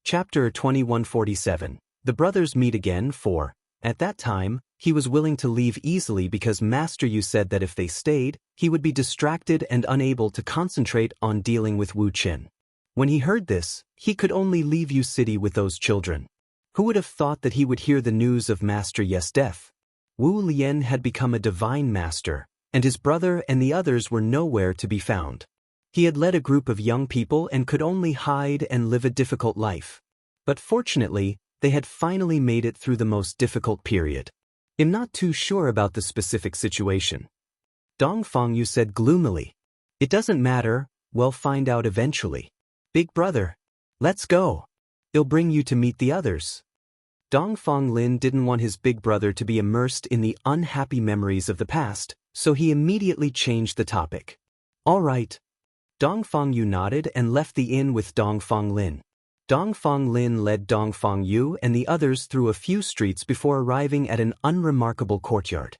Chapter 2147. The brothers meet again for, at that time, he was willing to leave easily because Master Yu said that if they stayed, he would be distracted and unable to concentrate on dealing with Wu Qin. When he heard this, he could only leave Yu City with those children. Who would have thought that he would hear the news of Master Yu's death? Wu Lian had become a divine master, and his brother and the others were nowhere to be found. He had led a group of young people and could only hide and live a difficult life. But fortunately, they had finally made it through the most difficult period. I'm not too sure about the specific situation. Dong Fengyu said gloomily. It doesn't matter, we'll find out eventually. Big brother, let's go. It'll bring you to meet the others. Dong Fonglin didn't want his big brother to be immersed in the unhappy memories of the past, so he immediately changed the topic. All right. Dong Fengyu nodded and left the inn with Dong Fonglin. Dong Fonglin led Dong Fengyu and the others through a few streets before arriving at an unremarkable courtyard.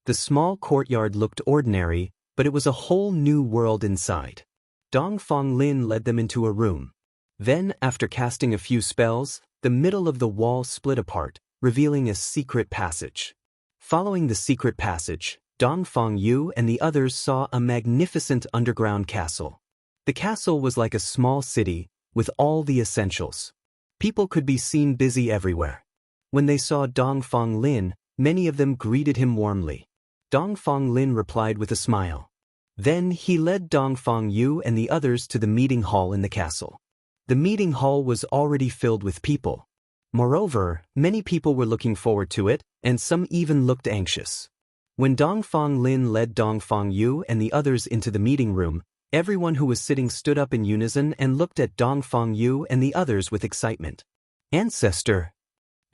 The small courtyard looked ordinary, but it was a whole new world inside. Dong Fonglin led them into a room. Then, after casting a few spells, the middle of the wall split apart, revealing a secret passage. Following the secret passage, Dong Fengyu and the others saw a magnificent underground castle. The castle was like a small city, with all the essentials. People could be seen busy everywhere. When they saw Dong Fonglin, many of them greeted him warmly. Dong Fonglin replied with a smile. Then he led Dong Fengyu and the others to the meeting hall in the castle. The meeting hall was already filled with people. Moreover, many people were looking forward to it, and some even looked anxious. When Dong Fonglin led Dong Fengyu and the others into the meeting room, everyone who was sitting stood up in unison and looked at Dong Fengyu and the others with excitement. Ancestor!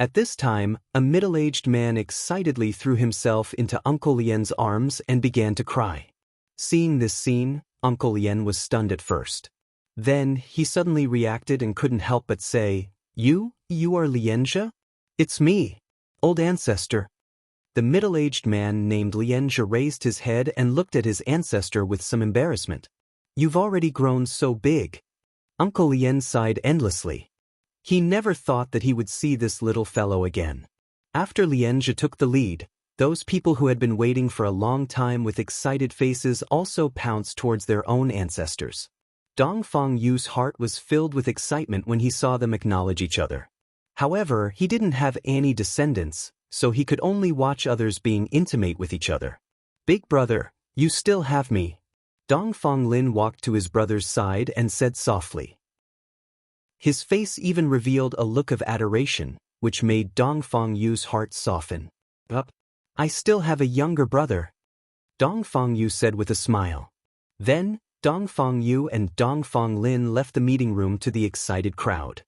At this time, a middle-aged man excitedly threw himself into Uncle Lian's arms and began to cry. Seeing this scene, Uncle Lian was stunned at first. Then, he suddenly reacted and couldn't help but say, You are Lianjia? It's me, old ancestor. The middle-aged man named Lianjia raised his head and looked at his ancestor with some embarrassment. You've already grown so big. Uncle Lian sighed endlessly. He never thought that he would see this little fellow again. After Lianjia took the lead, those people who had been waiting for a long time with excited faces also pounced towards their own ancestors. Dong Fengyu's heart was filled with excitement when he saw them acknowledge each other. However, he didn't have any descendants, so he could only watch others being intimate with each other. Big brother, you still have me. Dong Fonglin walked to his brother's side and said softly. His face even revealed a look of adoration, which made Dong Fengyu's heart soften. I still have a younger brother. Dong Fengyu said with a smile. Then, Dong Fengyu and Dong Fonglin left the meeting room to the excited crowd.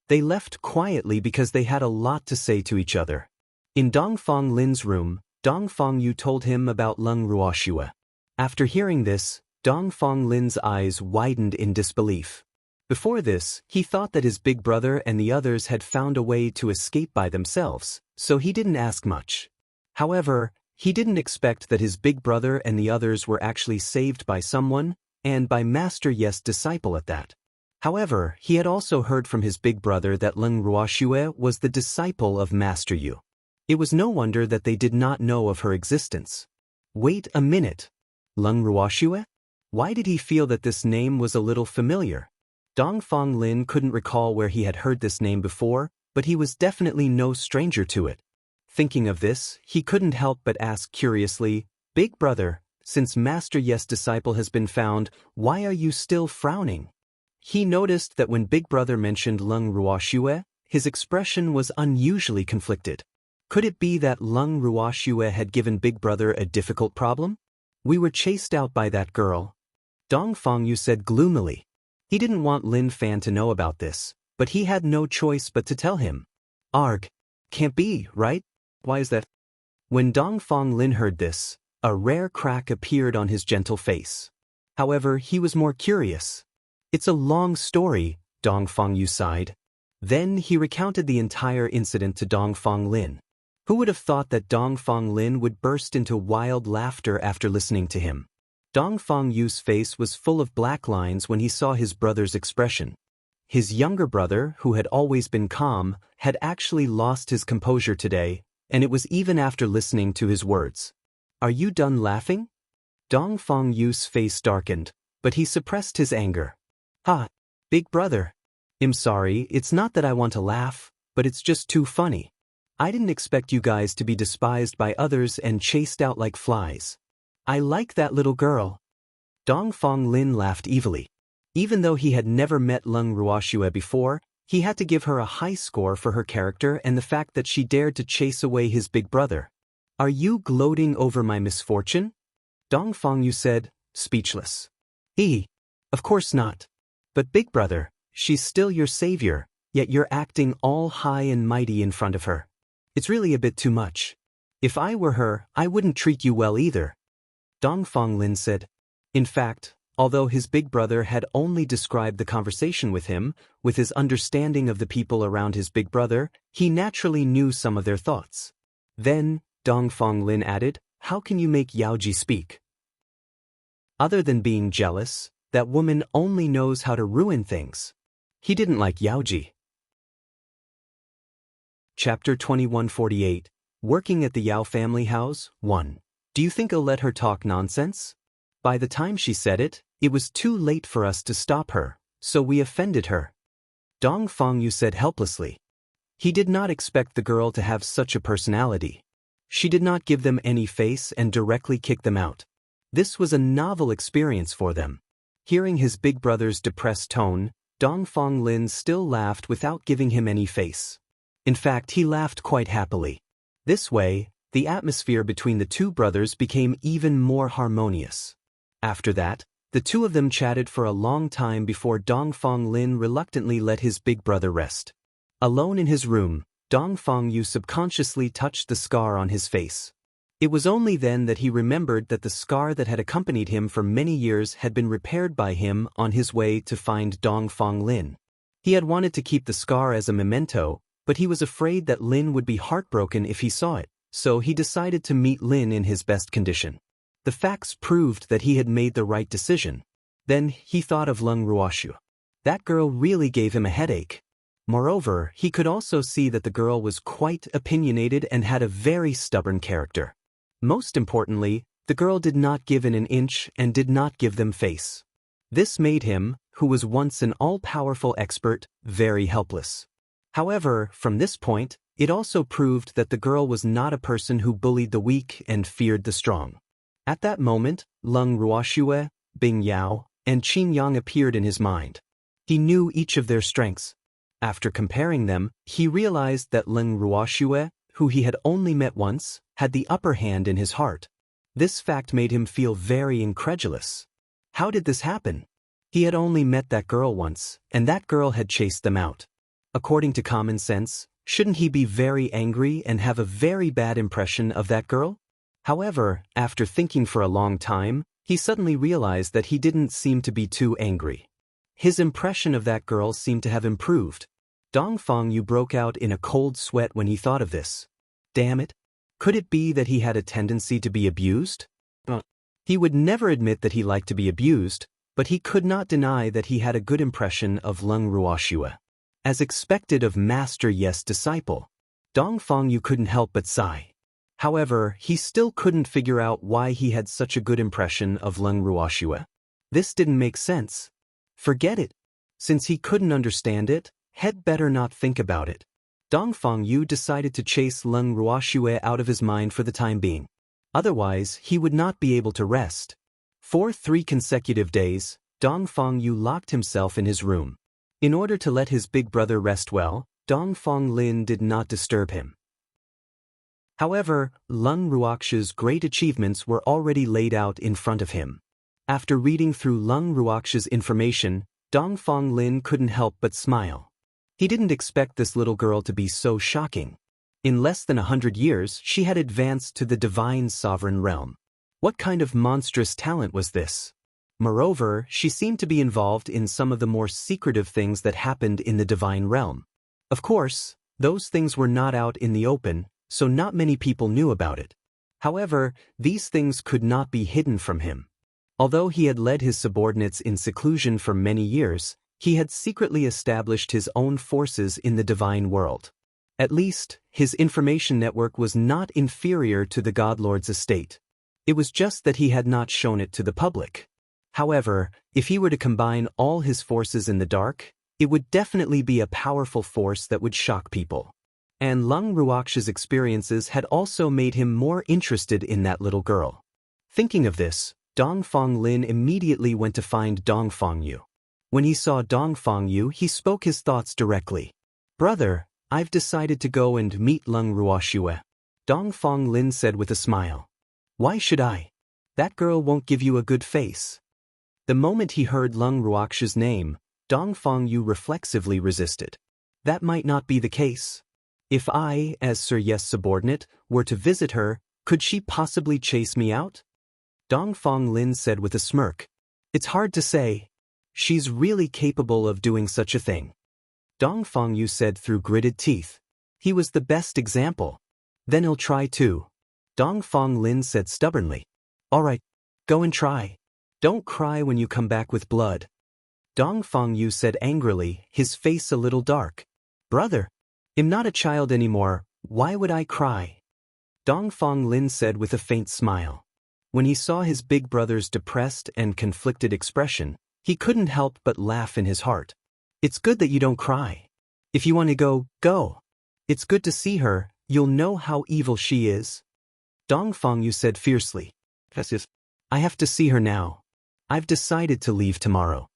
They left quietly because they had a lot to say to each other. In Dong Fonglin's room, Dong Fengyu told him about Leng Ruoxue. After hearing this, Dong Fonglin's eyes widened in disbelief. Before this, he thought that his big brother and the others had found a way to escape by themselves, so he didn't ask much. However, he didn't expect that his big brother and the others were actually saved by someone, and by Master Yu's disciple at that. However, he had also heard from his big brother that Leng Ruoxue was the disciple of Master Yu. It was no wonder that they did not know of her existence. Wait a minute. Leng Ruoxue? Why did he feel that this name was a little familiar? Dong Fonglin couldn't recall where he had heard this name before, but he was definitely no stranger to it. Thinking of this, he couldn't help but ask curiously, Big brother, since Master Yu's disciple has been found, why are you still frowning? He noticed that when Big Brother mentioned Leng Ruoxue, his expression was unusually conflicted. Could it be that Leng Ruoxue had given Big Brother a difficult problem? We were chased out by that girl. Dong Fengyu said gloomily. He didn't want Lin Fan to know about this, but he had no choice but to tell him. Arg. Can't be, right? Why is that? When Dong Fonglin heard this, a rare crack appeared on his gentle face. However, he was more curious. It's a long story, Dong Fengyu sighed. Then he recounted the entire incident to Dong Fonglin. Who would have thought that Dong Fonglin would burst into wild laughter after listening to him? Dong Fengyu's face was full of black lines when he saw his brother's expression. his younger brother, who had always been calm, had actually lost his composure today, and it was even after listening to his words. "Are you done laughing?" Dong Feng Yu's face darkened, but he suppressed his anger. "Ha! Big brother. I'm sorry, it's not that I want to laugh, but it's just too funny. I didn't expect you guys to be despised by others and chased out like flies. I like that little girl." Dong Feng Lin laughed evilly. Even though he had never met Leng Ruoxue before, he had to give her a high score for her character and the fact that she dared to chase away his big brother. "Are you gloating over my misfortune?" Dong Feng Yu said, speechless. Of course not. But big brother, she's still your savior, yet you're acting all high and mighty in front of her. It's really a bit too much. If I were her, I wouldn't treat you well either." Dong Feng Lin said. In fact, although his big brother had only described the conversation with him, with his understanding of the people around his big brother, he naturally knew some of their thoughts. Then, Dong Feng Lin added, "How can you make Yaoji speak? Other than being jealous, that woman only knows how to ruin things." He didn't like Yaoji. Chapter 2148, Working at the Yao family house, 1. "Do you think I'll let her talk nonsense?" By the time she said it, it was too late for us to stop her, so we offended her. Dong Feng Yu said helplessly. He did not expect the girl to have such a personality. She did not give them any face and directly kicked them out. This was a novel experience for them. Hearing his big brother's depressed tone, Dong Feng Lin still laughed without giving him any face. In fact, he laughed quite happily. This way, the atmosphere between the two brothers became even more harmonious. After that, the two of them chatted for a long time before Dong Feng Lin reluctantly let his big brother rest. Alone in his room, Dong Feng Yu subconsciously touched the scar on his face. It was only then that he remembered that the scar that had accompanied him for many years had been repaired by him on his way to find Dong Feng Lin. He had wanted to keep the scar as a memento, but he was afraid that Lin would be heartbroken if he saw it, so he decided to meet Lin in his best condition. The facts proved that he had made the right decision. Then he thought of Leng Ruoxue. That girl really gave him a headache. Moreover, he could also see that the girl was quite opinionated and had a very stubborn character. Most importantly, the girl did not give in an inch and did not give them face. This made him, who was once an all-powerful expert, very helpless. However, from this point, it also proved that the girl was not a person who bullied the weak and feared the strong. At that moment, Leng Ruoxue, Bing Yao, and Qin Yang appeared in his mind. He knew each of their strengths. After comparing them, he realized that Leng Ruoxue, who he had only met once, had the upper hand in his heart. This fact made him feel very incredulous. How did this happen? He had only met that girl once, and that girl had chased them out. According to common sense, shouldn't he be very angry and have a very bad impression of that girl? However, after thinking for a long time, he suddenly realized that he didn't seem to be too angry. His impression of that girl seemed to have improved. Dong Feng Yu broke out in a cold sweat when he thought of this. Damn it! Could it be that he had a tendency to be abused? He would never admit that he liked to be abused, but he could not deny that he had a good impression of Leng Ruoxue. As expected of Master Yes disciple, Dong Feng Yu couldn't help but sigh. However, he still couldn't figure out why he had such a good impression of Leng Ruoxue. This didn't make sense. Forget it. Since he couldn't understand it, he'd better not think about it. Dong Feng Yu decided to chase Leng Ruoxue out of his mind for the time being. Otherwise, he would not be able to rest. For 3 consecutive days, Dong Feng Yu locked himself in his room. In order to let his big brother rest well, Dong Feng Lin did not disturb him. However, Leng Ruoxue's great achievements were already laid out in front of him. After reading through Leng Ruoxue's information, Dong Feng Lin couldn't help but smile. He didn't expect this little girl to be so shocking. In less than 100 years, she had advanced to the divine sovereign realm. What kind of monstrous talent was this? Moreover, she seemed to be involved in some of the more secretive things that happened in the divine realm. Of course, those things were not out in the open, so not many people knew about it. However, these things could not be hidden from him. Although he had led his subordinates in seclusion for many years, He had secretly established his own forces in the divine world. At least, his information network was not inferior to the Godlord's estate. It was just that he had not shown it to the public. However, if he were to combine all his forces in the dark, it would definitely be a powerful force that would shock people. And Lung Ruox's experiences had also made him more interested in that little girl. Thinking of this, Dongfang Lin immediately went to find Dongfang Yu. When he saw Dongfang Yu, he spoke his thoughts directly. "Brother, I've decided to go and meet Lung Ruoxue," Dongfang Lin said with a smile. "Why should I? That girl won't give you a good face." The moment he heard Lung Ruox's name, Dongfang Yu reflexively resisted. That might not be the case. If I, as Sir Yes subordinate, were to visit her, could she possibly chase me out? Dongfang Lin said with a smirk. "It's hard to say. She's really capable of doing such a thing." Dongfang Yu said through gritted teeth. "He was the best example. Then he'll try too." Dongfang Lin said stubbornly. "All right, go and try. Don't cry when you come back with blood." Dongfang Yu said angrily, his face a little dark. "Brother, I'm not a child anymore, why would I cry?" Dongfang Lin said with a faint smile. When he saw his big brother's depressed and conflicted expression, he couldn't help but laugh in his heart. "It's good that you don't cry. If you want to go, go. It's good to see her, you'll know how evil she is." Dongfang Yu said fiercely. "I have to see her now. I've decided to leave tomorrow."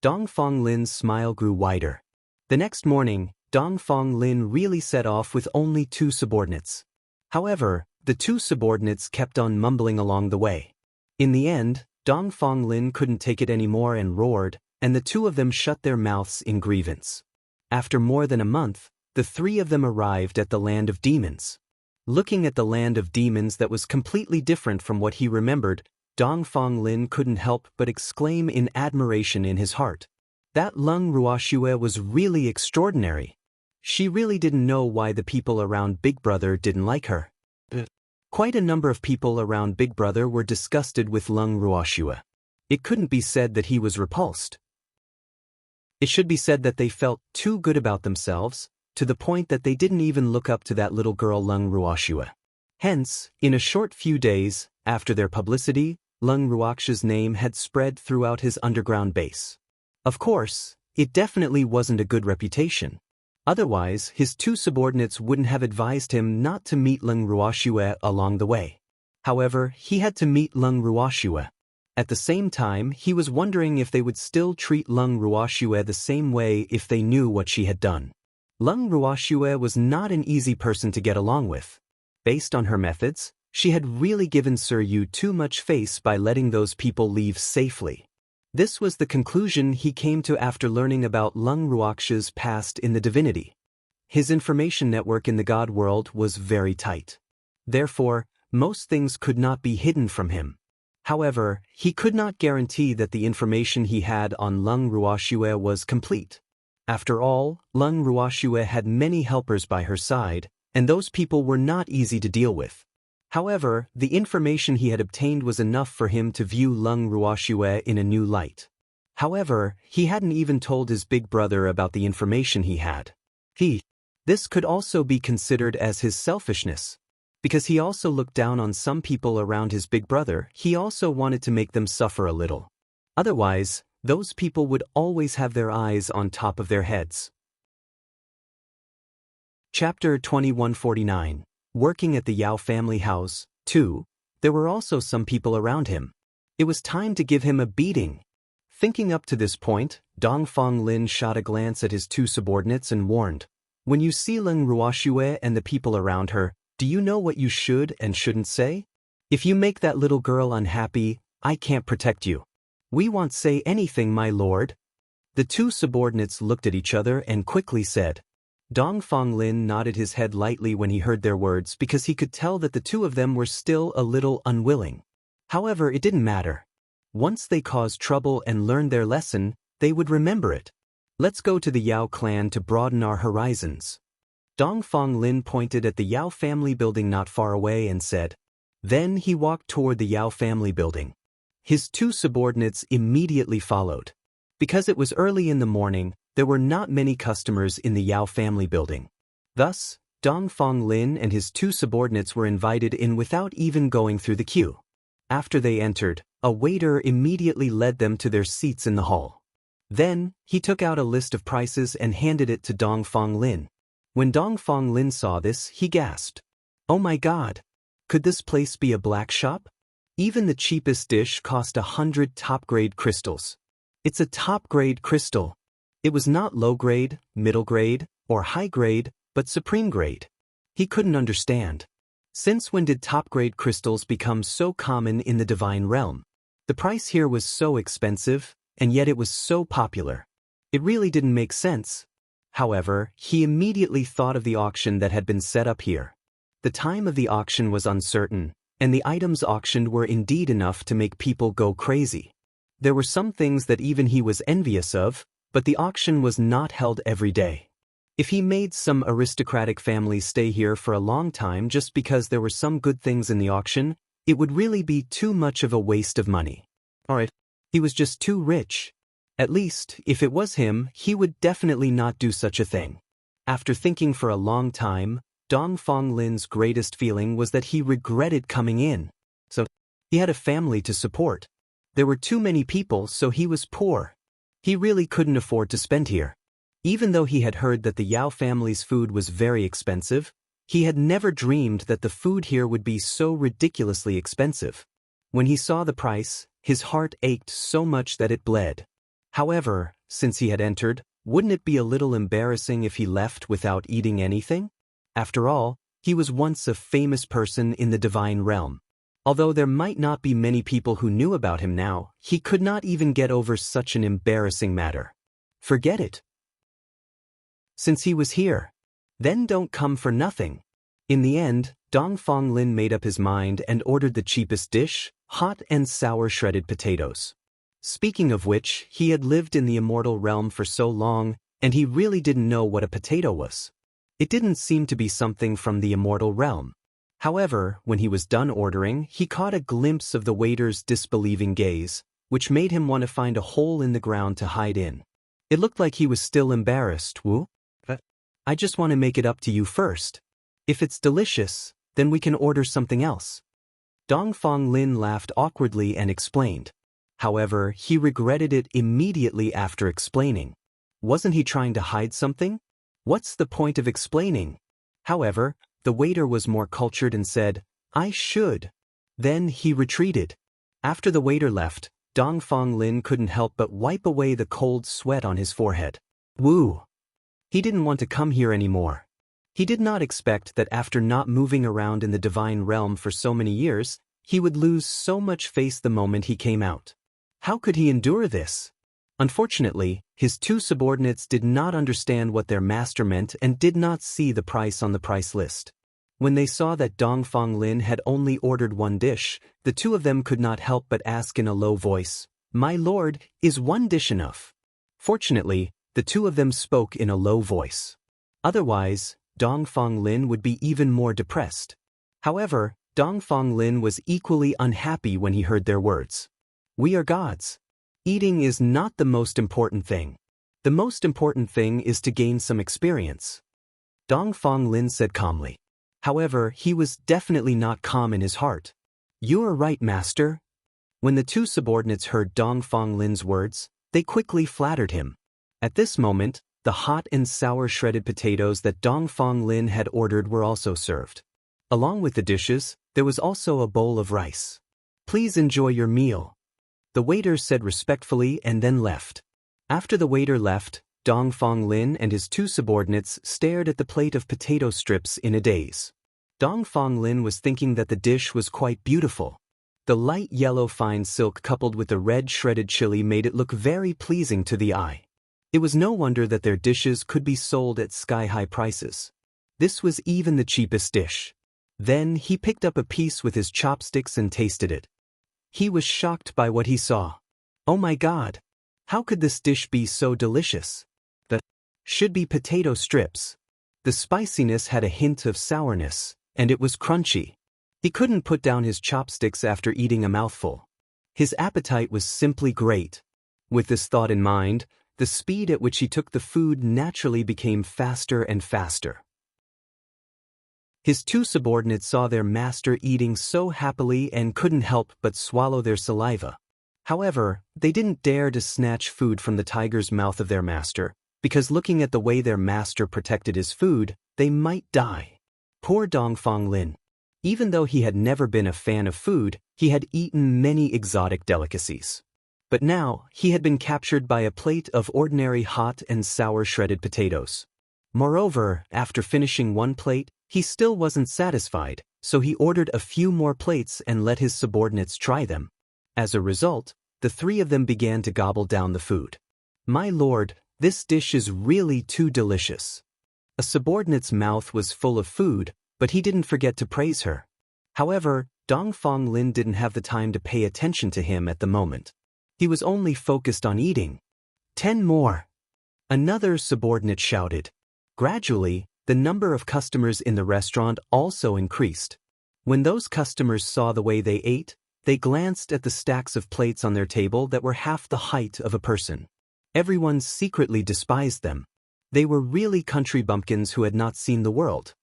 Dongfang Lin's smile grew wider. The next morning, Dongfang Lin really set off with only 2 subordinates. However, the 2 subordinates kept on mumbling along the way. In the end, Dongfang Lin couldn't take it anymore and roared, and the 2 of them shut their mouths in grievance. After more than a month, the 3 of them arrived at the land of demons. Looking at the land of demons that was completely different from what he remembered, Dongfang Lin couldn't help but exclaim in admiration in his heart. That Lung Ruoxue was really extraordinary. She really didn't know why the people around Big Brother didn't like her. Quite a number of people around Big Brother were disgusted with Lung Ruoxue. It couldn't be said that he was repulsed. It should be said that they felt too good about themselves, to the point that they didn't even look up to that little girl Lung Ruoxue. Hence, in a short few days, after their publicity, Lung Ruox's name had spread throughout his underground base. Of course, it definitely wasn't a good reputation. Otherwise, his 2 subordinates wouldn't have advised him not to meet Lung Ruoxue along the way. However, he had to meet Lung Ruoxue. At the same time, he was wondering if they would still treat Lung Ruoxue the same way if they knew what she had done. Lung Ruoxue was not an easy person to get along with. Based on her methods, she had really given Sir Yu too much face by letting those people leave safely. This was the conclusion he came to after learning about Lung Ruox's past in the divinity. His information network in the God world was very tight. Therefore, most things could not be hidden from him. However, he could not guarantee that the information he had on Lung Ruoxue was complete. After all, Lung Ruoxue had many helpers by her side, and those people were not easy to deal with. However, the information he had obtained was enough for him to view Lung Ruoxue in a new light. However, he hadn't even told his big brother about the information he had. This could also be considered as his selfishness. Because he also looked down on some people around his big brother, he also wanted to make them suffer a little. Otherwise, those people would always have their eyes on top of their heads. Chapter 2149. Working at the Yao family house, 2, there were also some people around him. It was time to give him a beating. Thinking up to this point, Dongfang Lin shot a glance at his 2 subordinates and warned, "When you see Lung Ruoxue and the people around her, do you know what you should and shouldn't say? If you make that little girl unhappy, I can't protect you." "We won't say anything, my lord." The 2 subordinates looked at each other and quickly said. Dongfang Lin nodded his head lightly when he heard their words because he could tell that the 2 of them were still a little unwilling. However, it didn't matter. Once they caused trouble and learned their lesson, they would remember it. "Let's go to the Yao clan to broaden our horizons." Dongfang Lin pointed at the Yao family building not far away and said. Then he walked toward the Yao family building. His 2 subordinates immediately followed. Because it was early in the morning, there were not many customers in the Yao family building. Thus, Dong Fong Lin and his two subordinates were invited in without even going through the queue. After they entered, a waiter immediately led them to their seats in the hall. Then, he took out a list of prices and handed it to Dong Fong Lin. When Dong Fong Lin saw this, he gasped. "Oh my God! Could this place be a black shop? Even the cheapest dish cost 100 top-grade crystals. It's a top-grade crystal. It was not low-grade, middle-grade, or high-grade, but supreme grade." He couldn't understand. Since when did top-grade crystals become so common in the divine realm? The price here was so expensive, and yet it was so popular. It really didn't make sense. However, he immediately thought of the auction that had been set up here. The time of the auction was uncertain, and the items auctioned were indeed enough to make people go crazy. There were some things that even he was envious of, but the auction was not held every day. If he made some aristocratic families stay here for a long time just because there were some good things in the auction, it would really be too much of a waste of money. Alright, he was just too rich. At least, if it was him, he would definitely not do such a thing. After thinking for a long time, Dong Fong Lin's greatest feeling was that he regretted coming in. So, he had a family to support. There were too many people, so he was poor. He really couldn't afford to spend here. Even though he had heard that the Yao family's food was very expensive, he had never dreamed that the food here would be so ridiculously expensive. When he saw the price, his heart ached so much that it bled. However, since he had entered, wouldn't it be a little embarrassing if he left without eating anything? After all, he was once a famous person in the divine realm. Although there might not be many people who knew about him now, he could not even get over such an embarrassing matter. Forget it. Since he was here, then don't come for nothing. In the end, Dong Fong Lin made up his mind and ordered the cheapest dish, hot and sour shredded potatoes. Speaking of which, he had lived in the immortal realm for so long, and he really didn't know what a potato was. It didn't seem to be something from the immortal realm. However, when he was done ordering, he caught a glimpse of the waiter's disbelieving gaze, which made him want to find a hole in the ground to hide in. It looked like he was still embarrassed. "Woo? I just want to make it up to you first. If it's delicious, then we can order something else." Dong Fong Lin laughed awkwardly and explained. However, he regretted it immediately after explaining. Wasn't he trying to hide something? What's the point of explaining? However, the waiter was more cultured and said, "I should." Then he retreated. After the waiter left, Dong Fong Lin couldn't help but wipe away the cold sweat on his forehead. Woo! He didn't want to come here anymore. He did not expect that after not moving around in the divine realm for so many years, he would lose so much face the moment he came out. How could he endure this? Unfortunately, his two subordinates did not understand what their master meant and did not see the price on the price list. When they saw that Dong Fong Lin had only ordered one dish, the two of them could not help but ask in a low voice, "My lord, is one dish enough?" Fortunately, the two of them spoke in a low voice. Otherwise, Dong Fong Lin would be even more depressed. However, Dong Fong Lin was equally unhappy when he heard their words. We are gods. Eating is not the most important thing. The most important thing is to gain some experience. Dong Fong Lin said calmly. However, he was definitely not calm in his heart. You are right, master. When the two subordinates heard Dong Fong Lin's words, they quickly flattered him. At this moment, the hot and sour shredded potatoes that Dong Fong Lin had ordered were also served. Along with the dishes, there was also a bowl of rice. Please enjoy your meal. The waiter said respectfully and then left. After the waiter left, Dong Fong Lin and his two subordinates stared at the plate of potato strips in a daze. Dong Fong Lin was thinking that the dish was quite beautiful. The light yellow fine silk coupled with the red shredded chili made it look very pleasing to the eye. It was no wonder that their dishes could be sold at sky-high prices. This was even the cheapest dish. Then he picked up a piece with his chopsticks and tasted it. He was shocked by what he saw. Oh my God! How could this dish be so delicious? That should be potato strips. The spiciness had a hint of sourness, and it was crunchy. He couldn't put down his chopsticks after eating a mouthful. His appetite was simply great. With this thought in mind, the speed at which he took the food naturally became faster and faster. His two subordinates saw their master eating so happily and couldn't help but swallow their saliva. However, they didn't dare to snatch food from the tiger's mouth of their master, because looking at the way their master protected his food, they might die. Poor Dongfang Lin. Even though he had never been a fan of food, he had eaten many exotic delicacies. But now, he had been captured by a plate of ordinary hot and sour shredded potatoes. Moreover, after finishing one plate, he still wasn't satisfied, so he ordered a few more plates and let his subordinates try them. As a result, the three of them began to gobble down the food. "My lord, this dish is really too delicious." A subordinate's mouth was full of food, but he didn't forget to praise her. However, Dongfang Lin didn't have the time to pay attention to him at the moment. He was only focused on eating. 10 more. Another subordinate shouted. Gradually, the number of customers in the restaurant also increased. When those customers saw the way they ate, they glanced at the stacks of plates on their table that were half the height of a person. Everyone secretly despised them. They were really country bumpkins who had not seen the world.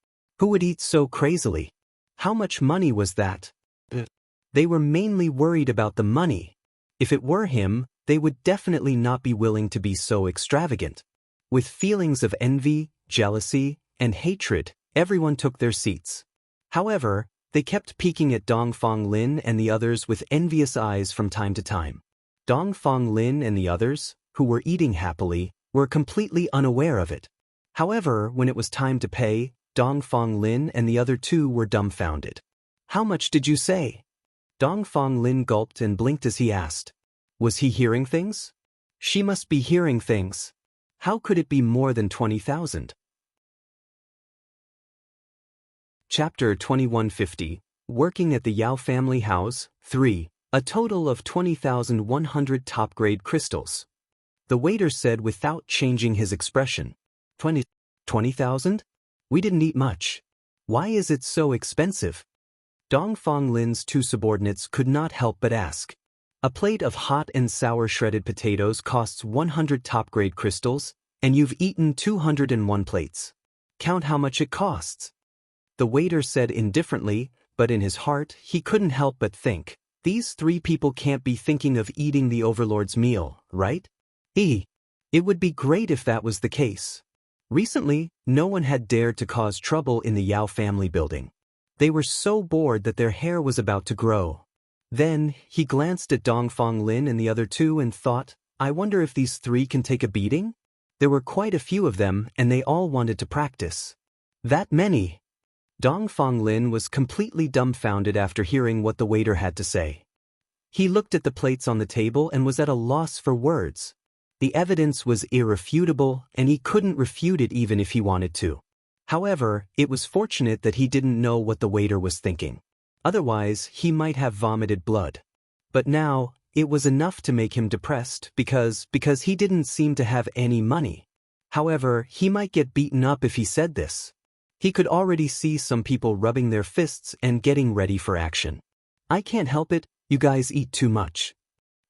Who would eat so crazily? How much money was that? They were mainly worried about the money. If it were him, they would definitely not be willing to be so extravagant. With feelings of envy, jealousy, and hatred, everyone took their seats. However, they kept peeking at Dongfang Lin and the others with envious eyes from time to time. Dongfang Lin and the others, who were eating happily, were completely unaware of it. However, when it was time to pay, Dongfang Lin and the other two were dumbfounded. "How much did you say?" Dongfang Lin gulped and blinked as he asked. Was he hearing things? She must be hearing things. How could it be more than 20,000? Chapter 2150, Working at the Yao Family House, 3, a total of 20,100 top-grade crystals. The waiter said without changing his expression. 20,000? We didn't eat much. Why is it so expensive? Dongfang Lin's two subordinates could not help but ask. A plate of hot and sour shredded potatoes costs 100 top-grade crystals, and you've eaten 201 plates. Count how much it costs. The waiter said indifferently, but in his heart, he couldn't help but think, these three people can't be thinking of eating the overlord's meal, right? It would be great if that was the case. Recently, no one had dared to cause trouble in the Yao family building. They were so bored that their hair was about to grow. Then, he glanced at Dongfang Lin and the other two and thought, I wonder if these three can take a beating? There were quite a few of them, and they all wanted to practice. That many? Dongfang Lin was completely dumbfounded after hearing what the waiter had to say. He looked at the plates on the table and was at a loss for words. The evidence was irrefutable, and he couldn't refute it even if he wanted to. However, it was fortunate that he didn't know what the waiter was thinking. Otherwise, he might have vomited blood. But now, it was enough to make him depressed because he didn't seem to have any money. However, he might get beaten up if he said this. He could already see some people rubbing their fists and getting ready for action. I can't help it, you guys eat too much.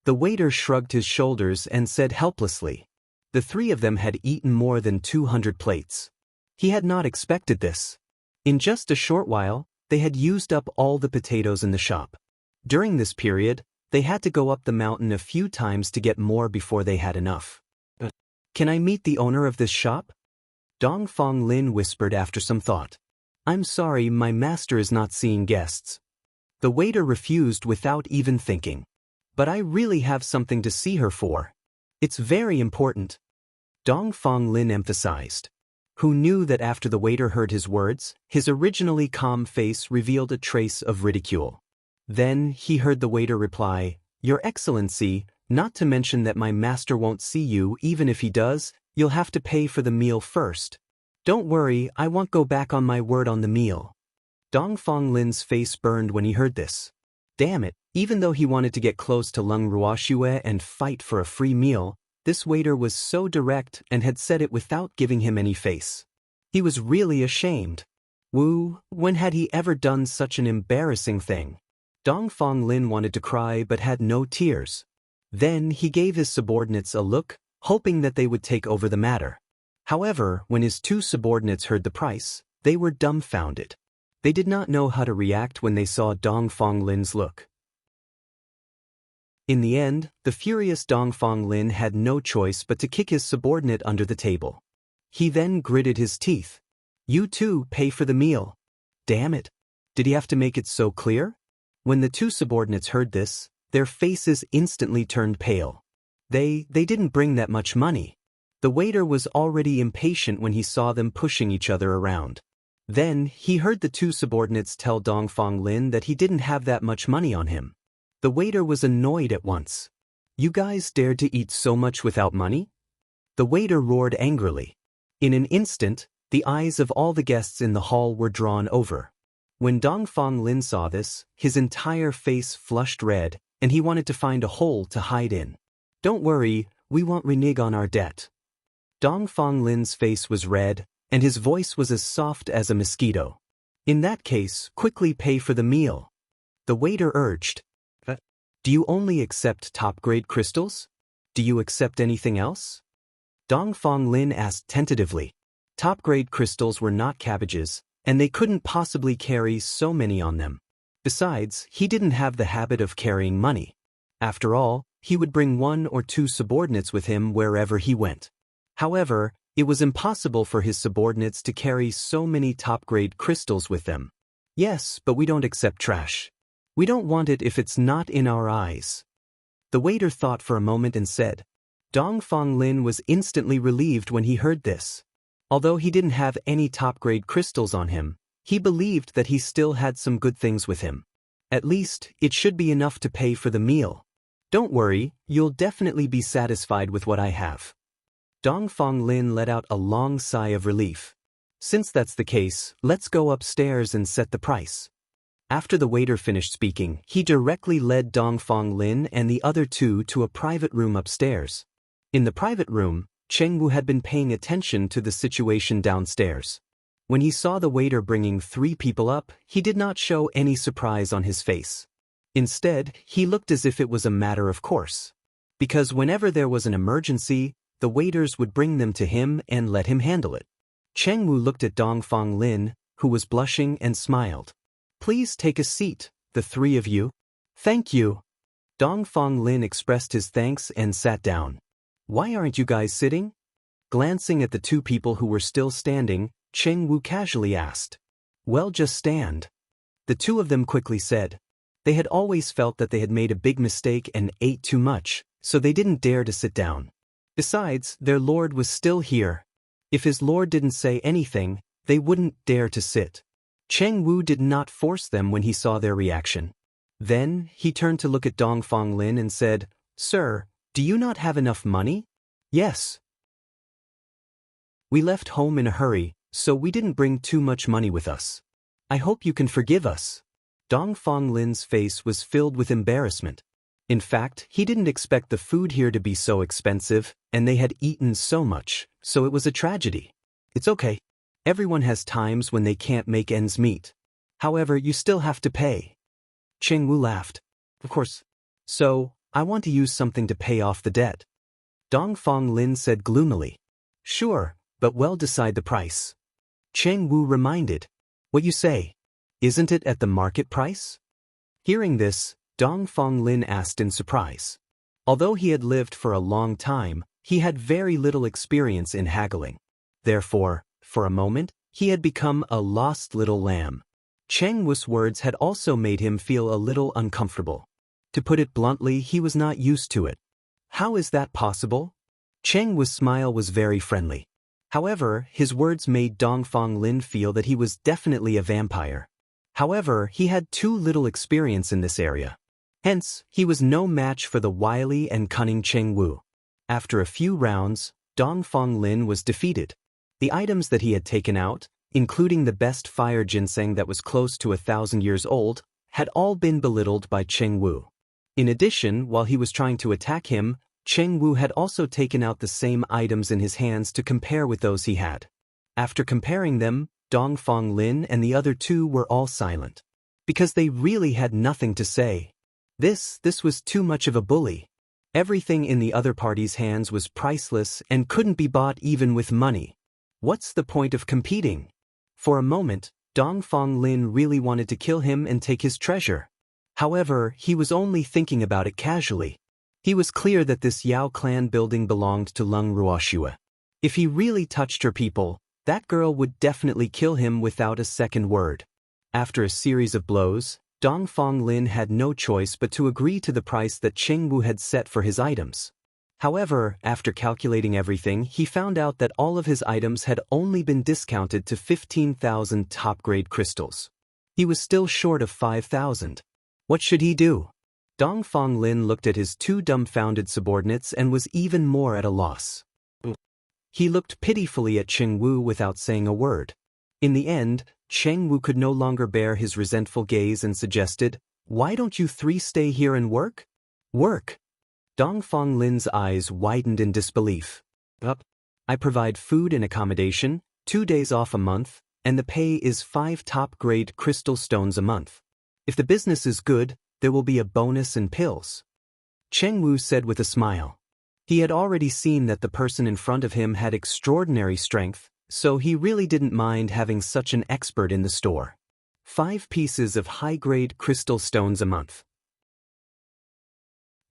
The waiter shrugged his shoulders and said helplessly. The three of them had eaten more than 200 plates. He had not expected this. In just a short while, they had used up all the potatoes in the shop. During this period, they had to go up the mountain a few times to get more before they had enough. Can I meet the owner of this shop? Dongfang Lin whispered after some thought. I'm sorry, my master is not seeing guests. The waiter refused without even thinking. But I really have something to see her for. It's very important. Dongfang Lin emphasized. Who knew that after the waiter heard his words, his originally calm face revealed a trace of ridicule. Then he heard the waiter reply, Your Excellency, not to mention that my master won't see you even if he does, you'll have to pay for the meal first. Don't worry, I won't go back on my word on the meal. Dongfang Lin's face burned when he heard this. Damn it, even though he wanted to get close to Leng Ruoxue and fight for a free meal, this waiter was so direct and had said it without giving him any face. He was really ashamed. When had he ever done such an embarrassing thing? Dongfang Lin wanted to cry but had no tears. Then he gave his subordinates a look, hoping that they would take over the matter. However, when his two subordinates heard the price, they were dumbfounded. They did not know how to react when they saw Dong Fong-lin's look. In the end, the furious Dong Fong-lin had no choice but to kick his subordinate under the table. He then gritted his teeth. "You too pay for the meal." Damn it. Did he have to make it so clear? When the two subordinates heard this, their faces instantly turned pale. They didn't bring that much money. The waiter was already impatient when he saw them pushing each other around. Then, he heard the two subordinates tell Dong Fong-lin that he didn't have that much money on him. The waiter was annoyed at once. "You guys dared to eat so much without money?" The waiter roared angrily. In an instant, the eyes of all the guests in the hall were drawn over. When Dong Fong-lin saw this, his entire face flushed red, and he wanted to find a hole to hide in. "Don't worry, we won't renege on our debt." Dong Fong-lin's face was red, and his voice was as soft as a mosquito. "In that case, quickly pay for the meal." The waiter urged. "Do you only accept top-grade crystals? Do you accept anything else?" Dong Fong-lin asked tentatively. Top-grade crystals were not cabbages, and they couldn't possibly carry so many on them. Besides, he didn't have the habit of carrying money. After all, he would bring one or two subordinates with him wherever he went. However, it was impossible for his subordinates to carry so many top-grade crystals with them. "Yes, but we don't accept trash. We don't want it if it's not in our eyes." The waiter thought for a moment and said. Dong Fong-lin was instantly relieved when he heard this. Although he didn't have any top-grade crystals on him, he believed that he still had some good things with him. At least, it should be enough to pay for the meal. "Don't worry, you'll definitely be satisfied with what I have." Dong Fong-lin let out a long sigh of relief. "Since that's the case, let's go upstairs and set the price." After the waiter finished speaking, he directly led Dong Fong-lin and the other two to a private room upstairs. In the private room, Cheng Wu had been paying attention to the situation downstairs. When he saw the waiter bringing 3 people up, he did not show any surprise on his face. Instead, he looked as if it was a matter of course. Because whenever there was an emergency, the waiters would bring them to him and let him handle it. Cheng Wu looked at Dong Fong-lin, who was blushing, and smiled. "Please take a seat, the 3 of you." "Thank you." Dong Fong-lin expressed his thanks and sat down. "Why aren't you guys sitting?" Glancing at the 2 people who were still standing, Cheng Wu casually asked. "Well, just stand." The 2 of them quickly said. They had always felt that they had made a big mistake and ate too much, so they didn't dare to sit down. Besides, their lord was still here. If his lord didn't say anything, they wouldn't dare to sit. Cheng Wu did not force them when he saw their reaction. Then, he turned to look at Dong Fong-lin and said, "Sir, do you not have enough money?" "Yes. We left home in a hurry, so we didn't bring too much money with us. I hope you can forgive us." Dong Fong-lin's face was filled with embarrassment. In fact, he didn't expect the food here to be so expensive, and they had eaten so much, so it was a tragedy. "It's okay. Everyone has times when they can't make ends meet. However, you still have to pay." Cheng Wu laughed. "Of course. So, I want to use something to pay off the debt." Dong Fong-lin said gloomily. "Sure, but well decide the price." Cheng Wu reminded. "What you say? Isn't it at the market price?" Hearing this, Dong Fong-lin asked in surprise. Although he had lived for a long time, he had very little experience in haggling. Therefore, for a moment, he had become a lost little lamb. Cheng Wu's words had also made him feel a little uncomfortable. To put it bluntly, he was not used to it. "How is that possible?" Cheng Wu's smile was very friendly. However, his words made Dong Fong-lin feel that he was definitely a vampire. However, he had too little experience in this area. Hence, he was no match for the wily and cunning Cheng Wu. After a few rounds, Dong Fong-lin was defeated. The items that he had taken out, including the best fire ginseng that was close to 1,000 years old, had all been belittled by Cheng Wu. In addition, while he was trying to attack him, Cheng Wu had also taken out the same items in his hands to compare with those he had. After comparing them, Dong Fong-lin and the other 2 were all silent. Because they really had nothing to say. This was too much of a bully. Everything in the other party's hands was priceless and couldn't be bought even with money. What's the point of competing? For a moment, Dongfang Lin really wanted to kill him and take his treasure. However, he was only thinking about it casually. He was clear that this Yao clan building belonged to Lung Ruoxue. If he really touched her people, that girl would definitely kill him without a second word. After a series of blows, Dongfang Lin had no choice but to agree to the price that Cheng Wu had set for his items. However, after calculating everything, he found out that all of his items had only been discounted to 15,000 top-grade crystals. He was still short of 5,000. What should he do? Dongfang Lin looked at his two dumbfounded subordinates and was even more at a loss. He looked pitifully at Cheng Wu without saying a word. In the end, Cheng Wu could no longer bear his resentful gaze and suggested, "Why don't you three stay here and work?" "Work?" Dongfang Lin's eyes widened in disbelief. "I provide food and accommodation, 2 days off a month, and the pay is 5 top-grade crystal stones a month. If the business is good, there will be a bonus and pills," Cheng Wu said with a smile. He had already seen that the person in front of him had extraordinary strength, so he really didn't mind having such an expert in the store. 5 pieces of high-grade crystal stones a month.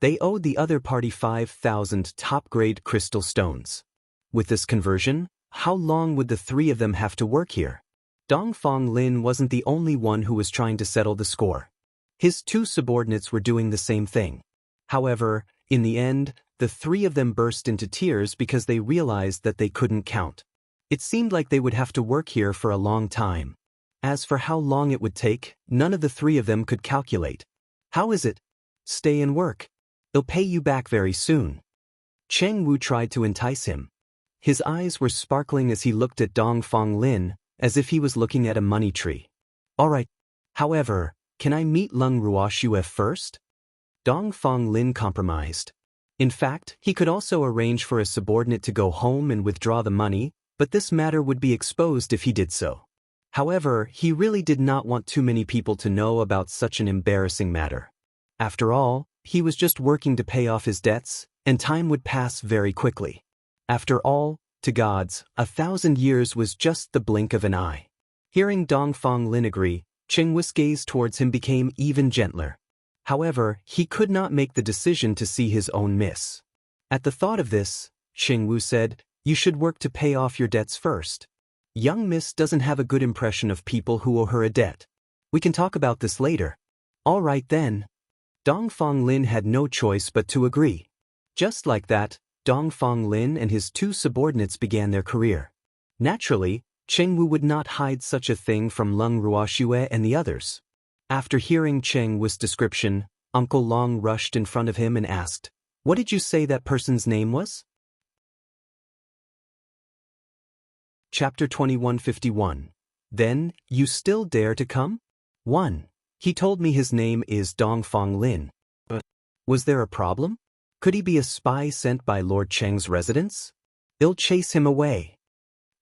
They owed the other party 5,000 top-grade crystal stones. With this conversion, how long would the three of them have to work here? Dongfang Lin wasn't the only one who was trying to settle the score. His two subordinates were doing the same thing. However, in the end, the three of them burst into tears because they realized that they couldn't count. It seemed like they would have to work here for a long time. As for how long it would take, none of the three of them could calculate. "How is it? Stay and work. They'll pay you back very soon." Cheng Wu tried to entice him. His eyes were sparkling as he looked at Dongfang Lin, as if he was looking at a money tree. "All right. However, can I meet Lung Ruoxue first?" Dongfang Lin compromised. In fact, he could also arrange for a subordinate to go home and withdraw the money, but this matter would be exposed if he did so. However, he really did not want too many people to know about such an embarrassing matter. After all, he was just working to pay off his debts, and time would pass very quickly. After all, to gods, 1,000 years was just the blink of an eye. Hearing Dongfang Lin agree, Cheng Wu's gaze towards him became even gentler. However, he could not make the decision to see his own miss. At the thought of this, Cheng Wu said, "You should work to pay off your debts first. Young Miss doesn't have a good impression of people who owe her a debt. We can talk about this later." "All right then." Dongfang Lin had no choice but to agree. Just like that, Dongfang Lin and his two subordinates began their career. Naturally, Cheng Wu would not hide such a thing from Lung Ruoxue and the others. After hearing Cheng Wu's description, Uncle Long rushed in front of him and asked, "What did you say that person's name was?" Chapter 2151. Then, you still dare to come? 1. He told me his name is Dongfang Lin. Was there a problem? Could he be a spy sent by Lord Cheng's residence? I'll chase him away.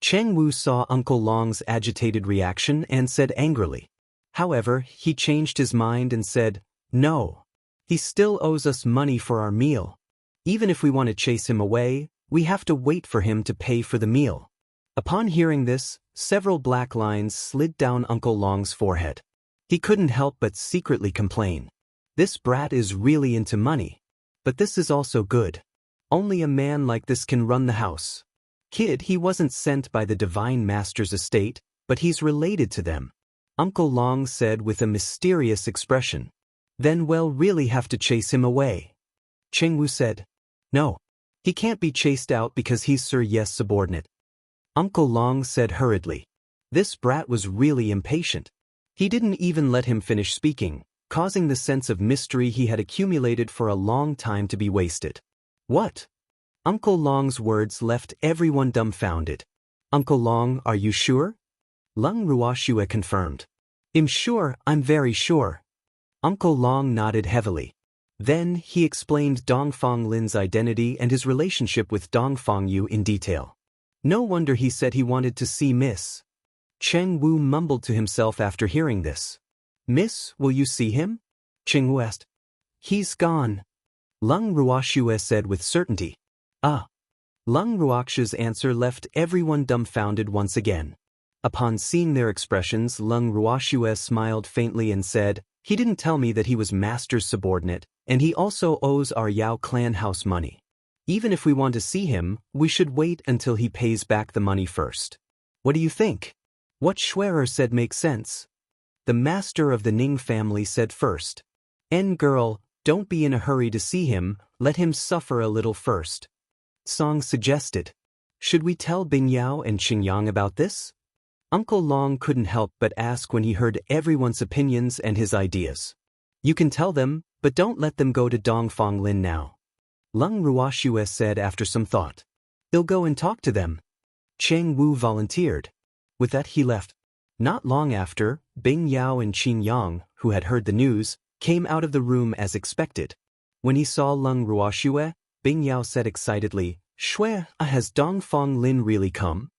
Cheng Wu saw Uncle Long's agitated reaction and said angrily. However, he changed his mind and said, "No. He still owes us money for our meal. Even if we want to chase him away, we have to wait for him to pay for the meal." Upon hearing this, several black lines slid down Uncle Long's forehead. He couldn't help but secretly complain. This brat is really into money. But this is also good. Only a man like this can run the house. Kid, he wasn't sent by the Divine Master's estate, but he's related to them, Uncle Long said with a mysterious expression. Then we'll really have to chase him away. Cheng Wu said, "No. He can't be chased out because he's Sir Yes' subordinate." Uncle Long said hurriedly. This brat was really impatient. He didn't even let him finish speaking, causing the sense of mystery he had accumulated for a long time to be wasted. "What?" Uncle Long's words left everyone dumbfounded. "Uncle Long, are you sure?" Lung Ruoxue confirmed. "I'm sure, I'm very sure." Uncle Long nodded heavily. Then he explained Dongfang Lin's identity and his relationship with Dongfang Yu in detail. No wonder he said he wanted to see Miss. Cheng Wu mumbled to himself after hearing this. "Miss, will you see him?" Cheng Wu asked. "He's gone." Lung Ruoxue said with certainty. Ah. Lung Ruoxue's answer left everyone dumbfounded once again. Upon seeing their expressions, Lung Ruoxue smiled faintly and said, "He didn't tell me that he was master's subordinate, and he also owes our Yao clan house money. Even if we want to see him, we should wait until he pays back the money first. What do you think?" What Schwerer said makes sense. The master of the Ning family said first. Girl, don't be in a hurry to see him, let him suffer a little first. Song suggested. Should we tell Bing Yao and Xingyang about this? Uncle Long couldn't help but ask when he heard everyone's opinions and his ideas. You can tell them, but don't let them go to Dongfang Lin now. Lung Ruoxue said after some thought. He'll go and talk to them. Cheng Wu volunteered. With that he left. Not long after, Bing Yao and Qin Yang, who had heard the news, came out of the room as expected. When he saw Lung Ruoxue, Bing Yao said excitedly, "Shui, has Dongfang Lin really come?"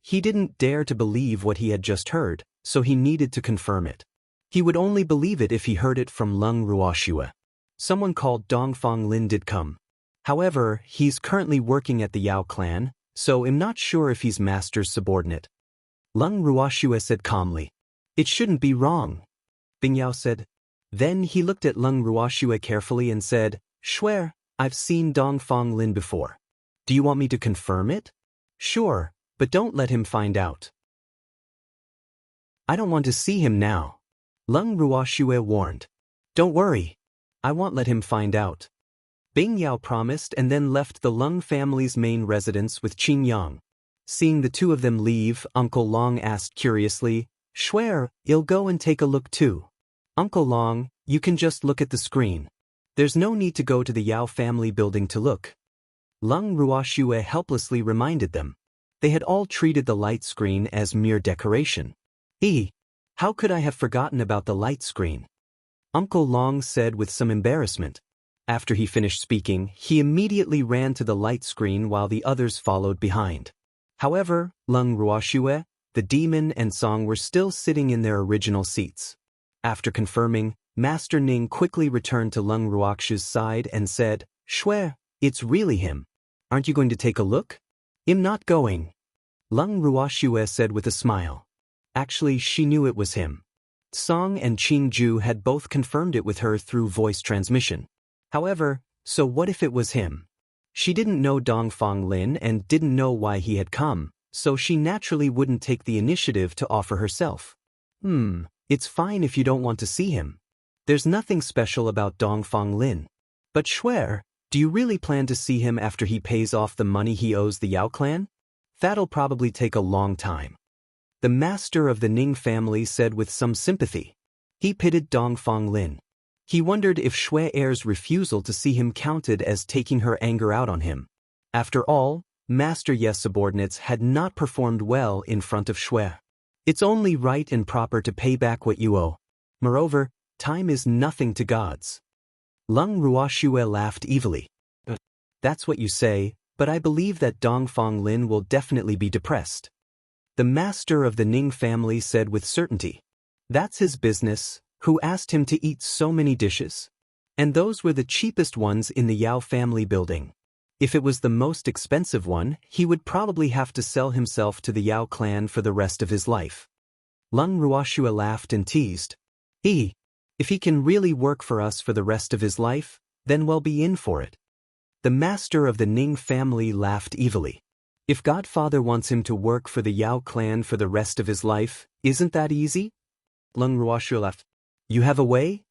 He didn't dare to believe what he had just heard, so he needed to confirm it. He would only believe it if he heard it from Lung Ruoxue. Someone called Dongfang Lin did come. However, he's currently working at the Yao clan, so I'm not sure if he's master's subordinate. Lung Ruoxue said calmly. It shouldn't be wrong. Bing Yao said. Then he looked at Lung Ruoxue carefully and said, "Shui, I've seen Dongfang Lin before. Do you want me to confirm it?" "Sure, but don't let him find out." "I don't want to see him now," Lung Ruoxue warned. "Don't worry. I won't let him find out." Bing Yao promised and then left the Lung family's main residence with Qin Yang. Seeing the two of them leave, Uncle Long asked curiously, "Shui, you'll go and take a look too." "Uncle Long, you can just look at the screen. There's no need to go to the Yao family building to look." Lung Ruoxue helplessly reminded them. They had all treated the light screen as mere decoration. How could I have forgotten about the light screen?" Uncle Long said with some embarrassment. After he finished speaking, he immediately ran to the light screen while the others followed behind. However, Lung Ruoxue, the demon and Song were still sitting in their original seats. After confirming, Master Ning quickly returned to Lung Ruoxue's side and said, "Shui, it's really him. Aren't you going to take a look?" "I'm not going," Lung Ruoxue said with a smile. Actually, she knew it was him. Song and Qing Ju had both confirmed it with her through voice transmission. However, so what if it was him? She didn't know Dongfang Lin and didn't know why he had come, so she naturally wouldn't take the initiative to offer herself. It's fine if you don't want to see him. There's nothing special about Dongfang Lin. But Shui, do you really plan to see him after he pays off the money he owes the Yao clan? That'll probably take a long time. The master of the Ning family said with some sympathy. He pitied Dongfang Lin. He wondered if Shui Er's refusal to see him counted as taking her anger out on him. After all, Master Ye's subordinates had not performed well in front of Shui. It's only right and proper to pay back what you owe. Moreover, time is nothing to gods. Lung Ruoxue laughed evilly. That's what you say, but I believe that Dongfang Lin will definitely be depressed. The master of the Ning family said with certainty. That's his business. Who asked him to eat so many dishes? And those were the cheapest ones in the Yao family building. If it was the most expensive one, he would probably have to sell himself to the Yao clan for the rest of his life. Lung Ruoxue laughed and teased. If he can really work for us for the rest of his life, then we'll be in for it. The master of the Ning family laughed evilly. If Godfather wants him to work for the Yao clan for the rest of his life, isn't that easy? Lung Ruoxue laughed. You have a way?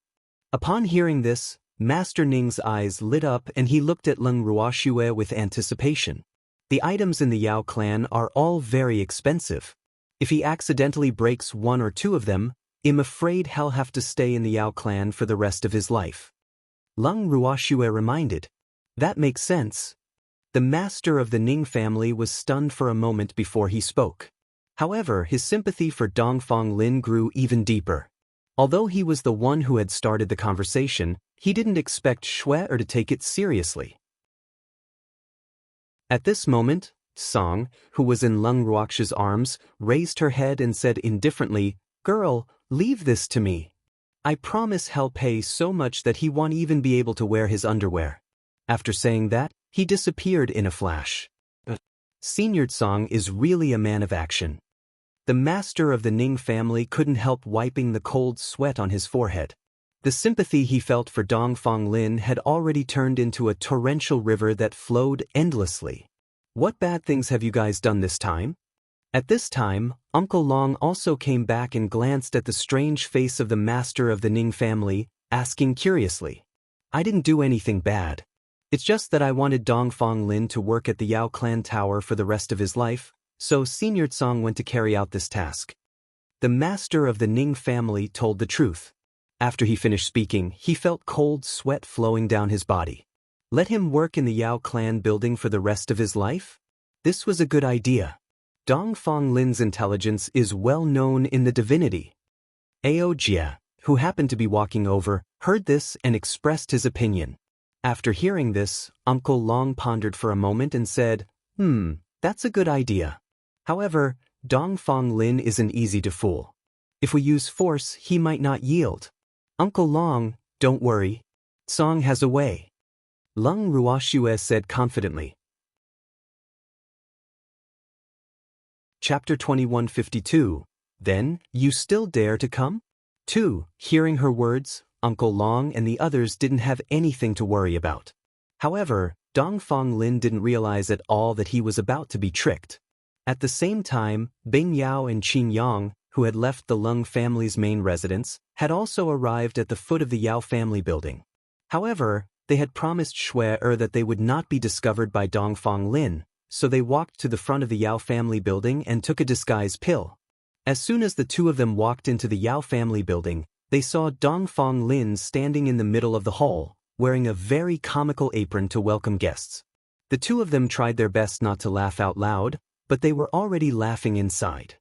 Upon hearing this, Master Ning's eyes lit up and he looked at Lung Ruoxue with anticipation. The items in the Yao clan are all very expensive. If he accidentally breaks one or two of them, I'm afraid he'll have to stay in the Yao clan for the rest of his life. Lung Ruoxue reminded. That makes sense. The master of the Ning family was stunned for a moment before he spoke. However, his sympathy for Dongfang Lin grew even deeper. Although he was the one who had started the conversation, he didn't expect Shui to take it seriously. At this moment, Song, who was in Lung Ruoxue's arms, raised her head and said indifferently, "Girl, leave this to me. I promise he'll pay so much that he won't even be able to wear his underwear." After saying that, he disappeared in a flash. Senior Song is really a man of action. The master of the Ning family couldn't help wiping the cold sweat on his forehead. The sympathy he felt for Dongfang Lin had already turned into a torrential river that flowed endlessly. What bad things have you guys done this time? At this time, Uncle Long also came back and glanced at the strange face of the master of the Ning family, asking curiously. I didn't do anything bad. It's just that I wanted Dongfang Lin to work at the Yao Clan Tower for the rest of his life, so Senior Tsong went to carry out this task. The master of the Ning family told the truth. After he finished speaking, he felt cold sweat flowing down his body. Let him work in the Yao Clan building for the rest of his life? This was a good idea. Dongfang Lin's intelligence is well known in the divinity. Ao Jia, who happened to be walking over, heard this and expressed his opinion. After hearing this, Uncle Long pondered for a moment and said, that's a good idea. However, Dongfang Lin isn't easy to fool. If we use force, he might not yield. Uncle Long, don't worry. Song has a way. Lung Ruoxue said confidently. Chapter 2152. Then, you still dare to come? 2. Hearing her words, Uncle Long and the others didn't have anything to worry about. However, Dongfang Lin didn't realize at all that he was about to be tricked. At the same time, Bing Yao and Qin Yang, who had left the Lung family's main residence, had also arrived at the foot of the Yao family building. However, they had promised Xue that they would not be discovered by Dongfang Lin, so they walked to the front of the Yao family building and took a disguise pill. As soon as the two of them walked into the Yao family building, they saw Dongfang Lin standing in the middle of the hall, wearing a very comical apron to welcome guests. The two of them tried their best not to laugh out loud, but they were already laughing inside.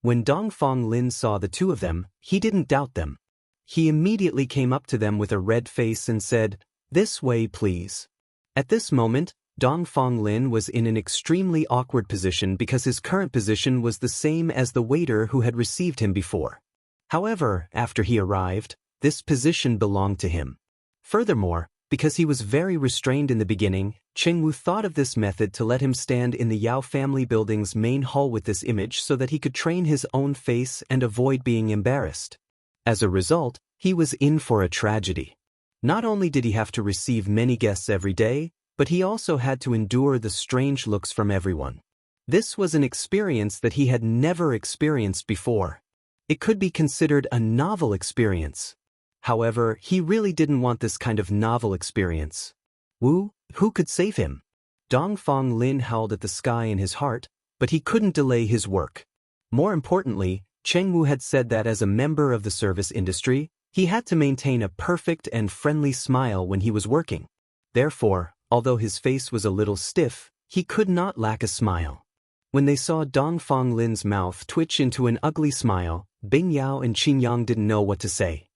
When Dongfang Lin saw the two of them, he didn't doubt them. He immediately came up to them with a red face and said, "This way, please." At this moment, Dongfang Lin was in an extremely awkward position because his current position was the same as the waiter who had received him before. However, after he arrived, this position belonged to him. Furthermore, because he was very restrained in the beginning, Chengwu thought of this method to let him stand in the Yao family building's main hall with this image so that he could train his own face and avoid being embarrassed. As a result, he was in for a tragedy. Not only did he have to receive many guests every day, but he also had to endure the strange looks from everyone. This was an experience that he had never experienced before. It could be considered a novel experience. However, he really didn't want this kind of novel experience. Who could save him? Dongfang Lin howled at the sky in his heart, but he couldn't delay his work. More importantly, Chengwu had said that as a member of the service industry, he had to maintain a perfect and friendly smile when he was working. Therefore, although his face was a little stiff, he could not lack a smile. When they saw Dongfang Lin's mouth twitch into an ugly smile, Bing Yao and Qin Yang didn't know what to say.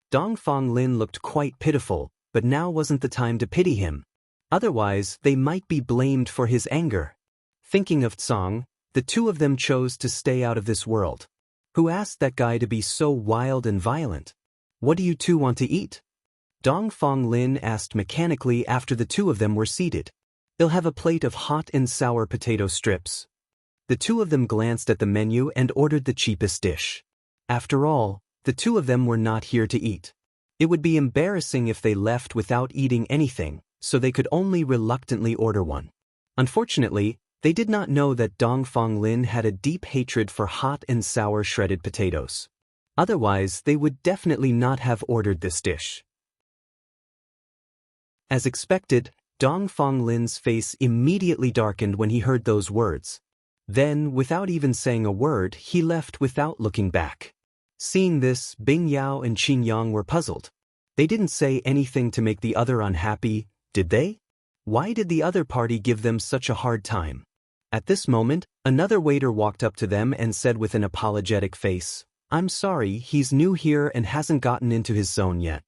Dongfang Lin looked quite pitiful, but now wasn't the time to pity him. Otherwise, they might be blamed for his anger. Thinking of Tsang, the two of them chose to stay out of this world. Who asked that guy to be so wild and violent? What do you two want to eat? Dongfang Lin asked mechanically after the two of them were seated. They'll have a plate of hot and sour potato strips. The two of them glanced at the menu and ordered the cheapest dish. After all, the two of them were not here to eat. It would be embarrassing if they left without eating anything, so they could only reluctantly order one. Unfortunately, they did not know that Dongfang Lin had a deep hatred for hot and sour shredded potatoes. Otherwise, they would definitely not have ordered this dish. As expected, Dongfang Lin's face immediately darkened when he heard those words. Then, without even saying a word, he left without looking back. Seeing this, Bing Yao and Qin Yang were puzzled. They didn't say anything to make the other unhappy, did they? Why did the other party give them such a hard time? At this moment, another waiter walked up to them and said with an apologetic face, "I'm sorry, he's new here and hasn't gotten into his zone yet.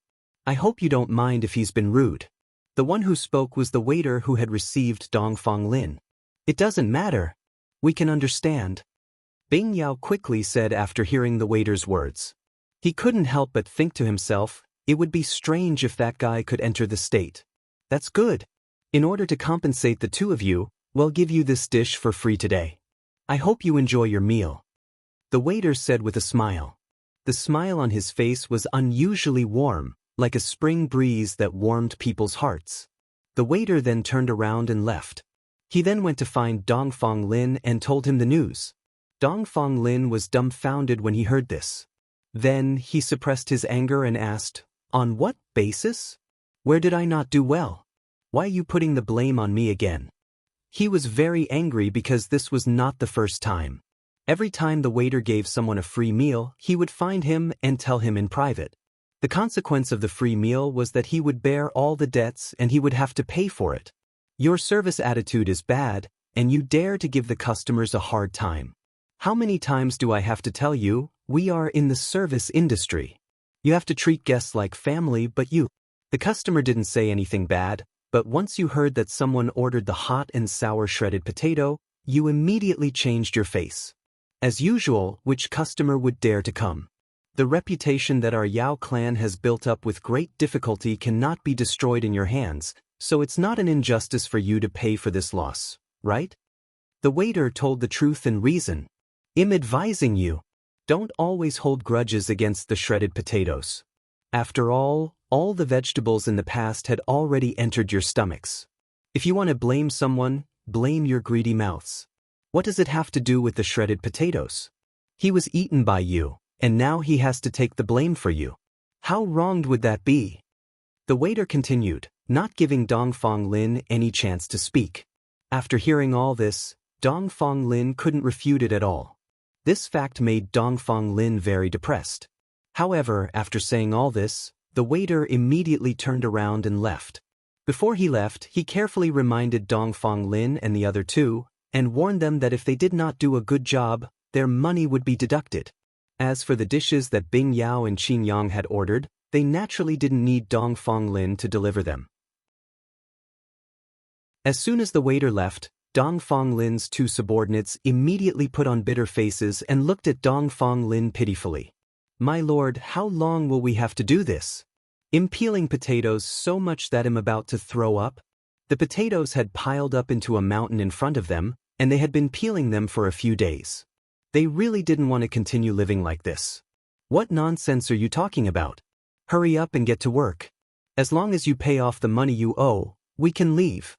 I hope you don't mind if he's been rude." The one who spoke was the waiter who had received Dongfang Lin. "It doesn't matter. We can understand," Bing Yao quickly said after hearing the waiter's words. He couldn't help but think to himself, it would be strange if that guy could enter the state. That's good. In order to compensate the two of you, we'll give you this dish for free today. I hope you enjoy your meal. The waiter said with a smile. The smile on his face was unusually warm, like a spring breeze that warmed people's hearts. The waiter then turned around and left. He then went to find Dongfang Lin and told him the news. Dongfang Lin was dumbfounded when he heard this. Then he suppressed his anger and asked, "On what basis? Where did I not do well? Why are you putting the blame on me again?" He was very angry because this was not the first time. Every time the waiter gave someone a free meal, he would find him and tell him in private. The consequence of the free meal was that he would bear all the debts and he would have to pay for it. Your service attitude is bad, and you dare to give the customers a hard time. How many times do I have to tell you, we are in the service industry. You have to treat guests like family, but you. The customer didn't say anything bad, but once you heard that someone ordered the hot and sour shredded potato, you immediately changed your face. As usual, which customer would dare to come? The reputation that our Yao clan has built up with great difficulty cannot be destroyed in your hands, so it's not an injustice for you to pay for this loss, right? The waiter told the truth and reason. I'm advising you. Don't always hold grudges against the shredded potatoes. After all the vegetables in the past had already entered your stomachs. If you want to blame someone, blame your greedy mouths. What does it have to do with the shredded potatoes? He was eaten by you, and now he has to take the blame for you. How wronged would that be? The waiter continued, not giving Dongfang Lin any chance to speak. After hearing all this, Dongfang Lin couldn't refute it at all. This fact made Dongfang Lin very depressed. However, after saying all this, the waiter immediately turned around and left. Before he left, he carefully reminded Dongfang Lin and the other two, and warned them that if they did not do a good job, their money would be deducted. As for the dishes that Bing Yao and Qin Yang had ordered, they naturally didn't need Dongfang Lin to deliver them. As soon as the waiter left, Dongfang Lin's two subordinates immediately put on bitter faces and looked at Dongfang Lin pitifully. "My lord, how long will we have to do this? I'm peeling potatoes so much that I'm about to throw up." The potatoes had piled up into a mountain in front of them, and they had been peeling them for a few days. They really didn't want to continue living like this. "What nonsense are you talking about? Hurry up and get to work. As long as you pay off the money you owe, we can leave."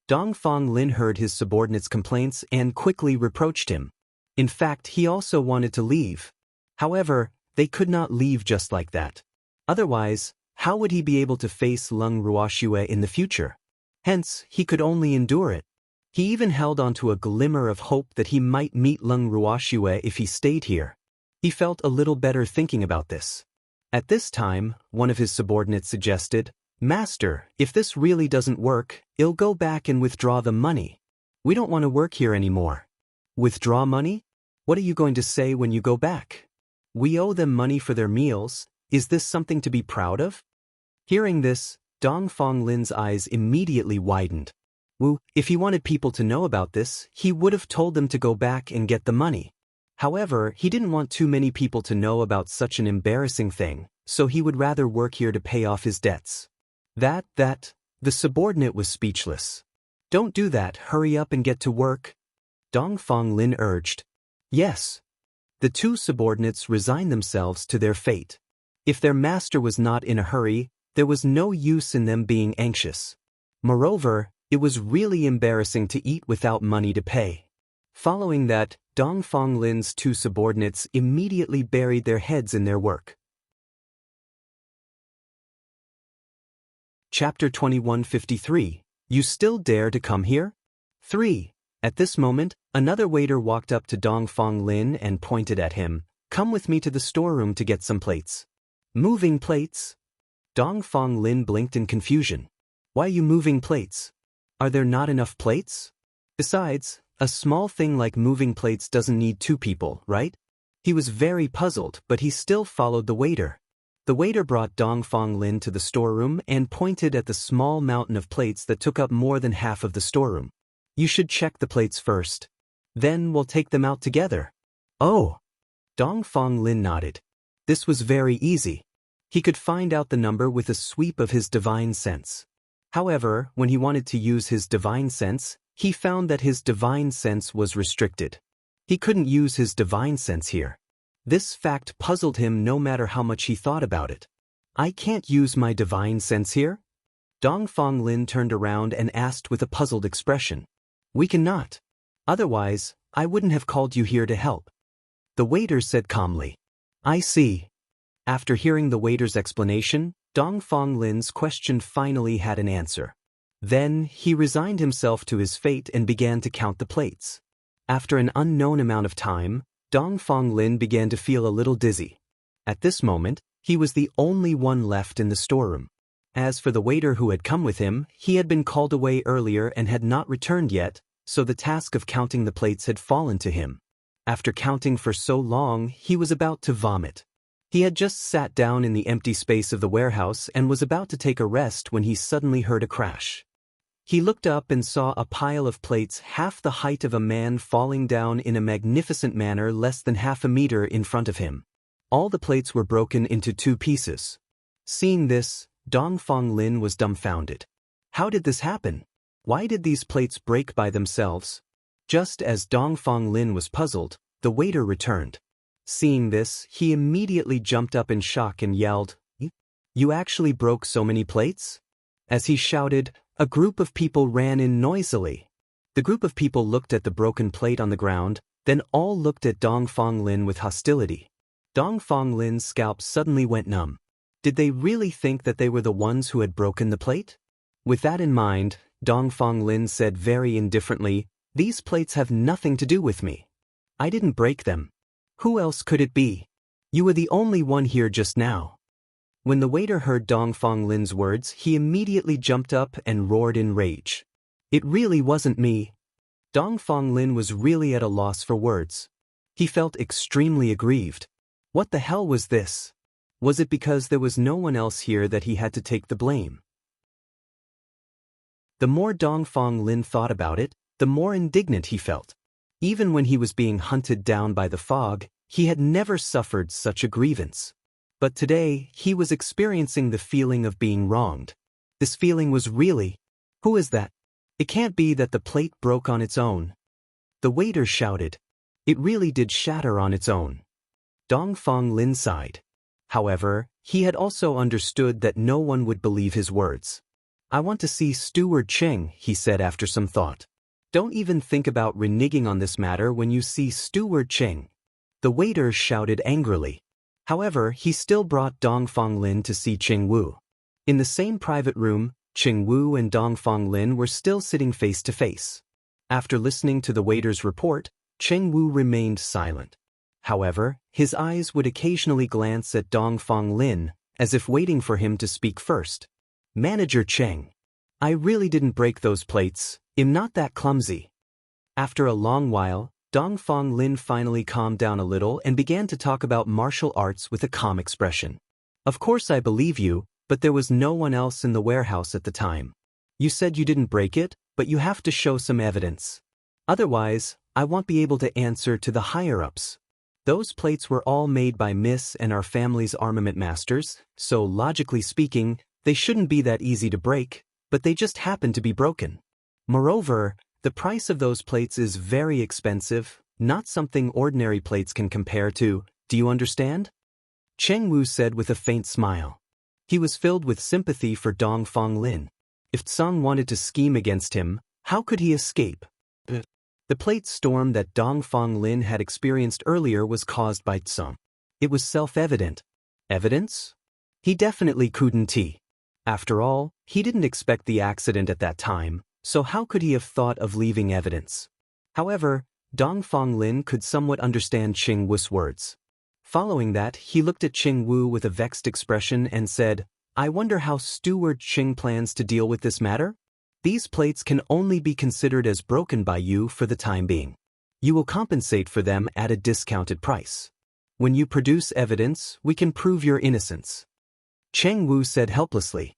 Dongfang Lin heard his subordinate's complaints and quickly reproached him. In fact, he also wanted to leave. However, they could not leave just like that. Otherwise, how would he be able to face Leng Ruoxue in the future? Hence, he could only endure it. He even held on to a glimmer of hope that he might meet Leng Ruoxue if he stayed here. He felt a little better thinking about this. At this time, one of his subordinates suggested, "Master, if this really doesn't work, I'll go back and withdraw the money. We don't want to work here anymore." "Withdraw money? What are you going to say when you go back? We owe them money for their meals. Is this something to be proud of?" Hearing this, Dongfang Lin's eyes immediately widened. If he wanted people to know about this, he would have told them to go back and get the money. However, he didn't want too many people to know about such an embarrassing thing, so he would rather work here to pay off his debts. The subordinate was speechless. "Don't do that, hurry up and get to work," Dongfang Lin urged. Yes. The two subordinates resigned themselves to their fate. If their master was not in a hurry, there was no use in them being anxious. Moreover, it was really embarrassing to eat without money to pay. Following that, Dongfang Lin's two subordinates immediately buried their heads in their work. Chapter 2153. You still dare to come here? 3. At this moment, another waiter walked up to Dongfang Lin and pointed at him. "Come with me to the storeroom to get some plates." "Moving plates?" Dongfang Lin blinked in confusion. "Why are you moving plates? Are there not enough plates? Besides, a small thing like moving plates doesn't need two people, right?" He was very puzzled, but he still followed the waiter. The waiter brought Dongfang Lin to the storeroom and pointed at the small mountain of plates that took up more than half of the storeroom. "You should check the plates first. Then we'll take them out together." "Oh." Dongfang Lin nodded. This was very easy. He could find out the number with a sweep of his divine sense. However, when he wanted to use his divine sense, he found that his divine sense was restricted. He couldn't use his divine sense here. This fact puzzled him no matter how much he thought about it. I can't use my divine sense here? Dongfang Lin turned around and asked with a puzzled expression. We cannot. Otherwise, I wouldn't have called you here to help. The waiter said calmly. I see. After hearing the waiter's explanation, Dongfang Lin's question finally had an answer. Then, he resigned himself to his fate and began to count the plates. After an unknown amount of time, Dongfang Lin began to feel a little dizzy. At this moment, he was the only one left in the storeroom. As for the waiter who had come with him, he had been called away earlier and had not returned yet, so the task of counting the plates had fallen to him. After counting for so long, he was about to vomit. He had just sat down in the empty space of the warehouse and was about to take a rest when he suddenly heard a crash. He looked up and saw a pile of plates half the height of a man falling down in a magnificent manner less than half a meter in front of him. All the plates were broken into 2 pieces. Seeing this, Dongfang Lin was dumbfounded. How did this happen? Why did these plates break by themselves? Just as Dongfang Lin was puzzled, the waiter returned. Seeing this, he immediately jumped up in shock and yelled, You actually broke so many plates? As he shouted, a group of people ran in noisily. The group of people looked at the broken plate on the ground, then all looked at Dongfang Lin with hostility. Dongfang Lin's scalp suddenly went numb. Did they really think that they were the ones who had broken the plate? With that in mind, Dongfang Lin said very indifferently, These plates have nothing to do with me. I didn't break them. Who else could it be? You were the only one here just now. When the waiter heard Dongfang Lin's words, he immediately jumped up and roared in rage. It really wasn't me. Dongfang Lin was really at a loss for words. He felt extremely aggrieved. What the hell was this? Was it because there was no one else here that he had to take the blame? The more Dongfang Lin thought about it, the more indignant he felt. Even when he was being hunted down by the fog, he had never suffered such a grievance. But today, he was experiencing the feeling of being wronged. This feeling was really, who is that? It can't be that the plate broke on its own. The waiter shouted. It really did shatter on its own. Dongfang Lin sighed. However, he had also understood that no one would believe his words. I want to see Steward Cheng, he said after some thought. Don't even think about reneging on this matter when you see Steward Cheng. The waiter shouted angrily. However, he still brought Dongfang Lin to see Cheng Wu. In the same private room, Cheng Wu and Dongfang Lin were still sitting face to face. After listening to the waiter's report, Cheng Wu remained silent. However, his eyes would occasionally glance at Dongfang Lin, as if waiting for him to speak first. Manager Cheng. I really didn't break those plates. I'm not that clumsy. After a long while, Dongfang Lin finally calmed down a little and began to talk about martial arts with a calm expression. Of course I believe you, but there was no one else in the warehouse at the time. You said you didn't break it, but you have to show some evidence. Otherwise, I won't be able to answer to the higher-ups. Those plates were all made by Miss and our family's armament masters, so logically speaking, they shouldn't be that easy to break, but they just happen to be broken. Moreover, the price of those plates is very expensive, not something ordinary plates can compare to, do you understand? Cheng Wu said with a faint smile. He was filled with sympathy for Dongfang Lin. If Tsang wanted to scheme against him, how could he escape? The plate storm that Dongfang Lin had experienced earlier was caused by Tsang. It was self-evident. Evidence? He definitely couldn't. After all, he didn't expect the accident at that time, so how could he have thought of leaving evidence? However, Dongfang Lin could somewhat understand Cheng Wu's words. Following that, he looked at Cheng Wu with a vexed expression and said, I wonder how Steward Cheng plans to deal with this matter? These plates can only be considered as broken by you for the time being. You will compensate for them at a discounted price. When you produce evidence, we can prove your innocence. Cheng Wu said helplessly.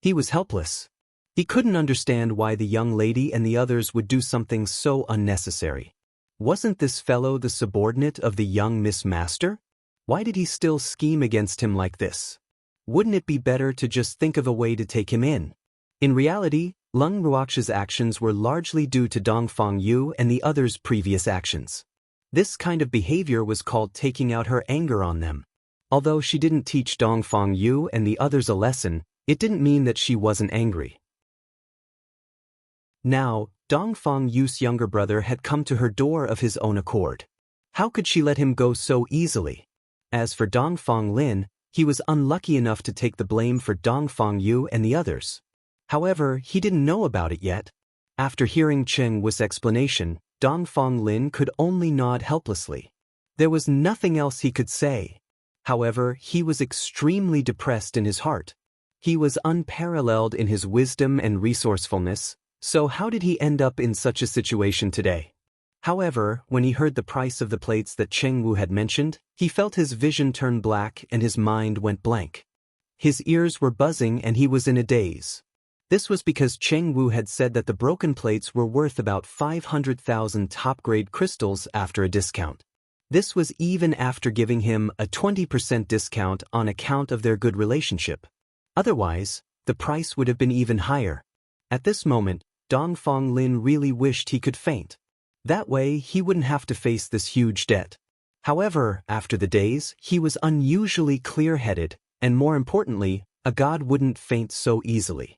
He was helpless. He couldn't understand why the young lady and the others would do something so unnecessary. Wasn't this fellow the subordinate of the young Miss Master? Why did he still scheme against him like this? Wouldn't it be better to just think of a way to take him in? In reality, Lung Ruox's actions were largely due to Dongfang Yu and the others' previous actions. This kind of behavior was called taking out her anger on them. Although she didn't teach Dongfang Yu and the others a lesson, it didn't mean that she wasn't angry. Now, Dongfang Yu's younger brother had come to her door of his own accord. How could she let him go so easily? As for Dongfang Lin, he was unlucky enough to take the blame for Dongfang Yu and the others. However, he didn't know about it yet. After hearing Cheng Wu's explanation, Dongfang Lin could only nod helplessly. There was nothing else he could say. However, he was extremely depressed in his heart. He was unparalleled in his wisdom and resourcefulness, so how did he end up in such a situation today? However, when he heard the price of the plates that Cheng Wu had mentioned, he felt his vision turn black and his mind went blank. His ears were buzzing and he was in a daze. This was because Cheng Wu had said that the broken plates were worth about 500,000 top-grade crystals after a discount. This was even after giving him a 20% discount on account of their good relationship. Otherwise, the price would have been even higher. At this moment, Dongfang Lin really wished he could faint. That way, he wouldn't have to face this huge debt. However, after the days, he was unusually clear-headed, and more importantly, a god wouldn't faint so easily.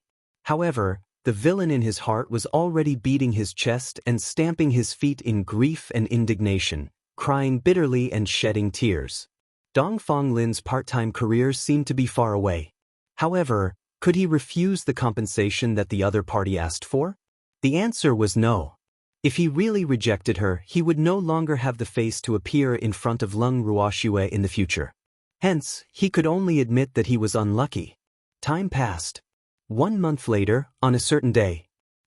However, the villain in his heart was already beating his chest and stamping his feet in grief and indignation, crying bitterly and shedding tears. Dongfang Lin's part-time career seemed to be far away. However, could he refuse the compensation that the other party asked for? The answer was no. If he really rejected her, he would no longer have the face to appear in front of Lung Ruoxue in the future. Hence, he could only admit that he was unlucky. Time passed. 1 month later, on a certain day,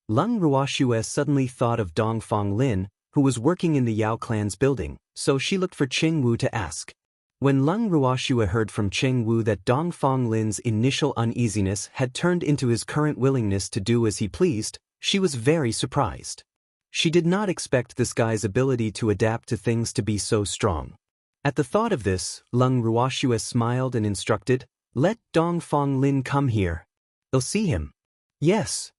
Lung Ruoxue suddenly thought of Dongfang Lin, who was working in the Yao clan's building, so she looked for Cheng Wu to ask. When Lung Ruoxue heard from Cheng Wu that Dongfang Lin's initial uneasiness had turned into his current willingness to do as he pleased, she was very surprised. She did not expect this guy's ability to adapt to things to be so strong. At the thought of this, Lung Ruoxue smiled and instructed, "Let Dongfang Lin come here. They'll see him." Yes.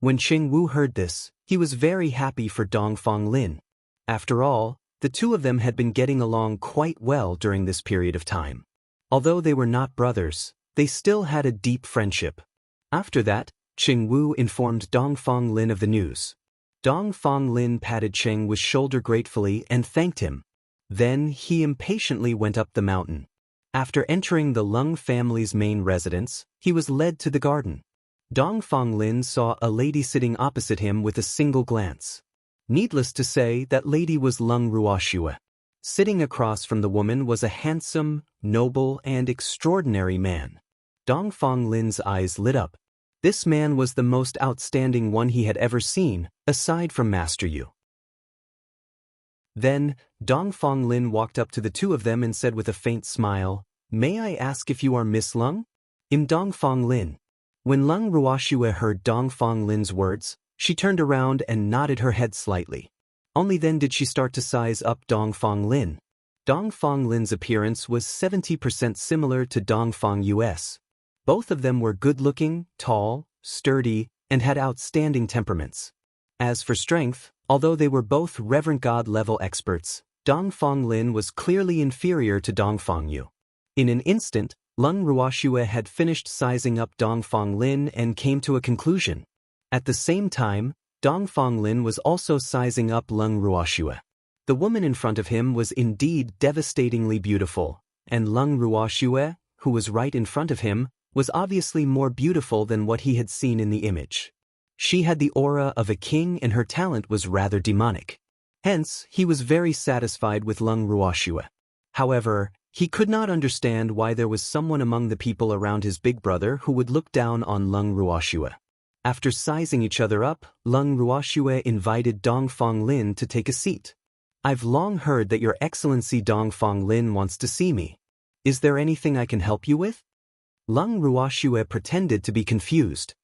When Cheng Wu heard this, he was very happy for Dongfang Lin. After all, the two of them had been getting along quite well during this period of time. Although they were not brothers, they still had a deep friendship. After that, Cheng Wu informed Dongfang Lin of the news. Dongfang Lin patted Cheng Wu's shoulder gratefully and thanked him. Then he impatiently went up the mountain. After entering the Lung family's main residence, he was led to the garden. Dongfang Lin saw a lady sitting opposite him with a single glance. Needless to say, that lady was Lung Ruoxue. Sitting across from the woman was a handsome, noble, and extraordinary man. Dongfang Lin's eyes lit up. This man was the most outstanding one he had ever seen, aside from Master Yu. Then, Dongfang Lin walked up to the two of them and said with a faint smile, "May I ask if you are Miss Lung?" "I'm Dongfang Lin." When Lung Ruoxue heard Dongfang Lin's words, she turned around and nodded her head slightly. Only then did she start to size up Dongfang Lin. Dongfang Lin's appearance was 70% similar to Dongfang Yu's. Both of them were good-looking, tall, sturdy, and had outstanding temperaments. As for strength, although they were both Reverend God-level experts, Dongfang Lin was clearly inferior to Dongfang Yu. In an instant, Lung Ruoxue had finished sizing up Dongfang Lin and came to a conclusion. At the same time, Dongfang Lin was also sizing up Lung Ruoxue. The woman in front of him was indeed devastatingly beautiful, and Lung Ruoxue, who was right in front of him, was obviously more beautiful than what he had seen in the image. She had the aura of a king and her talent was rather demonic. Hence, he was very satisfied with Lung Ruoxue. However, he could not understand why there was someone among the people around his big brother who would look down on Lung Ruoxue. After sizing each other up, Lung Ruoxue invited Dongfang Lin to take a seat. "I've long heard that Your Excellency Dongfang Lin wants to see me. Is there anything I can help you with?" Lung Ruoxue pretended to be confused.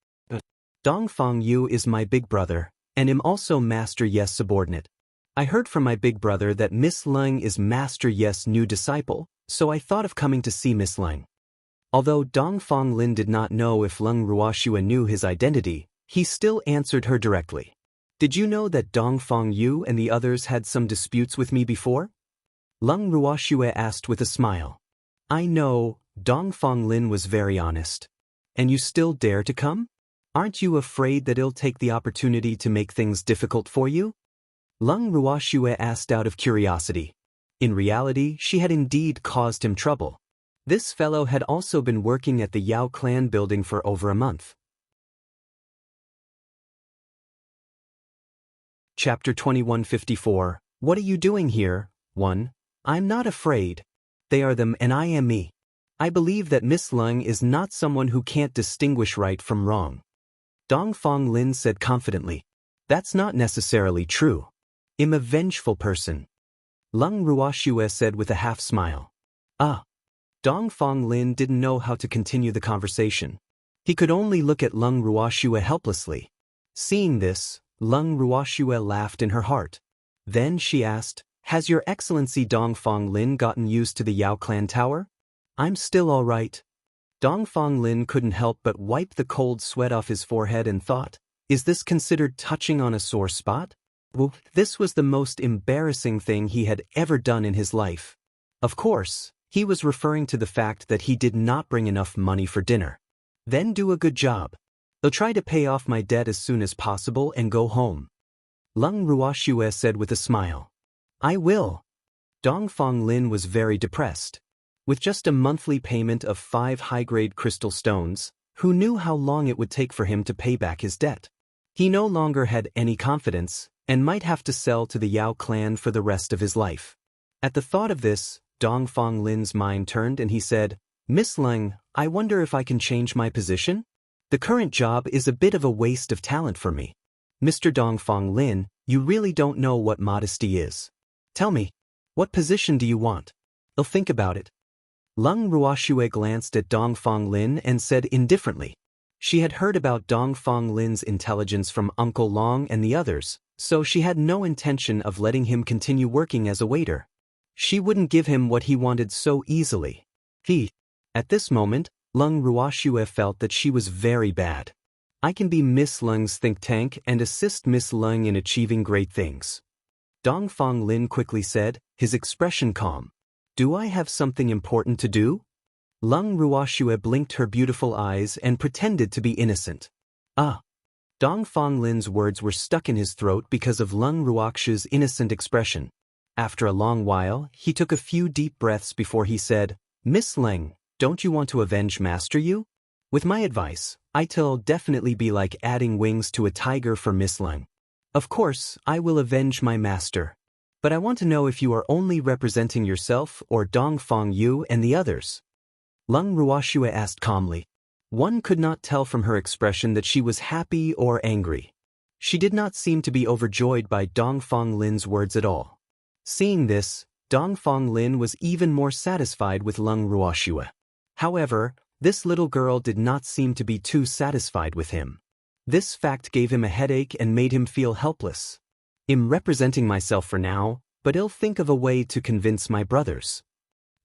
"Dongfang Yu is my big brother, and am also Master Ye's subordinate. I heard from my big brother that Miss Lung is Master Ye's new disciple, so I thought of coming to see Miss Lung." Although Dongfang Lin did not know if Lung Ruoxue knew his identity, he still answered her directly. Did you know that Dongfang Yu and the others had some disputes with me before? Lung Ruoxue asked with a smile. I know, Dongfang Lin was very honest. And you still dare to come? Aren't you afraid that he'll take the opportunity to make things difficult for you? Lung Ruoxue asked out of curiosity. In reality, she had indeed caused him trouble. This fellow had also been working at the Yao clan building for over a month. Chapter 2154. What are you doing here? 1. I'm not afraid. They are them and I am me. I believe that Miss Lung is not someone who can't distinguish right from wrong. Dongfang Lin said confidently. That's not necessarily true. I'm a vengeful person. Lung Ruoxue said with a half smile. Dongfang Lin didn't know how to continue the conversation. He could only look at Lung Ruoxue helplessly. Seeing this, Lung Ruoxue laughed in her heart. Then she asked, Has Your Excellency Dongfang Lin gotten used to the Yao clan tower? I'm still all right. Dongfang Lin couldn't help but wipe the cold sweat off his forehead and thought, is this considered touching on a sore spot? Well, this was the most embarrassing thing he had ever done in his life. Of course, he was referring to the fact that he did not bring enough money for dinner. Then do a good job. I'll try to pay off my debt as soon as possible and go home. Lung Ruoxue said with a smile. I will. Dongfang Lin was very depressed. With just a monthly payment of 5 high-grade crystal stones, who knew how long it would take for him to pay back his debt? He no longer had any confidence, and might have to sell to the Yao clan for the rest of his life. At the thought of this, Dongfang Lin's mind turned and he said, Miss Lung, I wonder if I can change my position? The current job is a bit of a waste of talent for me. Mr. Dongfang Lin, you really don't know what modesty is. Tell me, what position do you want? I'll think about it. Lung Ruoxue glanced at Dongfang Lin and said indifferently. She had heard about Dongfang Lin's intelligence from Uncle Long and the others, so she had no intention of letting him continue working as a waiter. She wouldn't give him what he wanted so easily. At this moment, Lung Ruoxue felt that she was very bad. I can be Miss Lung's think tank and assist Miss Lung in achieving great things. Dongfang Lin quickly said, his expression calm. Do I have something important to do? Lung Ruoxue blinked her beautiful eyes and pretended to be innocent. Dongfang Lin's words were stuck in his throat because of Lung Ruoxue's innocent expression. After a long while, he took a few deep breaths before he said, Miss Lung, don't you want to avenge Master Yu? With my advice, I'll definitely be like adding wings to a tiger for Miss Lung. Of course, I will avenge my master. But I want to know if you are only representing yourself or Dongfang Yu and the others. Lung Ruoxue asked calmly. One could not tell from her expression that she was happy or angry. She did not seem to be overjoyed by Dongfang Lin's words at all. Seeing this, Dongfang Lin was even more satisfied with Lung Ruoxue. However, this little girl did not seem to be too satisfied with him. This fact gave him a headache and made him feel helpless. I'm representing myself for now, but I'll think of a way to convince my brothers.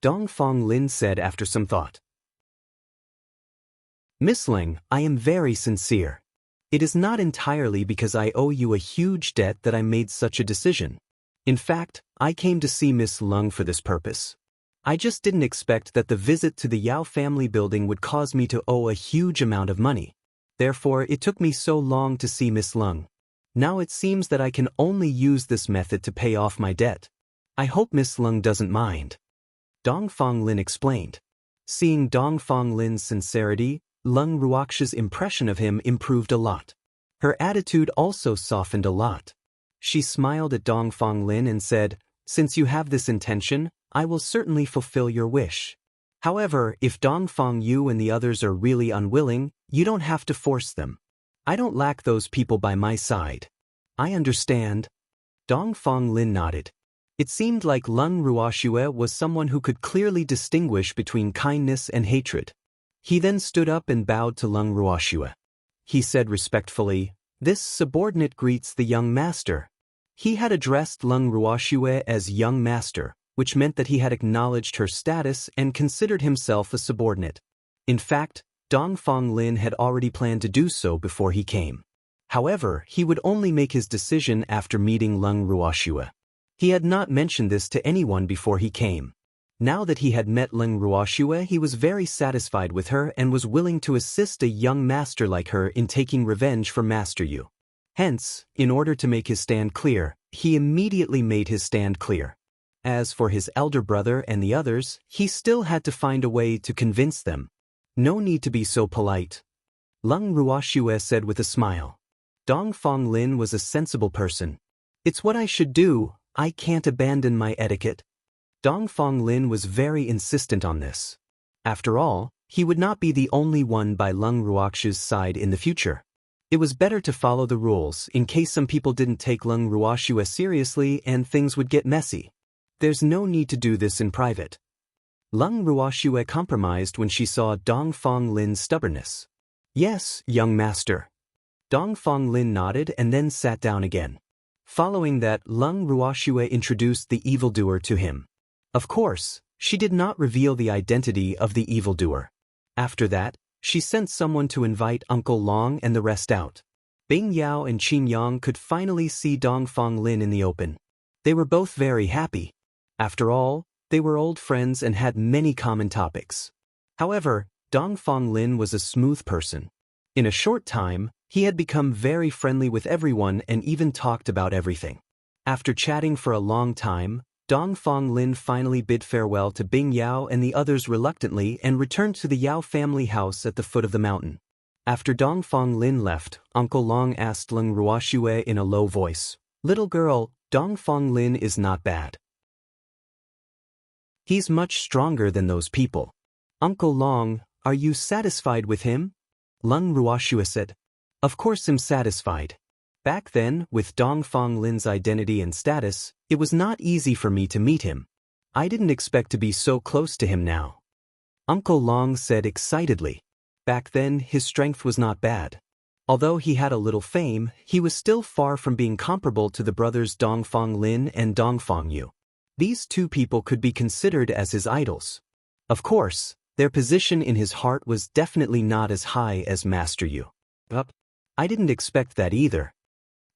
Dongfang Lin said after some thought. Miss Ling, I am very sincere. It is not entirely because I owe you a huge debt that I made such a decision. In fact, I came to see Miss Lung for this purpose. I just didn't expect that the visit to the Yao family building would cause me to owe a huge amount of money. Therefore, it took me so long to see Miss Lung. Now it seems that I can only use this method to pay off my debt. I hope Miss Lung doesn't mind. Dongfang Lin explained. Seeing Dongfang Lin's sincerity, Lung Ruoxue's impression of him improved a lot. Her attitude also softened a lot. She smiled at Dongfang Lin and said, Since you have this intention, I will certainly fulfill your wish. However, if Dongfang Yu and the others are really unwilling, you don't have to force them. I don't lack those people by my side. I understand. Dongfang Lin nodded. It seemed like Lung Ruoxue was someone who could clearly distinguish between kindness and hatred. He then stood up and bowed to Lung Ruoxue. He said respectfully, This subordinate greets the young master. He had addressed Lung Ruoxue as young master, which meant that he had acknowledged her status and considered himself a subordinate. In fact, Dong Fong Lin had already planned to do so before he came. However, he would only make his decision after meeting Leng Ruoxue. He had not mentioned this to anyone before he came. Now that he had met Leng Ruoxue, he was very satisfied with her and was willing to assist a young master like her in taking revenge for Master Yu. Hence, in order to make his stand clear, he immediately made his stand clear. As for his elder brother and the others, he still had to find a way to convince them. No need to be so polite. Leng Ruoxue said with a smile. Dong Fong Lin was a sensible person. It's what I should do, I can't abandon my etiquette. Dong Fong Lin was very insistent on this. After all, he would not be the only one by Leng Ruoxue's side in the future. It was better to follow the rules in case some people didn't take Leng Ruoxue seriously and things would get messy. There's no need to do this in private. Leng Ruoxue compromised when she saw Dong Fong Lin's stubbornness. Yes, young master. Dong Fong Lin nodded and then sat down again. Following that, Leng Ruoxue introduced the evildoer to him. Of course, she did not reveal the identity of the evildoer. After that, she sent someone to invite Uncle Long and the rest out. Bing Yao and Qin Yang could finally see Dong Fong Lin in the open. They were both very happy. After all, they were old friends and had many common topics. However, Dong Fong Lin was a smooth person. In a short time, he had become very friendly with everyone and even talked about everything. After chatting for a long time, Dong Fong Lin finally bid farewell to Bing Yao and the others reluctantly and returned to the Yao family house at the foot of the mountain. After Dong Fong Lin left, Uncle Long asked Leng Ruoxue in a low voice, "Little girl, Dong Fong Lin is not bad. He's much stronger than those people. Uncle Long, are you satisfied with him?" Leng Ruoxue said. Of course I'm satisfied. Back then, with Dong Fong Lin's identity and status, it was not easy for me to meet him. I didn't expect to be so close to him now. Uncle Long said excitedly. Back then, his strength was not bad. Although he had a little fame, he was still far from being comparable to the brothers Dong Fong Lin and Dong Fong Yu. These two people could be considered as his idols. Of course, their position in his heart was definitely not as high as Master Yu. I didn't expect that either.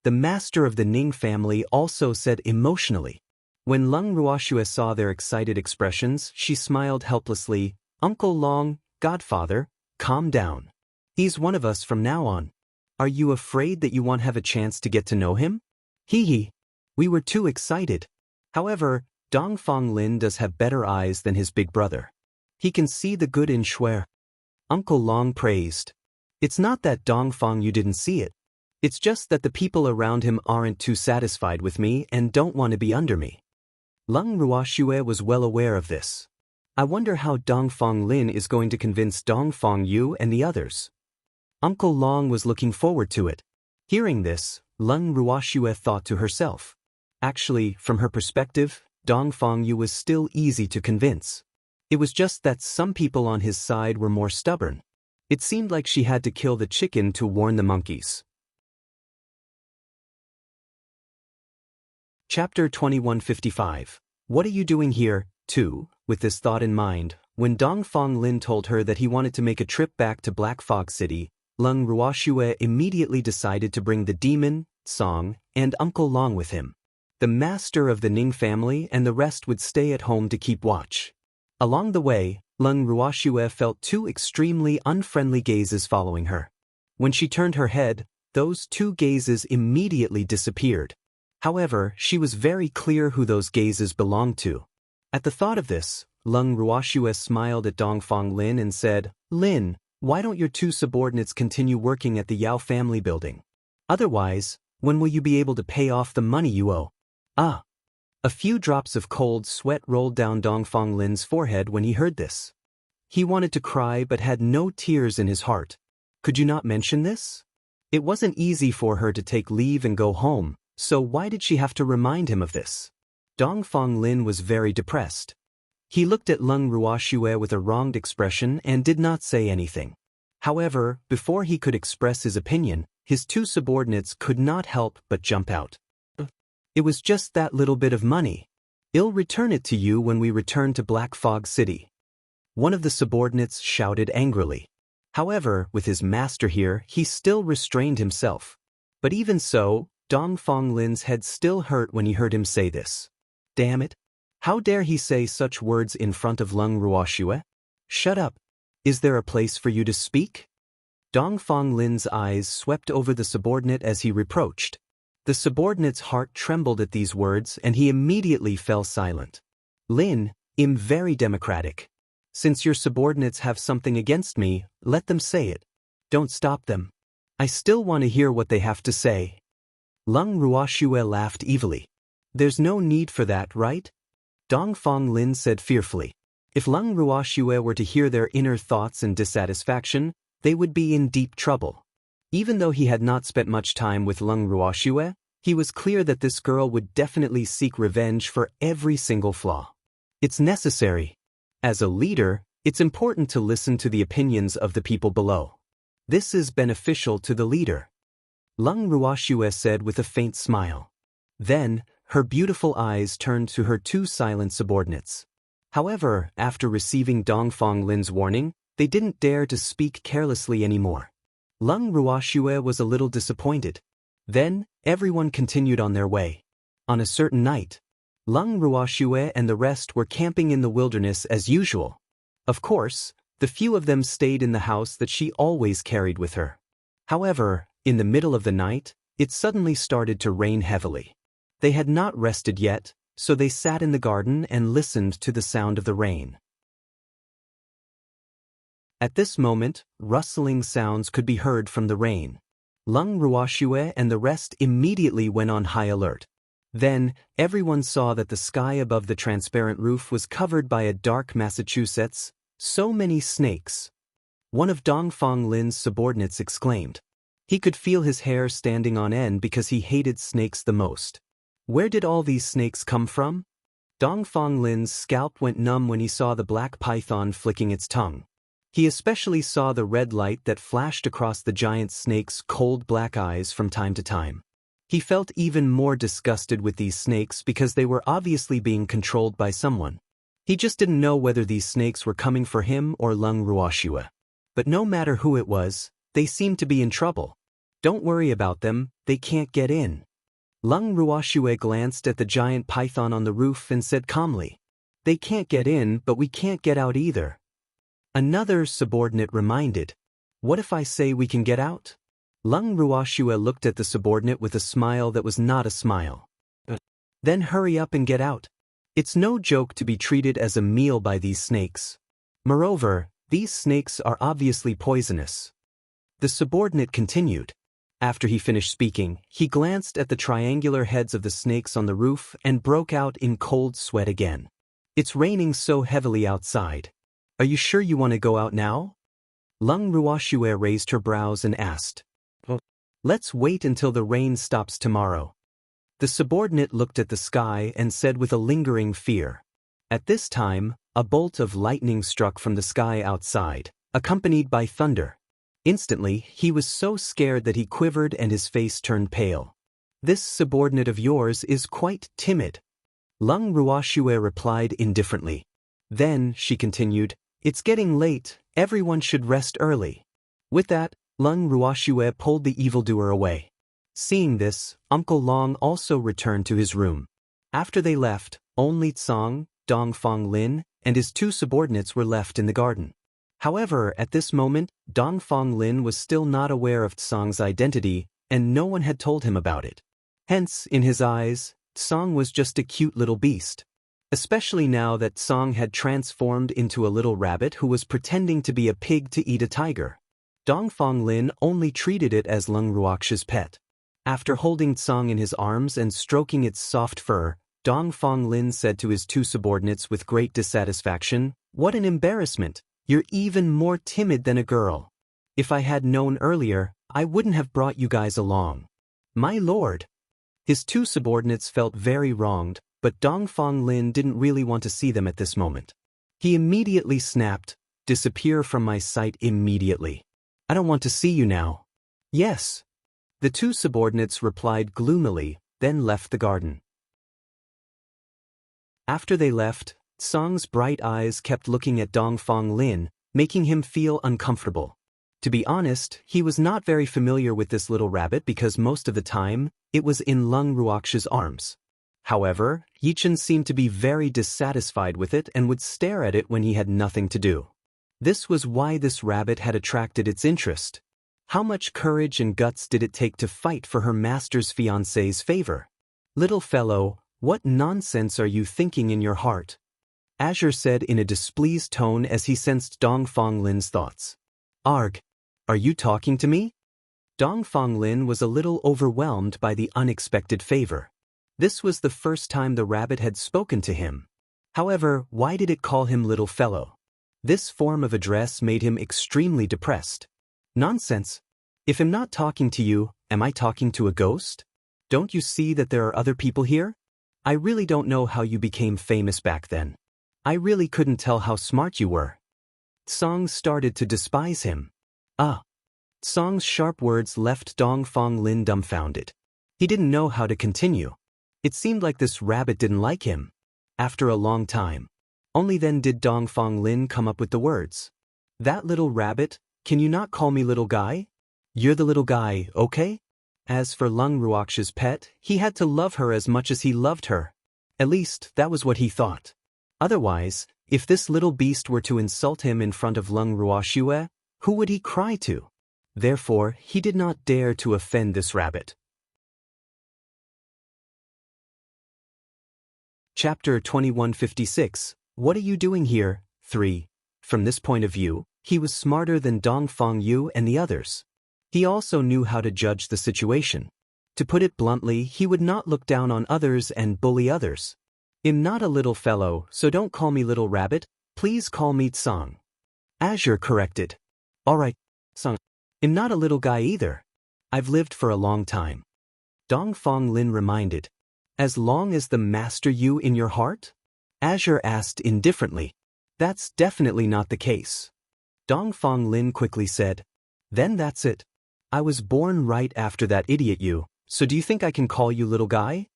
The master of the Ning family also said emotionally. When Leng Ruoxue saw their excited expressions, she smiled helplessly. Uncle Long, godfather, calm down. He's one of us from now on. Are you afraid that you won't have a chance to get to know him? Hee. We were too excited. However, Dong Fong Lin does have better eyes than his big brother. He can see the good in Shuer. Uncle Long praised. It's not that Dong Fong Yu didn't see it. It's just that the people around him aren't too satisfied with me and don't want to be under me. Leng Ruoxue was well aware of this. I wonder how Dong Fong Lin is going to convince Dong Fong Yu and the others. Uncle Long was looking forward to it. Hearing this, Leng Ruoxue thought to herself. Actually, from her perspective, Dong Fong Yu was still easy to convince. It was just that some people on his side were more stubborn. It seemed like she had to kill the chicken to warn the monkeys. Chapter 2155. What are you doing here, too? With this thought in mind, when Dong Fong Lin told her that he wanted to make a trip back to Black Fog City, Leng Ruoxue immediately decided to bring the demon, Song, and Uncle Long with him. The master of the Ning family and the rest would stay at home to keep watch. Along the way, Leng Ruoxue felt two extremely unfriendly gazes following her. When she turned her head, those two gazes immediately disappeared. However, she was very clear who those gazes belonged to. At the thought of this, Leng Ruoxue smiled at Dong Fong Lin and said, Lin, why don't your two subordinates continue working at the Yao family building? Otherwise, when will you be able to pay off the money you owe? A few drops of cold sweat rolled down Dong Fong Lin's forehead when he heard this. He wanted to cry but had no tears in his heart. Could you not mention this? It wasn't easy for her to take leave and go home, so why did she have to remind him of this? Dong Fong Lin was very depressed. He looked at Leng Ruoxue with a wronged expression and did not say anything. However, before he could express his opinion, his two subordinates could not help but jump out. It was just that little bit of money. I'll return it to you when we return to Black Fog City. one of the subordinates shouted angrily. However, with his master here, he still restrained himself. But even so, Dong Fonglin's head still hurt when he heard him say this. Damn it! How dare he say such words in front of Lung Ruoxue? Shut up! Is there a place for you to speak? Dong Fonglin's eyes swept over the subordinate as he reproached. The subordinate's heart trembled at these words and he immediately fell silent. Lin, I'm very democratic. Since your subordinates have something against me, let them say it. Don't stop them. I still want to hear what they have to say. Lung Ruoxue laughed evilly. There's no need for that, right? Dong Fonglin said fearfully. If Lung Ruoxue were to hear their inner thoughts and dissatisfaction, they would be in deep trouble. Even though he had not spent much time with Lung Ruoxue, he was clear that this girl would definitely seek revenge for every single flaw. It's necessary. As a leader, it's important to listen to the opinions of the people below. This is beneficial to the leader. Lung Ruoxue said with a faint smile. Then, her beautiful eyes turned to her two silent subordinates. However, after receiving Dong Fonglin's warning, they didn't dare to speak carelessly anymore. Lung Ruoxue was a little disappointed. Then, everyone continued on their way. On a certain night, Lung Ruoxue and the rest were camping in the wilderness as usual. Of course, the few of them stayed in the house that she always carried with her. However, in the middle of the night, it suddenly started to rain heavily. They had not rested yet, so they sat in the garden and listened to the sound of the rain. At this moment, rustling sounds could be heard from the rain. Lung Ruoxue and the rest immediately went on high alert. Then, everyone saw that the sky above the transparent roof was covered by a dark Massachusetts. So many snakes. One of Dong Fonglin's subordinates exclaimed. He could feel his hair standing on end because he hated snakes the most. Where did all these snakes come from? Dong Fonglin's scalp went numb when he saw the black python flicking its tongue. He especially saw the red light that flashed across the giant snake's cold black eyes from time to time. He felt even more disgusted with these snakes because they were obviously being controlled by someone. He just didn't know whether these snakes were coming for him or Lung Ruoxue. But no matter who it was, they seemed to be in trouble. Don't worry about them, they can't get in. Lung Ruoxue glanced at the giant python on the roof and said calmly, They can't get in, but we can't get out either. Another subordinate reminded, What if I say we can get out? Lung Ruoxue looked at the subordinate with a smile that was not a smile. Then hurry up and get out. It's no joke to be treated as a meal by these snakes. Moreover, these snakes are obviously poisonous. The subordinate continued. After he finished speaking, he glanced at the triangular heads of the snakes on the roof and broke out in cold sweat again. It's raining so heavily outside. Are you sure you want to go out now? Lung Ruoxue raised her brows and asked. Let's wait until the rain stops tomorrow. The subordinate looked at the sky and said with a lingering fear. At this time, a bolt of lightning struck from the sky outside, accompanied by thunder. Instantly, he was so scared that he quivered and his face turned pale. This subordinate of yours is quite timid. Lung Ruoxue replied indifferently. Then, she continued, It's getting late, everyone should rest early. With that, Lung Ruoxue pulled the evildoer away. Seeing this, Uncle Long also returned to his room. After they left, only Tsang, Dong Fonglin, and his two subordinates were left in the garden. However, at this moment, Dong Fonglin was still not aware of Tsang's identity, and no one had told him about it. Hence, in his eyes, Tsang was just a cute little beast. Especially now that Tsang had transformed into a little rabbit who was pretending to be a pig to eat a tiger. Dong Fonglin only treated it as Lung Ruoxue's pet. After holding Tsang in his arms and stroking its soft fur, Dong Fonglin said to his two subordinates with great dissatisfaction, What an embarrassment! You're even more timid than a girl. If I had known earlier, I wouldn't have brought you guys along. My lord! His two subordinates felt very wronged, but Dong Fonglin didn't really want to see them at this moment. He immediately snapped, Disappear from my sight immediately. I don't want to see you now. Yes. The two subordinates replied gloomily, then left the garden. After they left, Song's bright eyes kept looking at Dongfang Lin, making him feel uncomfortable. To be honest, he was not very familiar with this little rabbit because most of the time, it was in Lung Ruox's arms. However, Yichen seemed to be very dissatisfied with it and would stare at it when he had nothing to do. This was why this rabbit had attracted its interest. How much courage and guts did it take to fight for her master's fiancé's favor? Little fellow, what nonsense are you thinking in your heart? Azure said in a displeased tone as he sensed Dongfang Lin's thoughts. Arg, are you talking to me? Dongfang Lin was a little overwhelmed by the unexpected favor. This was the first time the rabbit had spoken to him. However, why did it call him little fellow? This form of address made him extremely depressed. Nonsense. If I'm not talking to you, am I talking to a ghost? Don't you see that there are other people here? I really don't know how you became famous back then. I really couldn't tell how smart you were. Song started to despise him. Song's sharp words left Dongfang Lin dumbfounded. He didn't know how to continue. It seemed like this rabbit didn't like him. After a long time, only then did Dongfang Lin come up with the words. That little rabbit, can you not call me little guy? You're the little guy, okay? As for Lung Ruox's pet, he had to love her as much as he loved her. At least, that was what he thought. Otherwise, if this little beast were to insult him in front of Lung Ruoxue, who would he cry to? Therefore, he did not dare to offend this rabbit. Chapter 2156. What are you doing here? 3. From this point of view, he was smarter than Dongfang Yu and the others. He also knew how to judge the situation. To put it bluntly, he would not look down on others and bully others. I'm not a little fellow, so don't call me little rabbit, please call me Tsang. Azure corrected. Alright, Tsang. I'm not a little guy either. I've lived for a long time. Dongfang Lin reminded. As long as the master you in your heart? Azure asked indifferently. That's definitely not the case. Dongfang Lin quickly said. Then that's it. I was born right after that idiot you, so do you think I can call you little guy?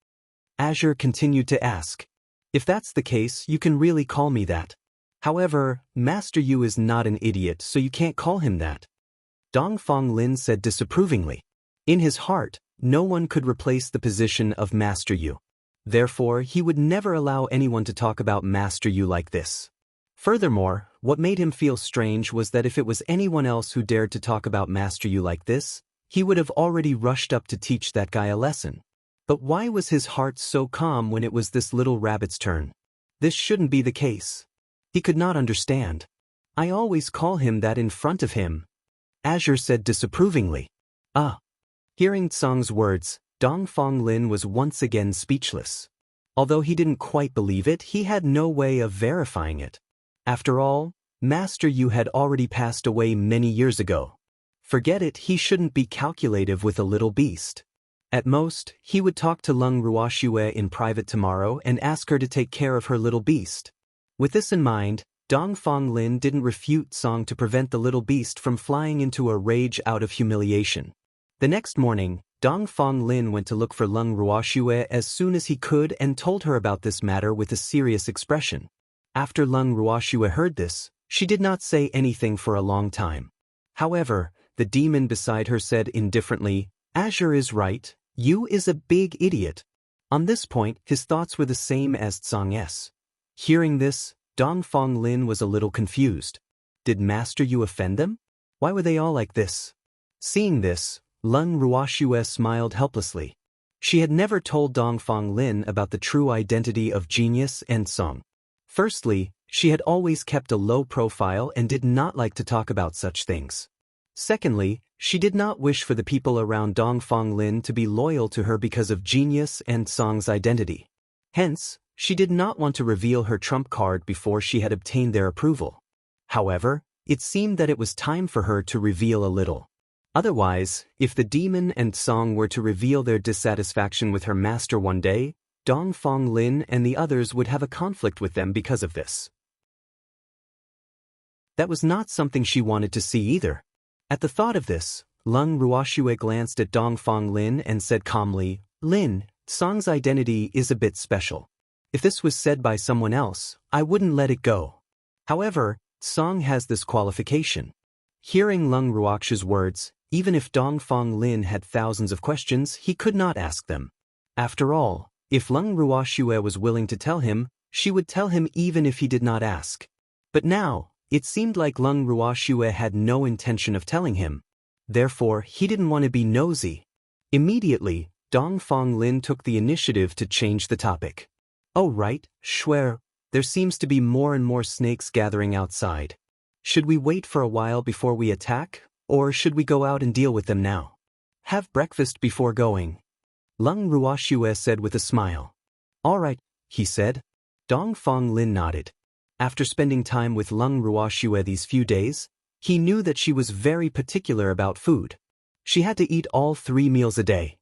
Azure continued to ask. If that's the case, you can really call me that. However, Master Yu is not an idiot, so you can't call him that. Dongfang Lin said disapprovingly. In his heart, no one could replace the position of Master Yu. Therefore, he would never allow anyone to talk about Master Yu like this. Furthermore, what made him feel strange was that if it was anyone else who dared to talk about Master Yu like this, he would have already rushed up to teach that guy a lesson. But why was his heart so calm when it was this little rabbit's turn? This shouldn't be the case. He could not understand. I always call him that in front of him. Azure said disapprovingly. Hearing Tsang's words, Dongfang Lin was once again speechless. Although he didn't quite believe it, he had no way of verifying it. After all, Master Yu had already passed away many years ago. Forget it, he shouldn't be calculative with a little beast. At most, he would talk to Lung Ruoxue in private tomorrow and ask her to take care of her little beast. With this in mind, Dongfang Lin didn't refute Song to prevent the little beast from flying into a rage out of humiliation. The next morning, Dongfang Lin went to look for Lung Ruoxue as soon as he could and told her about this matter with a serious expression. After Lung Ruoxue heard this, she did not say anything for a long time. However, the demon beside her said indifferently, Azure is right, Yu is a big idiot. On this point, his thoughts were the same as Tsang's. Hearing this, Dongfang Lin was a little confused. Did Master Yu offend them? Why were they all like this? Seeing this, Lung Ruoxue smiled helplessly. She had never told Dongfang Lin about the true identity of Genius and Song. Firstly, she had always kept a low profile and did not like to talk about such things. Secondly, she did not wish for the people around Dongfang Lin to be loyal to her because of Genius and Song's identity. Hence, she did not want to reveal her trump card before she had obtained their approval. However, it seemed that it was time for her to reveal a little. Otherwise, if the demon and Song were to reveal their dissatisfaction with her master one day, Dongfang Lin and the others would have a conflict with them because of this. That was not something she wanted to see either. At the thought of this, Lung Ruoxue glanced at Dongfang Lin and said calmly, Lin, Song's identity is a bit special. If this was said by someone else, I wouldn't let it go. However, Song has this qualification. Hearing Lung Ruox's words, even if Dongfang Lin had thousands of questions, he could not ask them. After all, if Lung Ruoxue was willing to tell him, she would tell him even if he did not ask. But now, it seemed like Lung Ruoxue had no intention of telling him. Therefore, he didn't want to be nosy. Immediately, Dongfang Lin took the initiative to change the topic. Oh right, Shuer, there seems to be more and more snakes gathering outside. Should we wait for a while before we attack, or should we go out and deal with them now? Have breakfast before going. Lung Ruoxue said with a smile. All right, he said. Dongfang Lin nodded. After spending time with Lung Ruoxue these few days, he knew that she was very particular about food. She had to eat all 3 meals a day.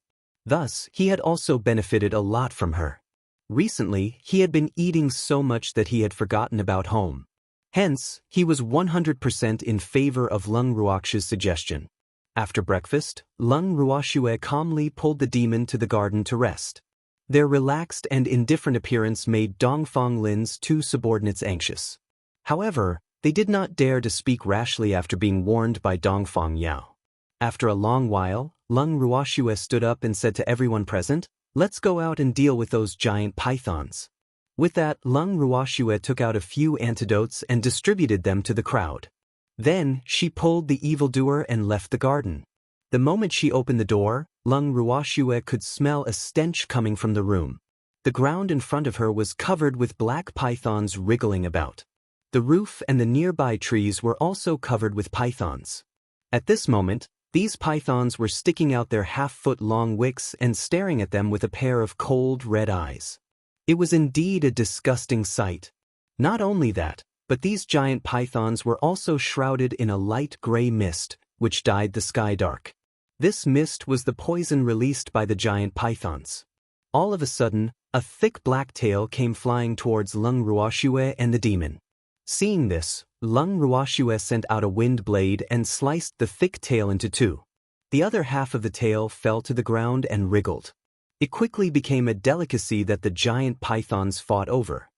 Thus, he had also benefited a lot from her. Recently, he had been eating so much that he had forgotten about home. Hence, he was 100% in favor of Lung Ruox's suggestion. After breakfast, Lung Ruoxue calmly pulled the demon to the garden to rest. Their relaxed and indifferent appearance made Dongfang Lin's 2 subordinates anxious. However, they did not dare to speak rashly after being warned by Dongfang Yao. After a long while, Lung Ruoxue stood up and said to everyone present, "Let's go out and deal with those giant pythons." With that, Lung Ruoxue took out a few antidotes and distributed them to the crowd. Then, she pulled the evildoer and left the garden. The moment she opened the door, Lung Ruoxue could smell a stench coming from the room. The ground in front of her was covered with black pythons wriggling about. The roof and the nearby trees were also covered with pythons. At this moment, these pythons were sticking out their half-foot-long wicks and staring at them with a pair of cold red eyes. It was indeed a disgusting sight. Not only that, but these giant pythons were also shrouded in a light gray mist, which dyed the sky dark. This mist was the poison released by the giant pythons. All of a sudden, a thick black tail came flying towards Lung Ruoxue and the demon. Seeing this, Lung Ruoxue sent out a wind blade and sliced the thick tail into 2. The other half of the tail fell to the ground and wriggled. It quickly became a delicacy that the giant pythons fought over.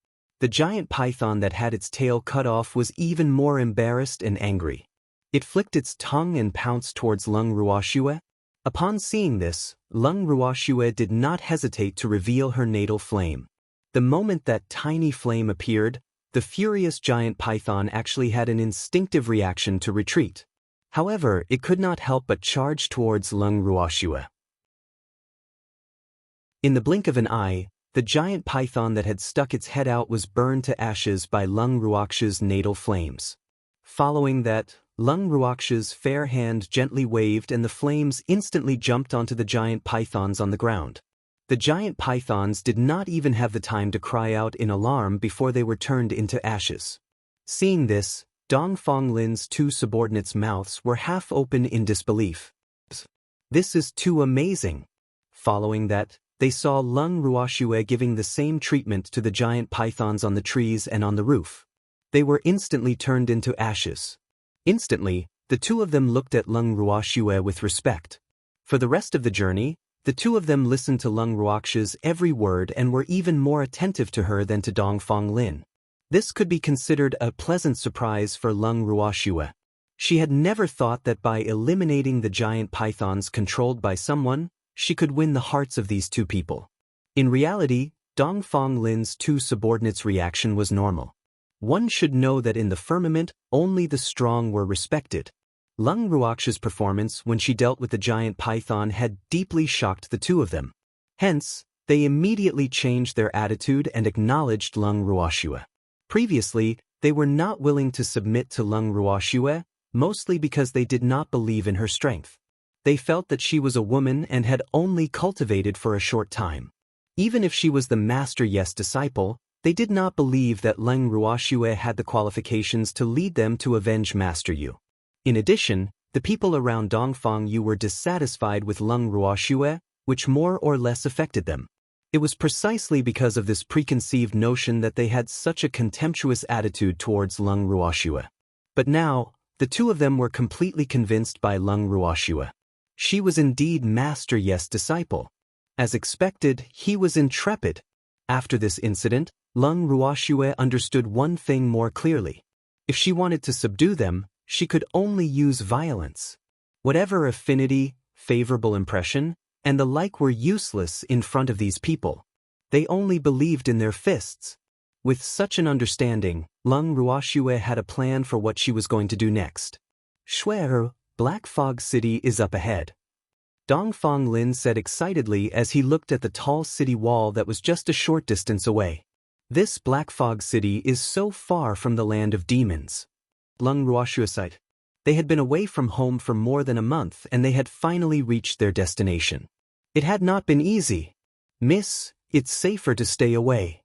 The giant python that had its tail cut off was even more embarrassed and angry. It flicked its tongue and pounced towards Lung Ruoxue. Upon seeing this, Lung Ruoxue did not hesitate to reveal her natal flame. The moment that tiny flame appeared, the furious giant python actually had an instinctive reaction to retreat. However, it could not help but charge towards Lung Ruoxue. In the blink of an eye, the giant python that had stuck its head out was burned to ashes by Lung Ruox's natal flames. Following that, Lung Ruox's fair hand gently waved and the flames instantly jumped onto the giant pythons on the ground. The giant pythons did not even have the time to cry out in alarm before they were turned into ashes. Seeing this, Dongfang Lin's 2 subordinates' mouths were half open in disbelief. This is too amazing. Following that, they saw Lung Ruoxue giving the same treatment to the giant pythons on the trees and on the roof. They were instantly turned into ashes. Instantly, the 2 of them looked at Lung Ruoxue with respect. For the rest of the journey, the 2 of them listened to Lung Ruox's every word and were even more attentive to her than to Dongfang Lin. This could be considered a pleasant surprise for Lung Ruoxue. She had never thought that by eliminating the giant pythons controlled by someone, she could win the hearts of these 2 people. In reality, Dongfang Lin's 2 subordinates' reaction was normal. One should know that in the firmament, only the strong were respected. Lung Ruox's performance when she dealt with the giant python had deeply shocked the 2 of them. Hence, they immediately changed their attitude and acknowledged Lung Ruoxue. Previously, they were not willing to submit to Lung Ruoxue, mostly because they did not believe in her strength. They felt that she was a woman and had only cultivated for a short time. Even if she was the Master Yes disciple, they did not believe that Lung Ruoxue had the qualifications to lead them to avenge Master Yu. In addition, the people around Dongfang Yu were dissatisfied with Lung Ruoxue, which more or less affected them. It was precisely because of this preconceived notion that they had such a contemptuous attitude towards Lung Ruoxue. But now, the 2 of them were completely convinced by Lung Ruoxue. She was indeed Master Yes disciple. As expected, he was intrepid. After this incident, Lung Ruoxue understood one thing more clearly. If she wanted to subdue them, she could only use violence. Whatever affinity, favorable impression, and the like were useless in front of these people. They only believed in their fists. With such an understanding, Lung Ruoxue had a plan for what she was going to do next. "Shuer, Black Fog City is up ahead," Dongfang Lin said excitedly as he looked at the tall city wall that was just a short distance away. "This Black Fog City is so far from the land of demons." Lung Ruoxue sighed. They had been away from home for more than a month and they had finally reached their destination. It had not been easy. "Miss, it's safer to stay away,"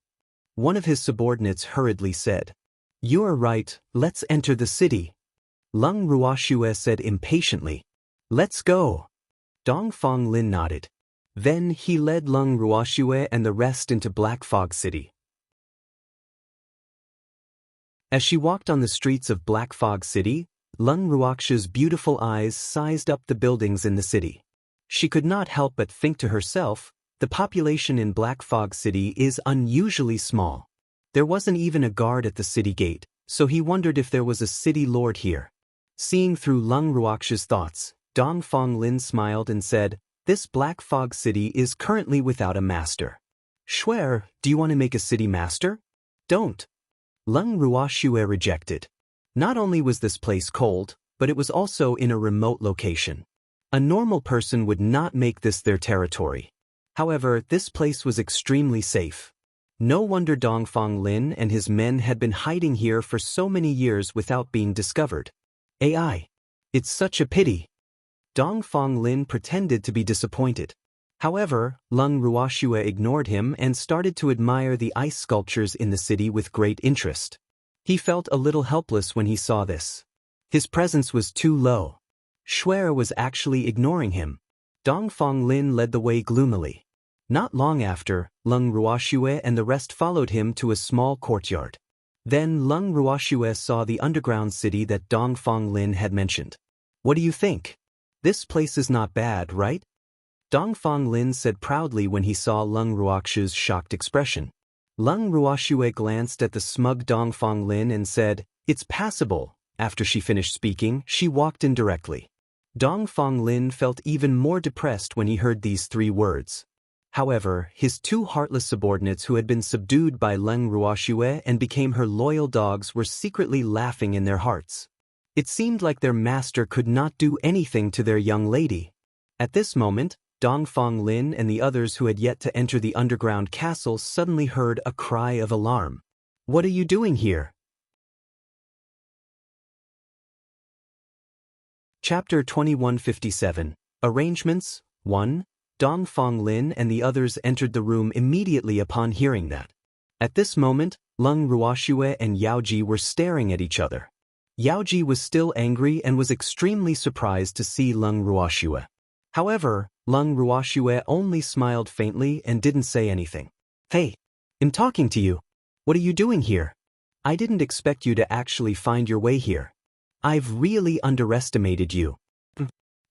one of his subordinates hurriedly said. "You're right, let's enter the city," Lung Ruoxue said impatiently. "Let's go." Dongfang Lin nodded. Then he led Lung Ruoxue and the rest into Black Fog City. As she walked on the streets of Black Fog City, Lung Ruoxue's beautiful eyes sized up the buildings in the city. She could not help but think to herself, the population in Black Fog City is unusually small. There wasn't even a guard at the city gate, so he wondered if there was a city lord here. Seeing through Lung Ruoxue's thoughts, Dongfang Lin smiled and said, "This Black Fog City is currently without a master." "Shuer, do you want to make a city master?" "Don't." Lung Ruoxue rejected. Not only was this place cold, but it was also in a remote location. A normal person would not make this their territory. However, this place was extremely safe. No wonder Dongfang Lin and his men had been hiding here for so many years without being discovered. AI. It's such a pity. Dongfang Lin pretended to be disappointed. However, Lung Ruoxue ignored him and started to admire the ice sculptures in the city with great interest. He felt a little helpless when he saw this. His presence was too low. Shuer was actually ignoring him. Dongfang Lin led the way gloomily. Not long after, Lung Ruoxue and the rest followed him to a small courtyard. Then Lung Ruoxue saw the underground city that Dongfang Lin had mentioned. "What do you think? This place is not bad, right?" Dongfang Lin said proudly when he saw Lung Ruoxue's shocked expression. Lung Ruoxue glanced at the smug Dongfang Lin and said, "It's passable." After she finished speaking, she walked in directly. Dongfang Lin felt even more depressed when he heard these three words. However, his two heartless subordinates who had been subdued by Lung Ruoxue and became her loyal dogs were secretly laughing in their hearts. It seemed like their master could not do anything to their young lady. At this moment, Dongfang Lin and the others who had yet to enter the underground castle suddenly heard a cry of alarm. "What are you doing here?" Chapter 2157. Arrangements 1. Dongfang Lin and the others entered the room immediately upon hearing that. At this moment, Lung Ruoxue and Yaoji were staring at each other. Yaoji was still angry and was extremely surprised to see Lung Ruoxue. However, Lung Ruoxue only smiled faintly and didn't say anything. "Hey, I'm talking to you. What are you doing here? I didn't expect you to actually find your way here. I've really underestimated you.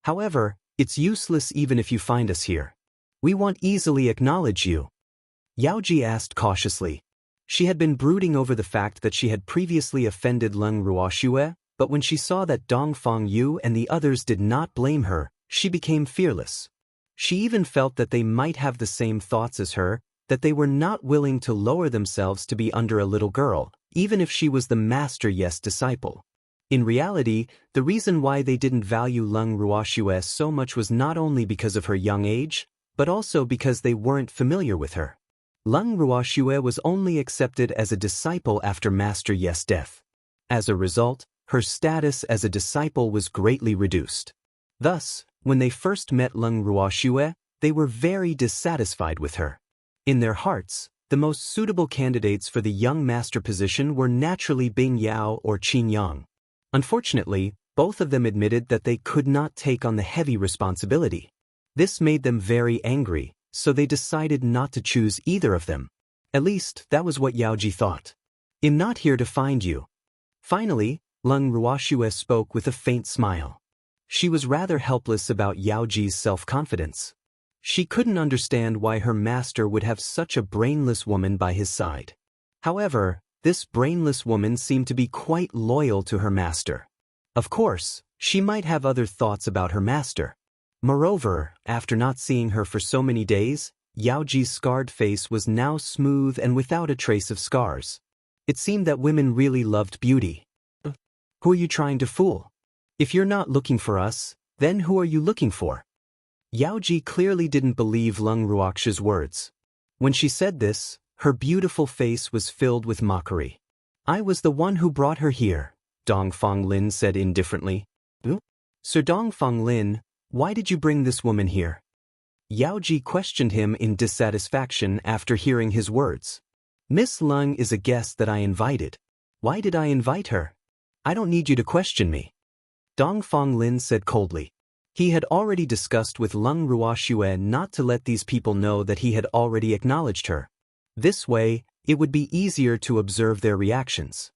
However, it's useless even if you find us here. We won't easily acknowledge you." Yaoji asked cautiously. She had been brooding over the fact that she had previously offended Lung Ruoxue, but when she saw that Dongfang Yu and the others did not blame her, she became fearless. She even felt that they might have the same thoughts as her, that they were not willing to lower themselves to be under a little girl, even if she was the Master Yes disciple. In reality, the reason why they didn't value Lung Ruoxue so much was not only because of her young age, but also because they weren't familiar with her. Lung Ruoxue was only accepted as a disciple after Master Yes' death. As a result, her status as a disciple was greatly reduced. Thus, when they first met Lung Ruoxue, they were very dissatisfied with her. In their hearts, the most suitable candidates for the young master position were naturally Bing Yao or Qin Yang. Unfortunately, both of them admitted that they could not take on the heavy responsibility. This made them very angry, so they decided not to choose either of them. At least, that was what Yaoji thought. "I'm not here to find you." Finally, Lung Ruoxue spoke with a faint smile. She was rather helpless about Yaoji's self-confidence. She couldn't understand why her master would have such a brainless woman by his side. However, this brainless woman seemed to be quite loyal to her master. Of course, she might have other thoughts about her master. Moreover, after not seeing her for so many days, Yaoji's scarred face was now smooth and without a trace of scars. It seemed that women really loved beauty. Who are you trying to fool? If you're not looking for us, then who are you looking for? Yaoji clearly didn't believe Lung Ruox's words. When she said this, her beautiful face was filled with mockery. I was the one who brought her here, Dongfang Lin said indifferently. Sir Dongfang Lin, why did you bring this woman here? Yaoji questioned him in dissatisfaction after hearing his words. Miss Lung is a guest that I invited. Why did I invite her? I don't need you to question me. Dongfang Lin said coldly. He had already discussed with Lung Ruoxue not to let these people know that he had already acknowledged her. This way, it would be easier to observe their reactions.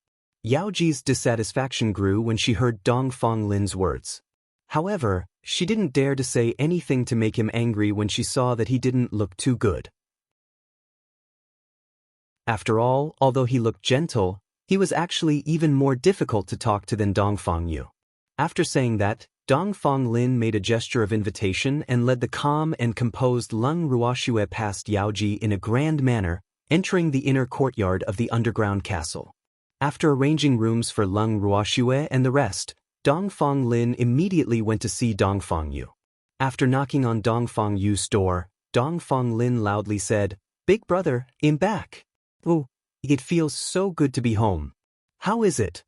Yaoji's dissatisfaction grew when she heard Dongfang Lin's words. However, she didn't dare to say anything to make him angry when she saw that he didn't look too good. After all, although he looked gentle, he was actually even more difficult to talk to than Dongfang Yu. After saying that, Dongfang Lin made a gesture of invitation and led the calm and composed Lung Ruoxue past Yaoji in a grand manner, entering the inner courtyard of the underground castle. After arranging rooms for Lung Ruoxue and the rest, Dongfang Lin immediately went to see Dongfang Yu. After knocking on Dongfang Yu's door, Dongfang Lin loudly said, Big brother, I'm back. Oh, it feels so good to be home. How is it?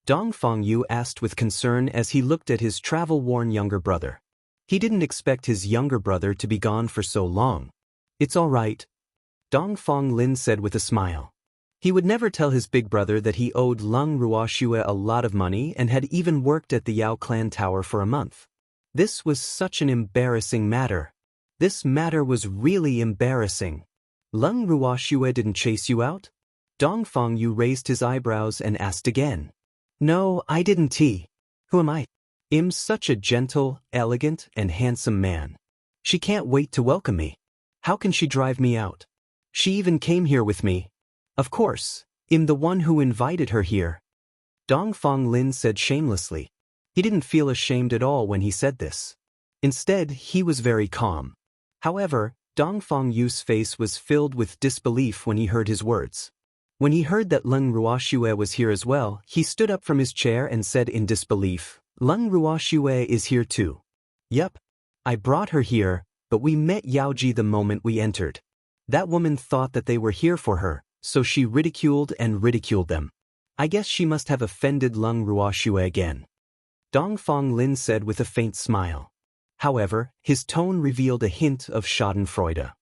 Dongfang Yu asked with concern as he looked at his travel-worn younger brother. He didn't expect his younger brother to be gone for so long. It's all right, Dongfang Lin said with a smile. He would never tell his big brother that he owed Lung Ruoxue a lot of money and had even worked at the Yao clan tower for a month. This was such an embarrassing matter. This matter was really embarrassing. Lung Ruoxue didn't chase you out? Dongfang Yu raised his eyebrows and asked again. No, I didn't. Who am I? I'm such a gentle, elegant, and handsome man. She can't wait to welcome me. How can she drive me out? She even came here with me. Of course, I'm the one who invited her here. Dongfang Lin said shamelessly. He didn't feel ashamed at all when he said this. Instead, he was very calm. However, Dongfang Yu's face was filled with disbelief when he heard his words. When he heard that Lung Ruoxue was here as well, he stood up from his chair and said in disbelief, Lung Ruoxue is here too. Yup. I brought her here, but we met Yaoji the moment we entered. That woman thought that they were here for her, so she ridiculed them. I guess she must have offended Lung Ruoxue again. Dongfang Lin said with a faint smile. However, his tone revealed a hint of schadenfreude.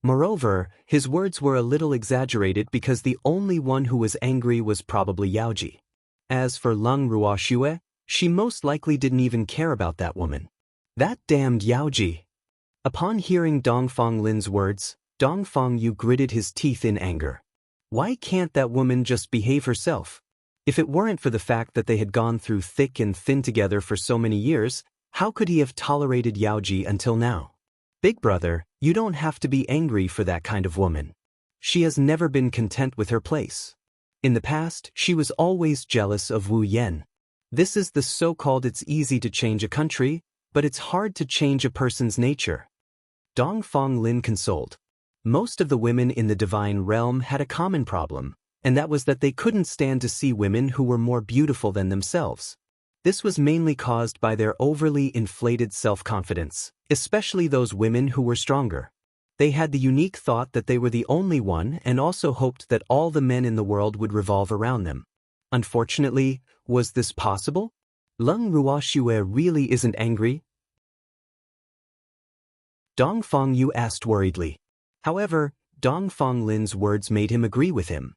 Moreover, his words were a little exaggerated because the only one who was angry was probably Yaoji. As for Lung Ruoxue, she most likely didn't even care about that woman. That damned Yaoji. Upon hearing Dongfang Lin's words, Dongfang Yu gritted his teeth in anger. Why can't that woman just behave herself? If it weren't for the fact that they had gone through thick and thin together for so many years, how could he have tolerated Yaoji until now? Big brother, you don't have to be angry for that kind of woman. She has never been content with her place. In the past, she was always jealous of Wu Yan. This is the so-called it's easy to change a country, but it's hard to change a person's nature. Dongfang Lin consoled. Most of the women in the divine realm had a common problem, and that was that they couldn't stand to see women who were more beautiful than themselves. This was mainly caused by their overly inflated self-confidence, especially those women who were stronger. They had the unique thought that they were the only one and also hoped that all the men in the world would revolve around them. Unfortunately, was this possible? Lung Ruoxue really isn't angry? Dongfang Yu asked worriedly. However, Dongfang Lin's words made him agree with him.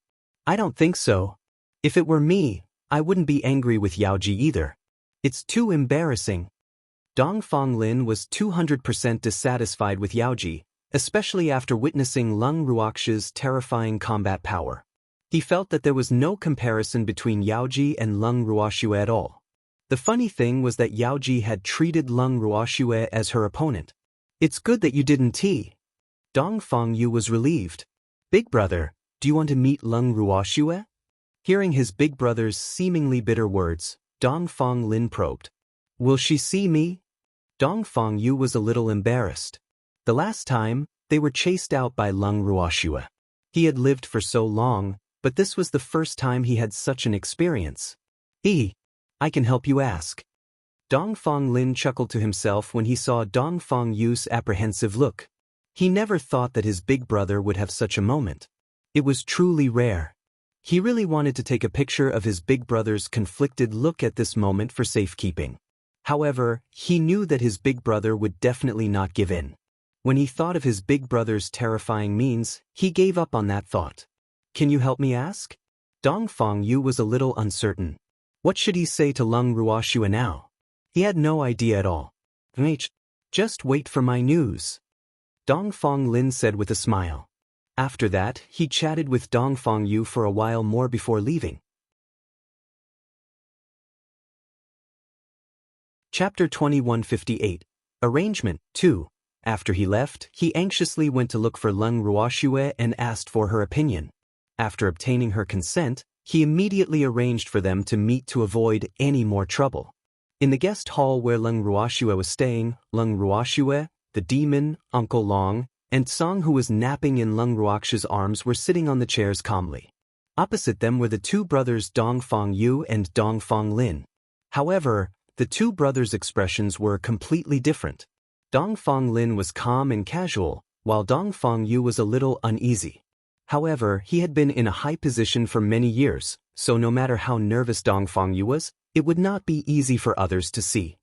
I don't think so. If it were me, I wouldn't be angry with Yaoji either. It's too embarrassing. Dongfang Lin was 200% dissatisfied with Yaoji, especially after witnessing Lung Ruox's terrifying combat power. He felt that there was no comparison between Yaoji and Lung Ruoxue at all. The funny thing was that Yaoji had treated Lung Ruoxue as her opponent. It's good that you didn't tea. Dong Fang Yu was relieved. Big brother, do you want to meet Lung Ruoxue? Hearing his big brother's seemingly bitter words, Dong Fang Lin probed. Will she see me? Dong Fang Yu was a little embarrassed. The last time, they were chased out by Lung Ruoxue. He had lived for so long, but this was the first time he had such an experience. I can help you ask. Dong Fang Lin chuckled to himself when he saw Dong Fang Yu's apprehensive look. He never thought that his big brother would have such a moment. It was truly rare. He really wanted to take a picture of his big brother's conflicted look at this moment for safekeeping. However, he knew that his big brother would definitely not give in. When he thought of his big brother's terrifying means, he gave up on that thought. Can you help me ask? Dong Fang Yu was a little uncertain. What should he say to Lung Ruoxue now? He had no idea at all. Just wait for my news. Dong Fang Lin said with a smile. After that, he chatted with Dong Fang Yu for a while more before leaving. Chapter 2158. Arrangement 2. After he left, he anxiously went to look for Lung Ruoxue and asked for her opinion. After obtaining her consent, he immediately arranged for them to meet to avoid any more trouble. In the guest hall where Lung Ruoxue was staying, Lung Ruoxue, the demon, Uncle Long, and Song, who was napping in Lung Ruoxue's arms, were sitting on the chairs calmly. Opposite them were the two brothers Dong Fang Yu and Dong Fang Lin. However, the two brothers' expressions were completely different. Dong Fang Lin was calm and casual, while Dong Fang Yu was a little uneasy. However, he had been in a high position for many years, so no matter how nervous Dong Fang Yu was, it would not be easy for others to see.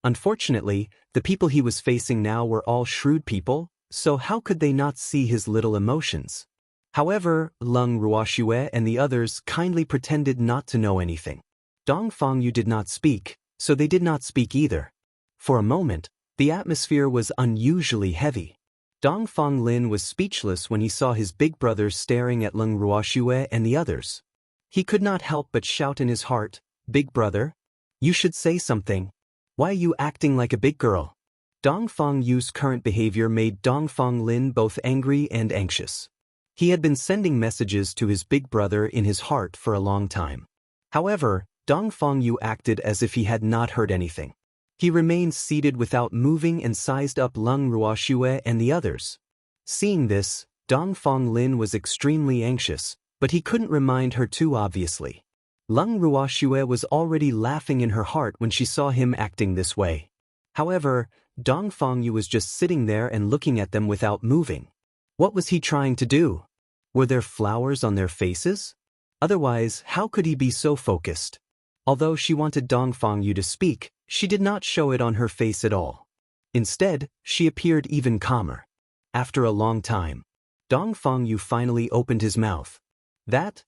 Unfortunately, the people he was facing now were all shrewd people, so how could they not see his little emotions? However, Lung Ruoxue and the others kindly pretended not to know anything. Dong Fang Yu did not speak, so they did not speak either. For a moment, the atmosphere was unusually heavy. Dong Fang Lin was speechless when he saw his big brother staring at Lung Ruoxue and the others. He could not help but shout in his heart, "Big brother? You should say something. Why are you acting like a big girl?" Dong Fang Yu's current behavior made Dong Fang Lin both angry and anxious. He had been sending messages to his big brother in his heart for a long time. However, Dong Fang Yu acted as if he had not heard anything. He remained seated without moving and sized up Lung Ruoxue and the others. Seeing this, Dong Fang Lin was extremely anxious, but he couldn't remind her too obviously. Lung Ruoxue was already laughing in her heart when she saw him acting this way. However, Dong Fang Yu was just sitting there and looking at them without moving. What was he trying to do? Were there flowers on their faces? Otherwise, how could he be so focused? Although she wanted Dong Fang Yu to speak, she did not show it on her face at all. Instead, she appeared even calmer. After a long time, Dong Fang Yu finally opened his mouth. That,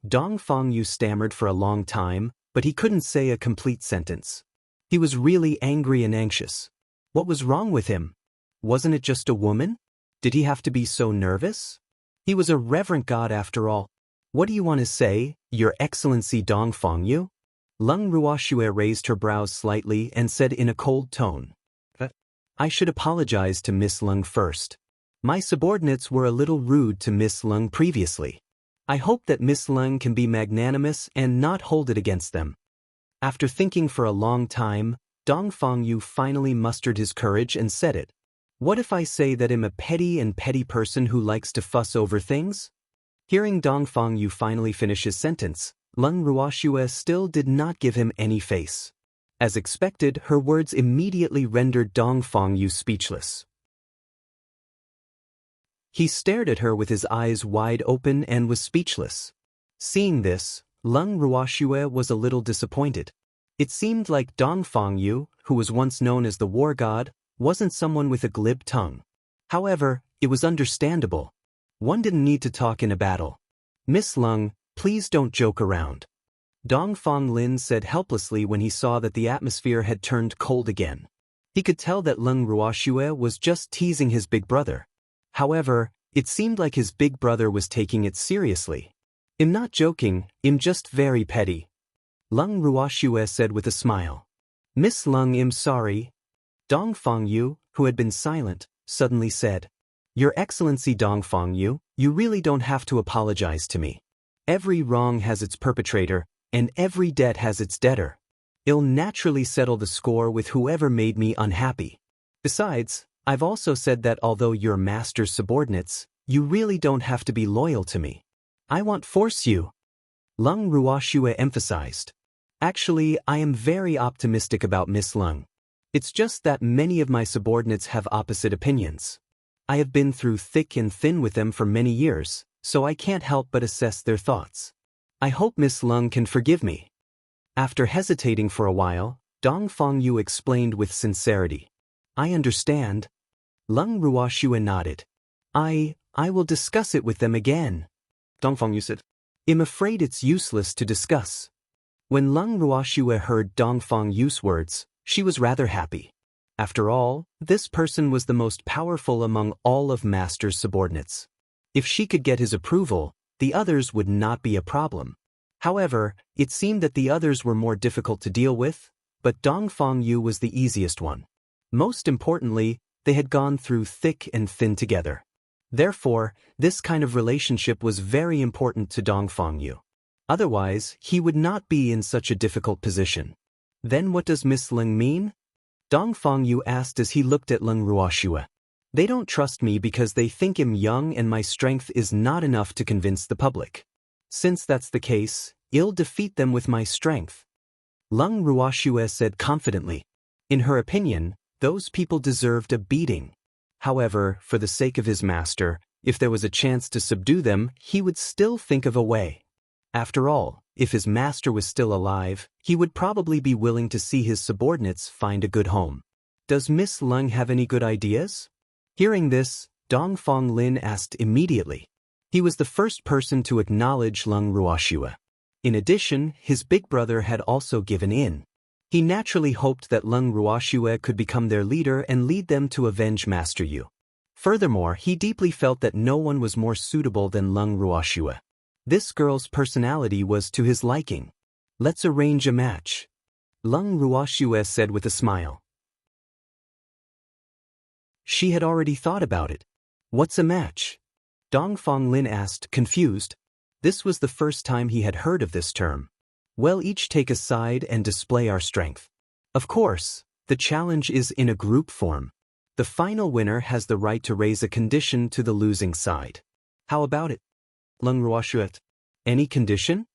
Dong Fang Yu stammered for a long time, but he couldn't say a complete sentence. He was really angry and anxious. What was wrong with him? Wasn't it just a woman? Did he have to be so nervous? He was a reverent god after all. What do you want to say, Your Excellency Dong Fang Yu? Lung Ruoxue raised her brows slightly and said in a cold tone. I should apologize to Miss Lung first. My subordinates were a little rude to Miss Lung previously. I hope that Miss Lung can be magnanimous and not hold it against them. After thinking for a long time, Dong Fang Yu finally mustered his courage and said it. What if I say that I'm a petty person who likes to fuss over things? Hearing Dong Fang Yu finally finish his sentence, Lung Ruoxue still did not give him any face. As expected, her words immediately rendered Dong Fang Yu speechless. He stared at her with his eyes wide open and was speechless. Seeing this, Lung Ruoxue was a little disappointed. It seemed like Dong Fang Yu, who was once known as the war god, wasn't someone with a glib tongue. However, it was understandable. One didn't need to talk in a battle. Miss Lung, please don't joke around. Dong Fang Lin said helplessly when he saw that the atmosphere had turned cold again. He could tell that Lung Ruoxue was just teasing his big brother. However, it seemed like his big brother was taking it seriously. I'm not joking, I'm just very petty. Lung Ruoxue said with a smile. Miss Lung, I'm sorry. Dong Fang Yu, who had been silent, suddenly said, "Your Excellency Dongfang Yu, you really don't have to apologize to me. Every wrong has its perpetrator, and every debt has its debtor. I'll naturally settle the score with whoever made me unhappy. Besides, I've also said that although you're master's subordinates, you really don't have to be loyal to me. I won't force you." Leng Ruoxue emphasized. "Actually, I am very optimistic about Miss Leng. It's just that many of my subordinates have opposite opinions. I have been through thick and thin with them for many years, so I can't help but assess their thoughts. I hope Miss Leng can forgive me." After hesitating for a while, Dongfang Yu explained with sincerity. "I understand." Leng Ruoxue nodded. I will discuss it with them again." Dongfang Yu said, "I'm afraid it's useless to discuss." When Leng Ruoxue heard Dongfang Yu's words, she was rather happy. After all, this person was the most powerful among all of Master's subordinates. If she could get his approval, the others would not be a problem. However, it seemed that the others were more difficult to deal with, but Dongfang Yu was the easiest one. Most importantly, they had gone through thick and thin together. Therefore, this kind of relationship was very important to Dongfang Yu. Otherwise, he would not be in such a difficult position. "Then what does Miss Leng mean?" Dongfang Yu asked as he looked at Leng Ruoxue. "They don't trust me because they think I'm young and my strength is not enough to convince the public. Since that's the case, I'll defeat them with my strength." Leng Ruoxue said confidently. In her opinion, those people deserved a beating. However, for the sake of his master, if there was a chance to subdue them, he would still think of a way. After all, if his master was still alive, he would probably be willing to see his subordinates find a good home. "Does Miss Leng have any good ideas?" Hearing this, Dongfang Lin asked immediately. He was the first person to acknowledge Leng Ruoxue. In addition, his big brother had also given in. He naturally hoped that Leng Ruoxue could become their leader and lead them to avenge Master Yu. Furthermore, he deeply felt that no one was more suitable than Leng Ruoxue. This girl's personality was to his liking. "Let's arrange a match," Leng Ruoxue said with a smile. She had already thought about it. "What's a match?" Dongfang Lin asked, confused. This was the first time he had heard of this term. "We'll each take a side and display our strength. Of course, the challenge is in a group form. The final winner has the right to raise a condition to the losing side. How about it?" Leng Ruoxue. "Any condition?"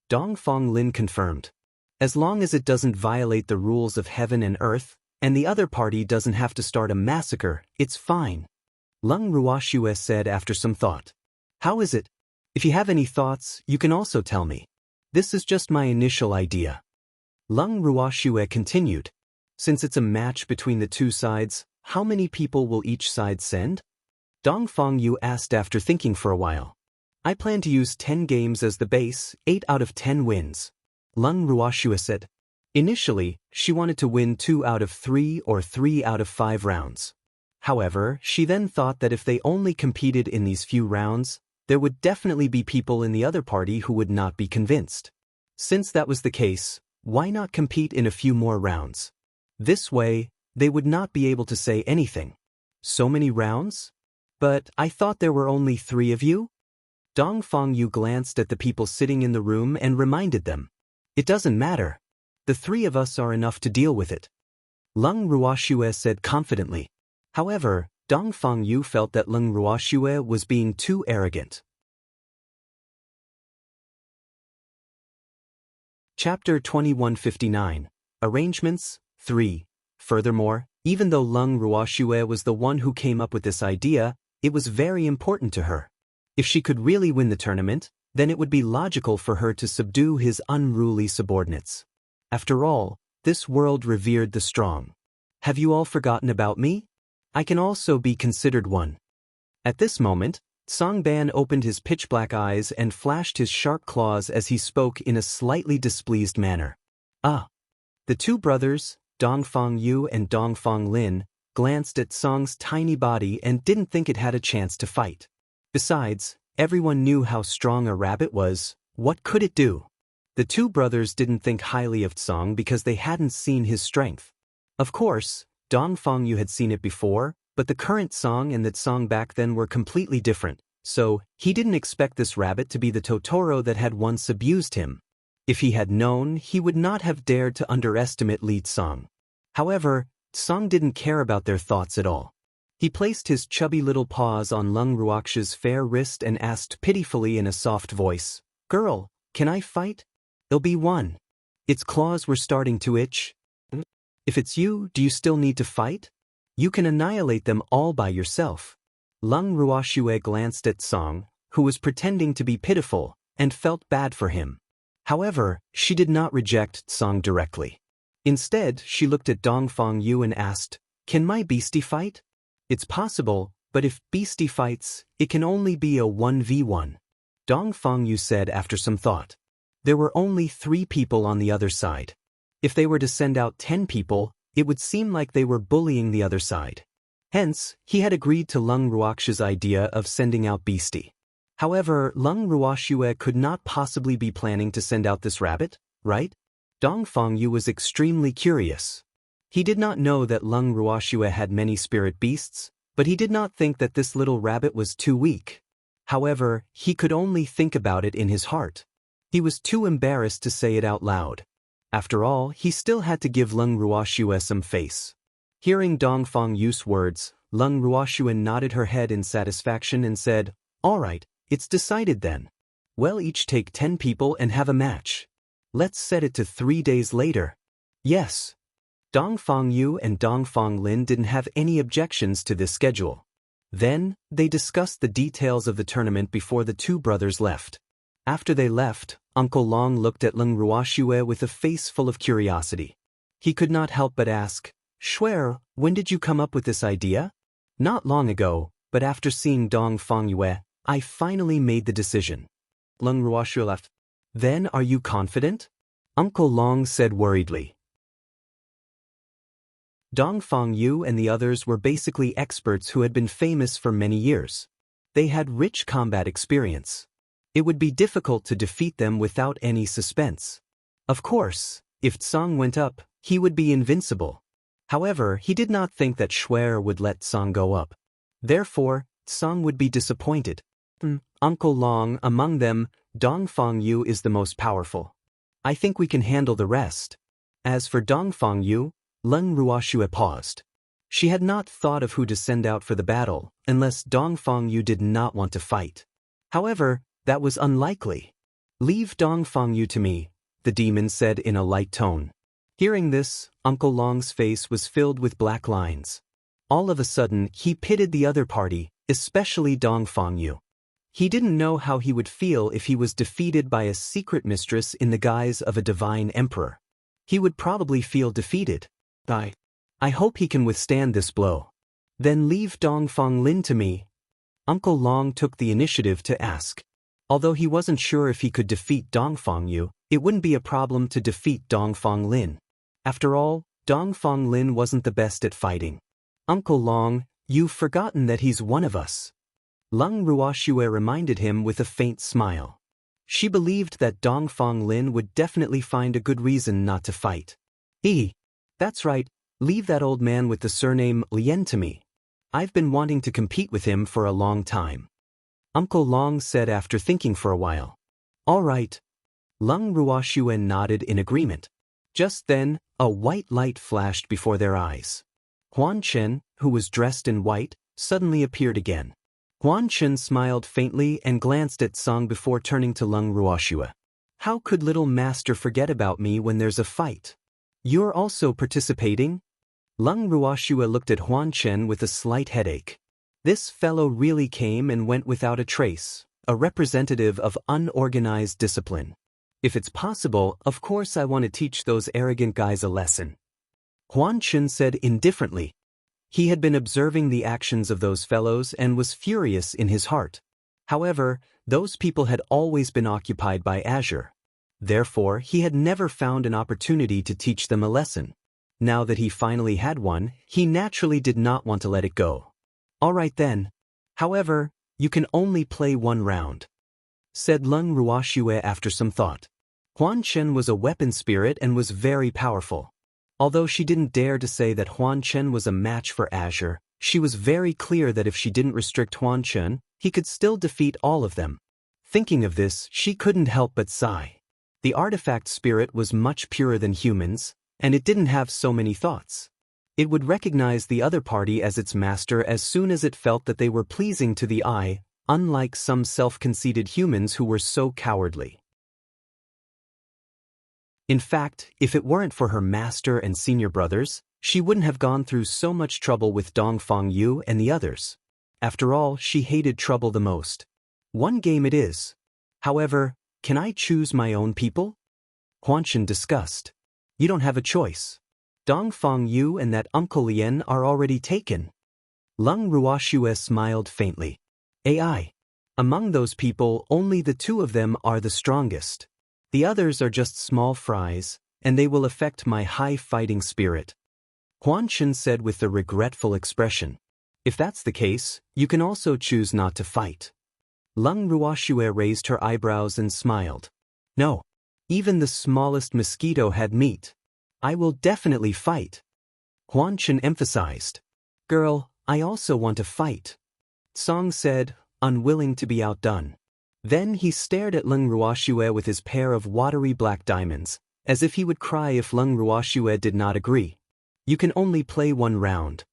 Dongfang Lin confirmed. "As long as it doesn't violate the rules of heaven and earth, and the other party doesn't have to start a massacre, it's fine," Leng Ruoxue said after some thought. "How is it? If you have any thoughts, you can also tell me. This is just my initial idea." Leng Ruoxue continued. "Since it's a match between the two sides, how many people will each side send?" Dongfang Yu asked after thinking for a while. "I plan to use 10 games as the base, 8 out of 10 wins," Leng Ruoxue said. Initially, she wanted to win 2 out of 3 or 3 out of 5 rounds. However, she then thought that if they only competed in these few rounds, there would definitely be people in the other party who would not be convinced. Since that was the case, why not compete in a few more rounds? This way, they would not be able to say anything. "So many rounds? But I thought there were only 3 of you?" Dongfang Yu glanced at the people sitting in the room and reminded them. "It doesn't matter. The 3 of us are enough to deal with it," Leng Ruoxue said confidently. However, Dongfang Yu felt that Leng Ruoxue was being too arrogant. Chapter 2159. Arrangements 3. Furthermore, even though Leng Ruoxue was the one who came up with this idea, it was very important to her. If she could really win the tournament, then it would be logical for her to subdue his unruly subordinates. After all, this world revered the strong. "Have you all forgotten about me? I can also be considered one." At this moment, Songban opened his pitch-black eyes and flashed his sharp claws as he spoke in a slightly displeased manner. "Ah!" The 2 brothers, Dongfang Yu and Dongfang Lin, glanced at Song's tiny body and didn't think it had a chance to fight. Besides, everyone knew how strong a rabbit was. What could it do? The 2 brothers didn't think highly of Song because they hadn't seen his strength. Of course, Dongfang Yu had seen it before, but the current song and that song back then were completely different, so he didn't expect this rabbit to be the Totoro that had once abused him. If he had known, he would not have dared to underestimate Li Tsong. However, Tsong didn't care about their thoughts at all. He placed his chubby little paws on Lung Ruox's fair wrist and asked pitifully in a soft voice, "Girl, can I fight? It'll be one." Its claws were starting to itch. "If it's you, do you still need to fight? You can annihilate them all by yourself." Lung Ruoxue glanced at Tsong, who was pretending to be pitiful, and felt bad for him. However, she did not reject Tsong directly. Instead, she looked at Dongfang Yu and asked, "Can my beastie fight?" "It's possible, but if beastie fights, it can only be a 1v1. Dongfang Yu said after some thought. There were only 3 people on the other side. If they were to send out 10 people, it would seem like they were bullying the other side. Hence, he had agreed to Lung Ruox's idea of sending out beastie. However, Lung Ruoxue could not possibly be planning to send out this rabbit, right? Dongfang Yu was extremely curious. He did not know that Lung Ruoxue had many spirit beasts, but he did not think that this little rabbit was too weak. However, he could only think about it in his heart. He was too embarrassed to say it out loud. After all, he still had to give Lung Ruoxue some face. Hearing Dongfang Yu's words, Lung Ruoxue nodded her head in satisfaction and said, "All right, it's decided then. Well, each take 10 people and have a match. Let's set it to 3 days later." "Yes." Dongfang Yu and Dongfang Lin didn't have any objections to this schedule. Then, they discussed the details of the tournament before the 2 brothers left. After they left, Uncle Long looked at Lung Ruoxue with a face full of curiosity. He could not help but ask, "Shuer, when did you come up with this idea?" "Not long ago, but after seeing Dongfang Yue, I finally made the decision." Lung Ruoxue laughed. "Then are you confident?" Uncle Long said worriedly. Dongfang Yu and the others were basically experts who had been famous for many years. They had rich combat experience. It would be difficult to defeat them without any suspense. Of course, if Tsong went up, he would be invincible. However, he did not think that Shuer would let Tsong go up. Therefore, Tsong would be disappointed. Uncle Long, among them, Dongfang Yu is the most powerful. I think we can handle the rest. As for Dongfang Yu, Lung Ruoxue paused. She had not thought of who to send out for the battle, unless Dongfang Yu did not want to fight. However, that was unlikely. "Leave Dongfang Yu to me," the demon said in a light tone. Hearing this, Uncle Long's face was filled with black lines. All of a sudden, he pitied the other party, especially Dongfang Yu. He didn't know how he would feel if he was defeated by a secret mistress in the guise of a divine emperor. He would probably feel defeated. I hope he can withstand this blow. "Then leave Dongfang Lin to me." Uncle Long took the initiative to ask. Although he wasn't sure if he could defeat Dongfang Yu, it wouldn't be a problem to defeat Dongfang Lin. After all, Dongfang Lin wasn't the best at fighting. "Uncle Long, you've forgotten that he's one of us." Lung Ruoxue reminded him with a faint smile. She believed that Dongfang Lin would definitely find a good reason not to fight. That's right, leave that old man with the surname Lien to me. I've been wanting to compete with him for a long time." Uncle Long said after thinking for a while. "All right." Lung Ruoxue nodded in agreement. Just then, a white light flashed before their eyes. Huan Chen, who was dressed in white, suddenly appeared again. Huan Chen smiled faintly and glanced at Tsong before turning to Lung Ruoxue. "How could little master forget about me when there's a fight? You're also participating?" Lung Ruoxue looked at Huan Chen with a slight headache. This fellow really came and went without a trace, a representative of unorganized discipline. "If it's possible, of course I want to teach those arrogant guys a lesson," Huan Chen said indifferently. He had been observing the actions of those fellows and was furious in his heart. However, those people had always been occupied by Azure. Therefore, he had never found an opportunity to teach them a lesson. Now that he finally had one, he naturally did not want to let it go. "All right then. However, you can only play 1 round," said Lung Ruoxue after some thought. Huan Chen was a weapon spirit and was very powerful. Although she didn't dare to say that Huan Chen was a match for Azure, she was very clear that if she didn't restrict Huan Chen, he could still defeat all of them. Thinking of this, she couldn't help but sigh. The artifact spirit was much purer than humans, and it didn't have so many thoughts. It would recognize the other party as its master as soon as it felt that they were pleasing to the eye, unlike some self-conceited humans who were so cowardly. In fact, if it weren't for her master and senior brothers, she wouldn't have gone through so much trouble with Dongfang Yu and the others. After all, she hated trouble the most. One game it is. However, can I choose my own people? Huanshan discussed. You don't have a choice. Dongfang Yu and that Uncle Lien are already taken. Lung Ruoxue smiled faintly. AI. Among those people, only the two of them are the strongest. The others are just small fries, and they will affect my high fighting spirit. Huanshan said with a regretful expression. If that's the case, you can also choose not to fight. Lung Ruoxue raised her eyebrows and smiled. No. Even the smallest mosquito had meat. I will definitely fight. Huanshan emphasized. Girl, I also want to fight. Song said, unwilling to be outdone. Then he stared at Lung Ruoxue with his pair of watery black diamonds, as if he would cry if Lung Ruoxue did not agree. You can only play one round.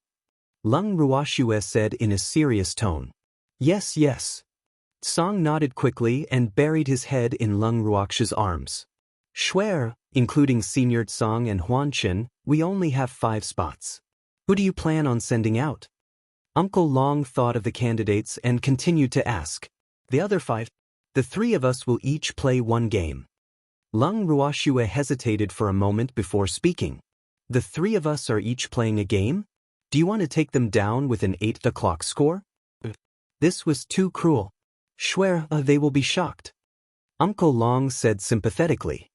Lung Ruoxue said in a serious tone. Yes, yes. Song nodded quickly and buried his head in Lung Ruoxue's arms. Swear, including Senior Song and Huanshan, we only have 5 spots. Who do you plan on sending out? Uncle Long thought of the candidates and continued to ask. The other 5? The 3 of us will each play 1 game. Lung Ruoxue hesitated for a moment before speaking. The 3 of us are each playing a game? Do you want to take them down with an 8 o'clock score? This was too cruel. Swear, they will be shocked. Uncle Long said sympathetically.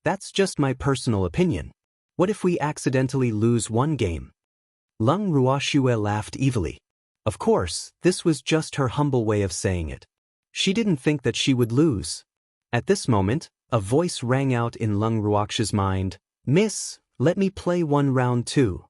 That's just my personal opinion. What if we accidentally lose 1 game? Lung Ruoxue laughed evilly. Of course, this was just her humble way of saying it. She didn't think that she would lose. At this moment, a voice rang out in Lung Ruoxue's mind. Miss, let me play 1 round too.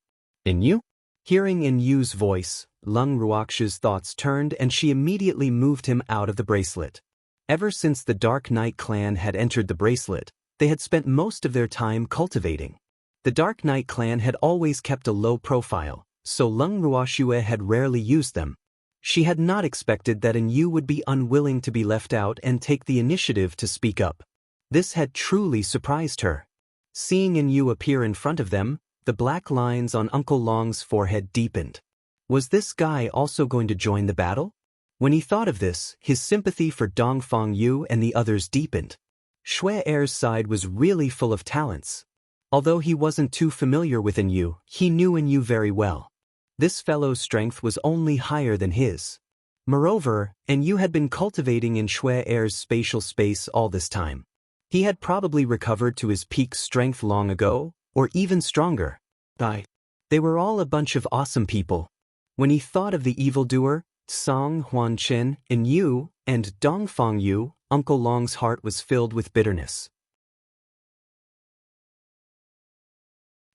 In you? Hearing In Yu's voice, Lung Ruoxue's thoughts turned and she immediately moved him out of the bracelet. Ever since the Dark Knight clan had entered the bracelet, they had spent most of their time cultivating. The Dark Knight clan had always kept a low profile, so Lung Ruoxue had rarely used them. She had not expected that In Yu would be unwilling to be left out and take the initiative to speak up. This had truly surprised her. Seeing In Yu appear in front of them, the black lines on Uncle Long's forehead deepened. Was this guy also going to join the battle? When he thought of this, his sympathy for Dongfang Yu and the others deepened. Shui Er's side was really full of talents. Although he wasn't too familiar with In Yu, he knew In Yu very well. This fellow's strength was only higher than his. Moreover, In Yu had been cultivating in Shui Er's spatial space all this time. He had probably recovered to his peak strength long ago, or even stronger. They were all a bunch of awesome people. When he thought of the evildoer, Song Huanshan, In Yu, and Dongfang Yu, Uncle Long's heart was filled with bitterness.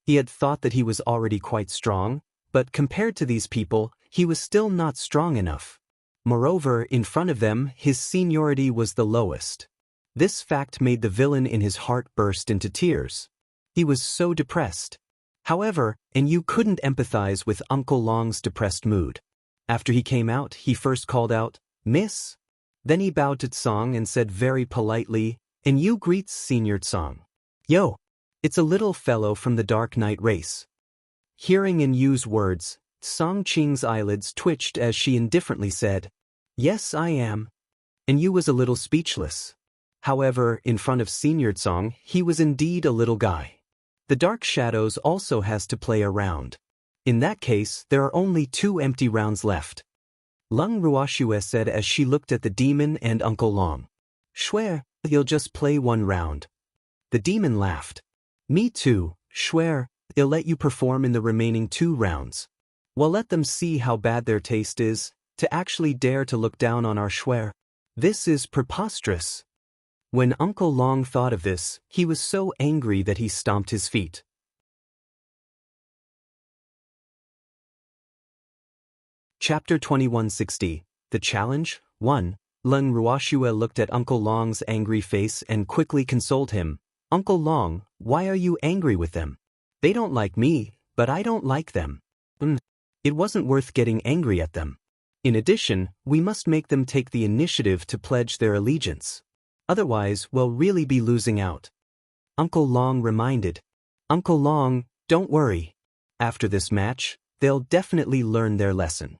He had thought that he was already quite strong, but compared to these people, he was still not strong enough. Moreover, in front of them, his seniority was the lowest. This fact made the villain in his heart burst into tears. He was so depressed. However, In Yu couldn't empathize with Uncle Long's depressed mood. After he came out, he first called out, Miss? Then he bowed to Tsong and said very politely, In Yu greets Senior Tsong. Yo! It's a little fellow from the Dark Knight race. Hearing In Yu's words, Song Qing's eyelids twitched as she indifferently said, Yes, I am. In Yu was a little speechless. However, in front of Senior Tsong, he was indeed a little guy. The Dark Shadows also has to play a round. In that case, there are only 2 empty rounds left. Lung Ruoxue said as she looked at the demon and Uncle Long. Swear, you'll just play 1 round. The demon laughed. Me too, swear, they'll let you perform in the remaining 2 rounds. Well, let them see how bad their taste is, to actually dare to look down on our swear. This is preposterous. When Uncle Long thought of this, he was so angry that he stomped his feet. Chapter 2160, The Challenge, 1. Leng Ruoxue looked at Uncle Long's angry face and quickly consoled him. Uncle Long, why are you angry with them? They don't like me, but I don't like them. It wasn't worth getting angry at them. In addition, we must make them take the initiative to pledge their allegiance. Otherwise, we'll really be losing out. Uncle Long reminded. Uncle Long, don't worry. After this match, they'll definitely learn their lesson.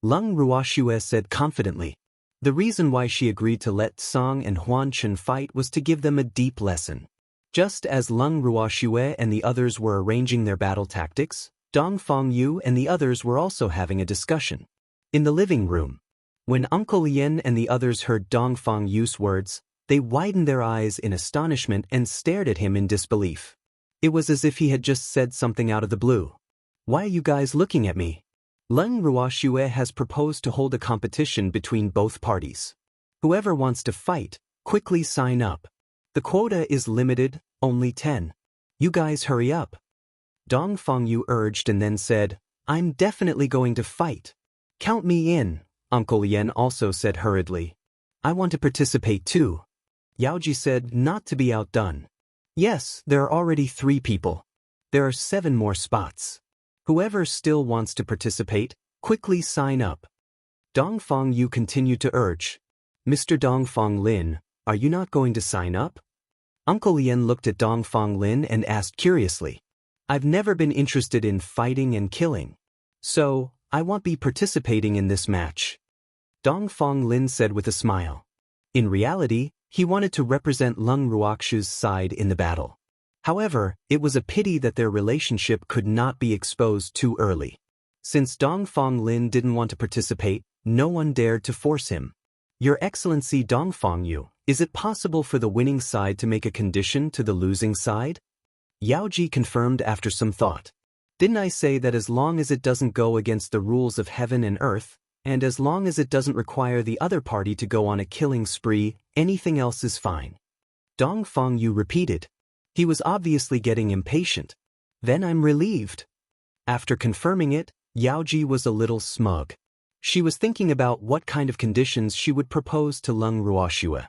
Leng Ruoxue said confidently. The reason why she agreed to let Song and Huan Chen fight was to give them a deep lesson. Just as Leng Ruoxue and the others were arranging their battle tactics, Dong Fengyu and the others were also having a discussion. In the living room, when Uncle Yen and the others heard Dong Fengyu's words, they widened their eyes in astonishment and stared at him in disbelief. It was as if he had just said something out of the blue. Why are you guys looking at me? Leng Ruoxue has proposed to hold a competition between both parties. Whoever wants to fight, quickly sign up. The quota is limited, only 10. You guys hurry up. Dong Fengyu urged and then said, I'm definitely going to fight. Count me in, Uncle Yen also said hurriedly. I want to participate too. Yaoji said not to be outdone. Yes, there are already 3 people. There are 7 more spots. Whoever still wants to participate, quickly sign up. Dong Fengyu continued to urge. Mr. Dong Fenglin, are you not going to sign up? Uncle Yen looked at Dong Fenglin and asked curiously. I've never been interested in fighting and killing. So, I won't be participating in this match. Dong Fenglin said with a smile. In reality, he wanted to represent Leng Ruoxue's side in the battle. However, it was a pity that their relationship could not be exposed too early. Since Dong Fenglin didn't want to participate, no one dared to force him. Your Excellency Dong Fengyu, is it possible for the winning side to make a condition to the losing side? Yaoji confirmed after some thought. Didn't I say that as long as it doesn't go against the rules of heaven and earth, and as long as it doesn't require the other party to go on a killing spree, anything else is fine? Dong Fengyu repeated. He was obviously getting impatient. Then I'm relieved. After confirming it, Yaoji was a little smug. She was thinking about what kind of conditions she would propose to Leng Ruoxue.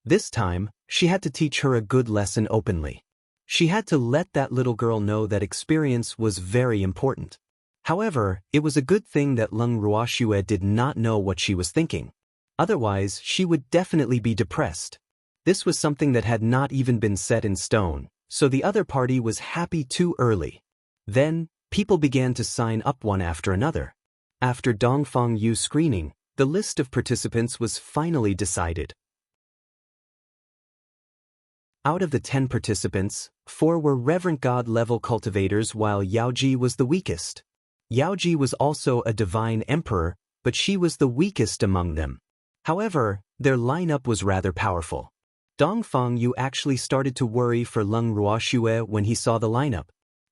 This time, she had to teach her a good lesson openly. She had to let that little girl know that experience was very important. However, it was a good thing that Leng Ruoxue did not know what she was thinking. Otherwise, she would definitely be depressed. This was something that had not even been set in stone, so the other party was happy too early. Then, people began to sign up one after another. After Dong Fengyu's screening, the list of participants was finally decided. Out of the 10 participants, 4 were Reverend God level cultivators while Yaoji was the weakest. Yaoji was also a divine emperor, but she was the weakest among them. However, their lineup was rather powerful. Dong Fengyu actually started to worry for Leng Ruoxue when he saw the lineup.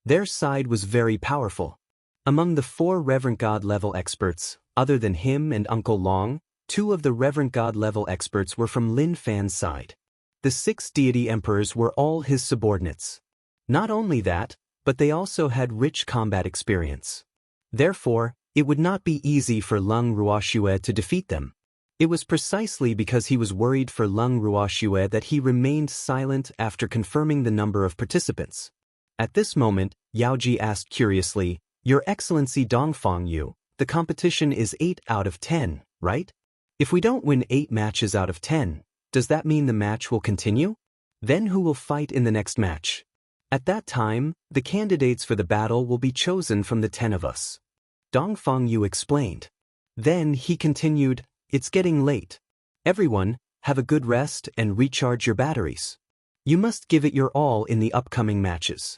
Their side was very powerful. Among the 4 Reverend God level experts, other than him and Uncle Long, 2 of the Reverend God level experts were from Lin Fan's side. The 6 deity emperors were all his subordinates. Not only that, but they also had rich combat experience. Therefore, it would not be easy for Leng Ruoxue to defeat them. It was precisely because he was worried for Leng Ruoxue that he remained silent after confirming the number of participants. At this moment, Yaoji asked curiously, Your Excellency Dong Fengyu, the competition is 8 out of 10, right? If we don't win 8 matches out of 10, does that mean the match will continue? Then who will fight in the next match? At that time, the candidates for the battle will be chosen from the 10 of us. Dong Fengyu explained. Then he continued, It's getting late. Everyone, have a good rest and recharge your batteries. You must give it your all in the upcoming matches.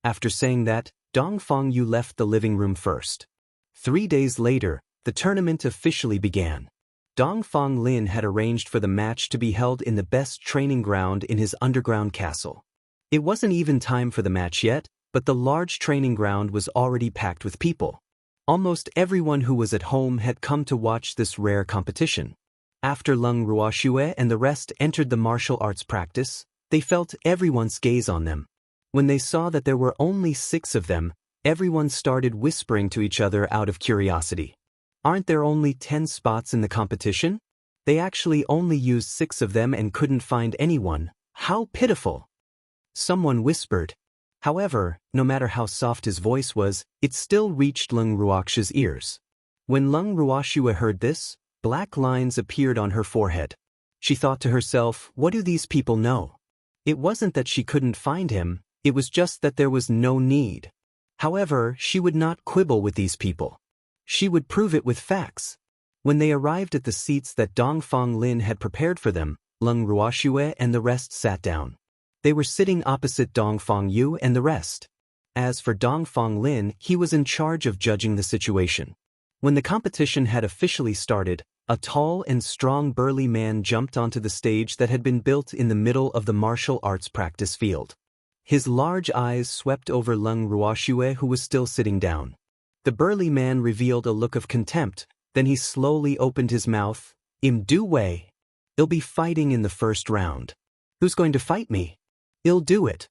After saying that, Dong Fengyu left the living room first. 3 days later, the tournament officially began. Dong Fenglin had arranged for the match to be held in the best training ground in his underground castle. It wasn't even time for the match yet, but the large training ground was already packed with people. Almost everyone who was at home had come to watch this rare competition. After Leng Ruoxue and the rest entered the martial arts practice, they felt everyone's gaze on them. When they saw that there were only 6 of them, Everyone started whispering to each other out of curiosity. Aren't there only 10 spots in the competition? They actually only used 6 of them and couldn't find anyone. How pitiful! Someone whispered. However, no matter how soft his voice was, it still reached Lung Ruox's ears. When Lung Ruoxue heard this, black lines appeared on her forehead. She thought to herself, what do these people know? It wasn't that she couldn't find him, it was just that there was no need. However, she would not quibble with these people. She would prove it with facts. When they arrived at the seats that Dongfang Lin had prepared for them, Lung Ruoxue and the rest sat down. They were sitting opposite Dongfang Yu and the rest. As for Dongfang Lin, he was in charge of judging the situation. When the competition had officially started, a tall and strong burly man jumped onto the stage that had been built in the middle of the martial arts practice field. His large eyes swept over Lung Ruoxue, who was still sitting down. The burly man revealed a look of contempt, then he slowly opened his mouth. Du Wei. I'll be fighting in the first round. Who's going to fight me? I'll do it.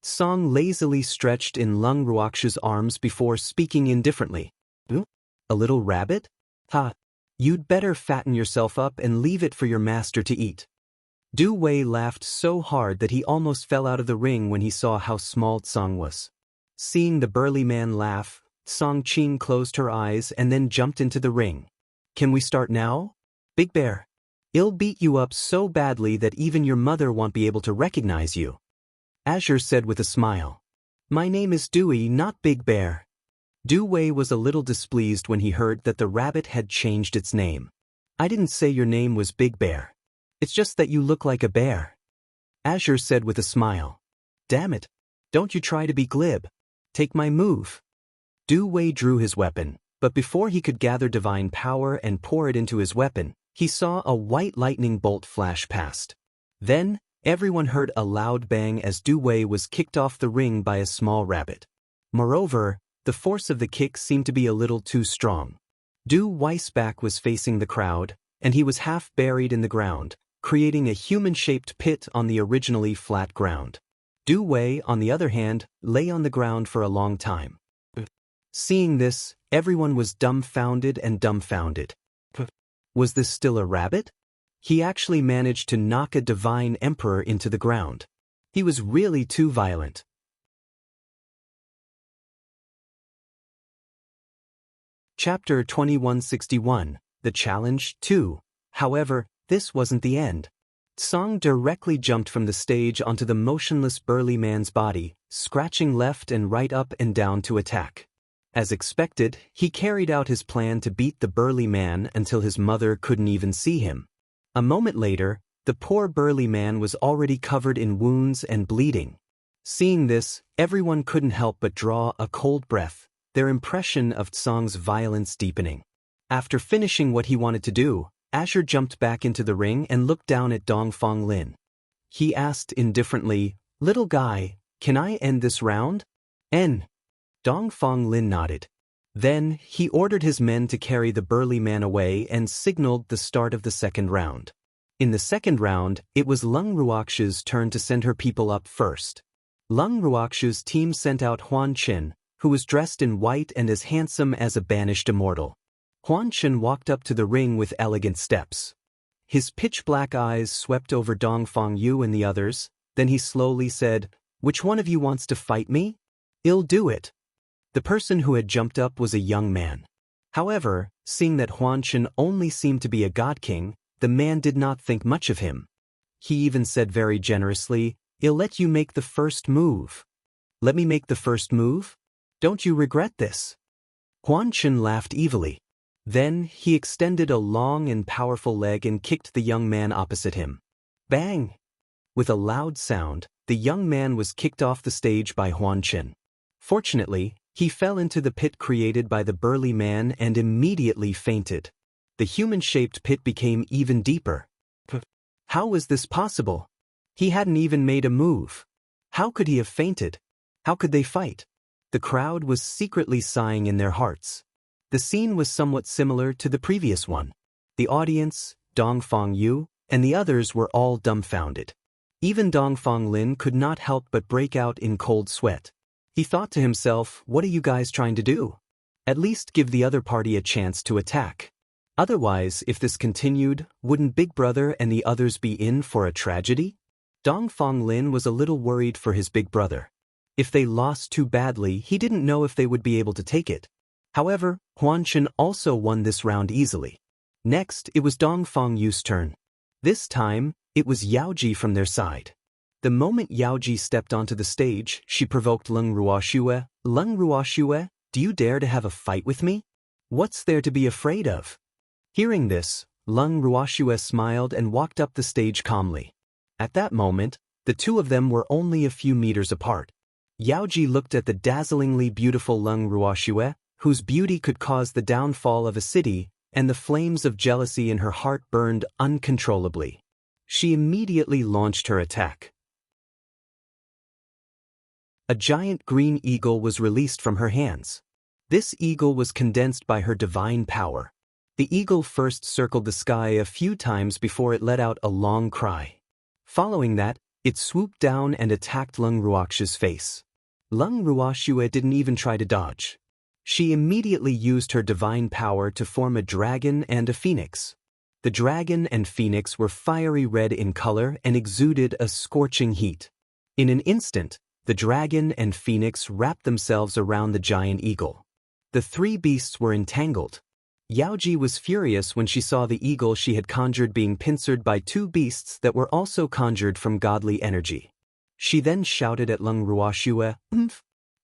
Song lazily stretched in Lung Ruox's arms before speaking indifferently. A little rabbit? Ha! You'd better fatten yourself up and leave it for your master to eat. Du Wei laughed so hard that he almost fell out of the ring when he saw how small Tsang was. Seeing the burly man laugh, Song Qing closed her eyes and then jumped into the ring. Can we start now? Big Bear. I'll beat you up so badly that even your mother won't be able to recognize you. Azure said with a smile. My name is Dewey, not Big Bear. Du Wei was a little displeased when he heard that the rabbit had changed its name. I didn't say your name was Big Bear. It's just that you look like a bear. Azure said with a smile. Damn it. Don't you try to be glib. Take my move. Du Wei drew his weapon, but before he could gather divine power and pour it into his weapon, he saw a white lightning bolt flash past. Then, everyone heard a loud bang as Du Wei was kicked off the ring by a small rabbit. Moreover, the force of the kick seemed to be a little too strong. Du Wei's back was facing the crowd, and he was half buried in the ground, creating a human-shaped pit on the originally flat ground. Du Wei, on the other hand, lay on the ground for a long time. Seeing this, everyone was dumbfounded and dumbfounded. Was this still a rabbit? He actually managed to knock a divine emperor into the ground. He was really too violent. Chapter 2161, The Challenge 2. However, this wasn't the end. Song directly jumped from the stage onto the motionless burly man's body, scratching left and right up and down to attack. As expected, he carried out his plan to beat the burly man until his mother couldn't even see him. A moment later, the poor burly man was already covered in wounds and bleeding. Seeing this, everyone couldn't help but draw a cold breath, their impression of Tsong's violence deepening. After finishing what he wanted to do, Azure jumped back into the ring and looked down at Dongfang Lin. He asked indifferently, Little guy, can I end this round? Dongfang Lin nodded. Then, he ordered his men to carry the burly man away and signaled the start of the second round. In the second round, it was Lung Ruox's turn to send her people up first. Lung Ruox's team sent out Huan Qin, who was dressed in white and as handsome as a banished immortal. Huan Qin walked up to the ring with elegant steps. His pitch-black eyes swept over Dongfang Yu and the others, then he slowly said, Which one of you wants to fight me? I'll do it. The person who had jumped up was a young man. However, seeing that Huan Qin only seemed to be a god king, the man did not think much of him. He even said very generously, I'll let you make the first move. Let me make the first move? Don't you regret this? Huan Qin laughed evilly. Then, he extended a long and powerful leg and kicked the young man opposite him. Bang! With a loud sound, the young man was kicked off the stage by Huan Qin. Fortunately, he fell into the pit created by the burly man and immediately fainted. The human-shaped pit became even deeper. How was this possible? He hadn't even made a move. How could he have fainted? How could they fight? The crowd was secretly sighing in their hearts. The scene was somewhat similar to the previous one. The audience, Dongfang Yu, and the others were all dumbfounded. Even Dongfang Lin could not help but break out in cold sweat. He thought to himself, what are you guys trying to do? At least give the other party a chance to attack. Otherwise, if this continued, wouldn't Big Brother and the others be in for a tragedy? Dongfang Lin was a little worried for his big brother. If they lost too badly, he didn't know if they would be able to take it. However, Huan Chen also won this round easily. Next, it was Dongfang Yu's turn. This time, it was Yaoji from their side. The moment Yaoji stepped onto the stage, she provoked Leng Ruoxue. Leng Ruoxue, do you dare to have a fight with me? What's there to be afraid of? Hearing this, Leng Ruoxue smiled and walked up the stage calmly. At that moment, the two of them were only a few meters apart. Yaoji looked at the dazzlingly beautiful Leng Ruoxue, whose beauty could cause the downfall of a city, and the flames of jealousy in her heart burned uncontrollably. She immediately launched her attack. A giant green eagle was released from her hands. This eagle was condensed by her divine power. The eagle first circled the sky a few times before it let out a long cry. Following that, it swooped down and attacked Leng Ruoxue's face. Leng Ruoxue didn't even try to dodge. She immediately used her divine power to form a dragon and a phoenix. The dragon and phoenix were fiery red in color and exuded a scorching heat. In an instant, the dragon and phoenix wrapped themselves around the giant eagle. The three beasts were entangled. Yaoji was furious when she saw the eagle she had conjured being pincered by two beasts that were also conjured from godly energy. She then shouted at Leng Ruoxue,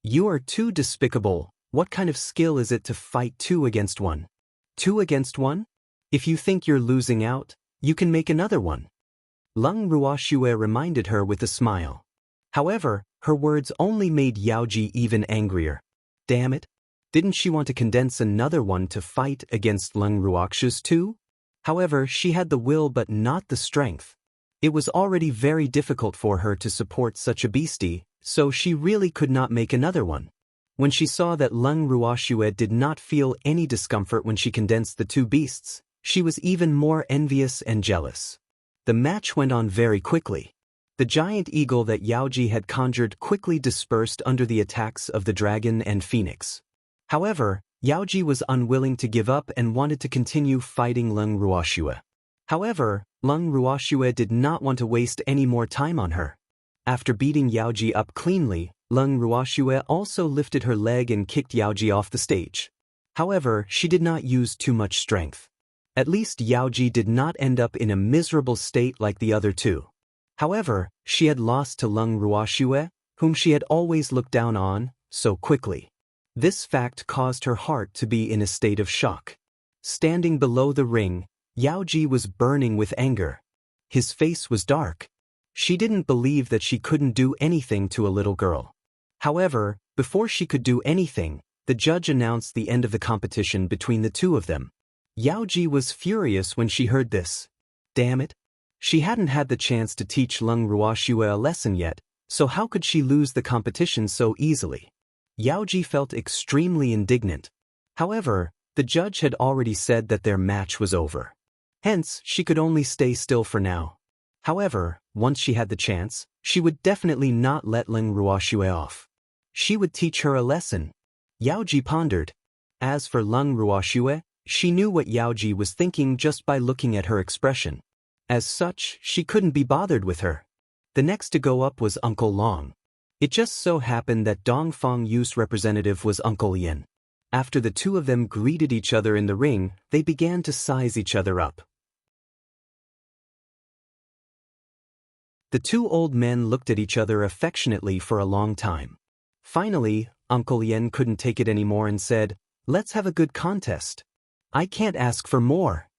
You are too despicable. What kind of skill is it to fight 2 against 1? 2 against 1? If you think you're losing out, you can make another one. Leng Ruoxue reminded her with a smile. However, her words only made Yaoji even angrier. Damn it! Didn't she want to condense another one to fight against Leng Ruoxue's 2? However, she had the will but not the strength. It was already very difficult for her to support such a beastie, so she really could not make another one. When she saw that Leng Ruoxue did not feel any discomfort when she condensed the two beasts, she was even more envious and jealous. The match went on very quickly. The giant eagle that Yaoji had conjured quickly dispersed under the attacks of the dragon and phoenix. However, Yaoji was unwilling to give up and wanted to continue fighting Leng Ruoxue. However, Leng Ruoxue did not want to waste any more time on her. After beating Yaoji up cleanly, Leng Ruoxue also lifted her leg and kicked Yaoji off the stage. However, she did not use too much strength. At least Yaoji did not end up in a miserable state like the other two. However, she had lost to Leng Ruoxue, whom she had always looked down on, so quickly. This fact caused her heart to be in a state of shock. Standing below the ring, Yaoji was burning with anger. His face was dark. She didn't believe that she couldn't do anything to a little girl. However, before she could do anything, the judge announced the end of the competition between the two of them. Yaoji was furious when she heard this. Damn it! She hadn't had the chance to teach Leng Ruoxue a lesson yet, so how could she lose the competition so easily? Yaoji felt extremely indignant. However, the judge had already said that their match was over. Hence, she could only stay still for now. However, once she had the chance, she would definitely not let Leng Ruoxue off. She would teach her a lesson. Yaoji pondered. As for Leng Ruoxue, she knew what Yaoji was thinking just by looking at her expression. As such, she couldn't be bothered with her. The next to go up was Uncle Long. It just so happened that Dongfang Yu's representative was Uncle Yin. After the two of them greeted each other in the ring, they began to size each other up. The two old men looked at each other affectionately for a long time. Finally, Uncle Yen couldn't take it anymore and said, "Let's have a good contest. I can't ask for more."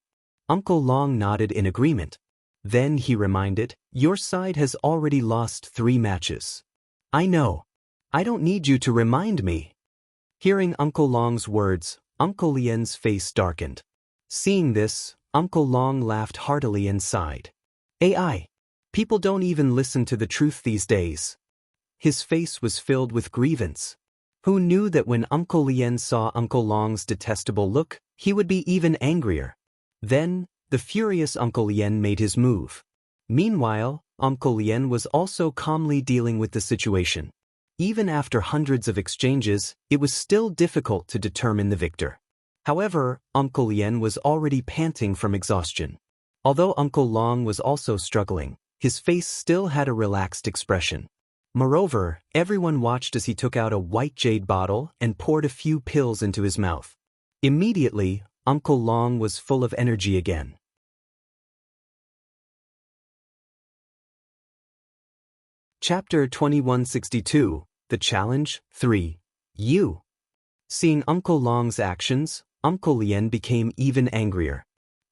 Uncle Long nodded in agreement. Then he reminded, "Your side has already lost 3 matches. I know. I don't need you to remind me." Hearing Uncle Long's words, Uncle Yen's face darkened. Seeing this, Uncle Long laughed heartily and sighed. AI. People don't even listen to the truth these days. His face was filled with grievance. Who knew that when Uncle Lien saw Uncle Long's detestable look, he would be even angrier? Then, the furious Uncle Lien made his move. Meanwhile, Uncle Lien was also calmly dealing with the situation. Even after hundreds of exchanges, it was still difficult to determine the victor. However, Uncle Lien was already panting from exhaustion. Although Uncle Long was also struggling, his face still had a relaxed expression. Moreover, everyone watched as he took out a white jade bottle and poured a few pills into his mouth. Immediately, Uncle Long was full of energy again. Chapter 2162, The Challenge 3. You. Seeing Uncle Long's actions, Uncle Lien became even angrier.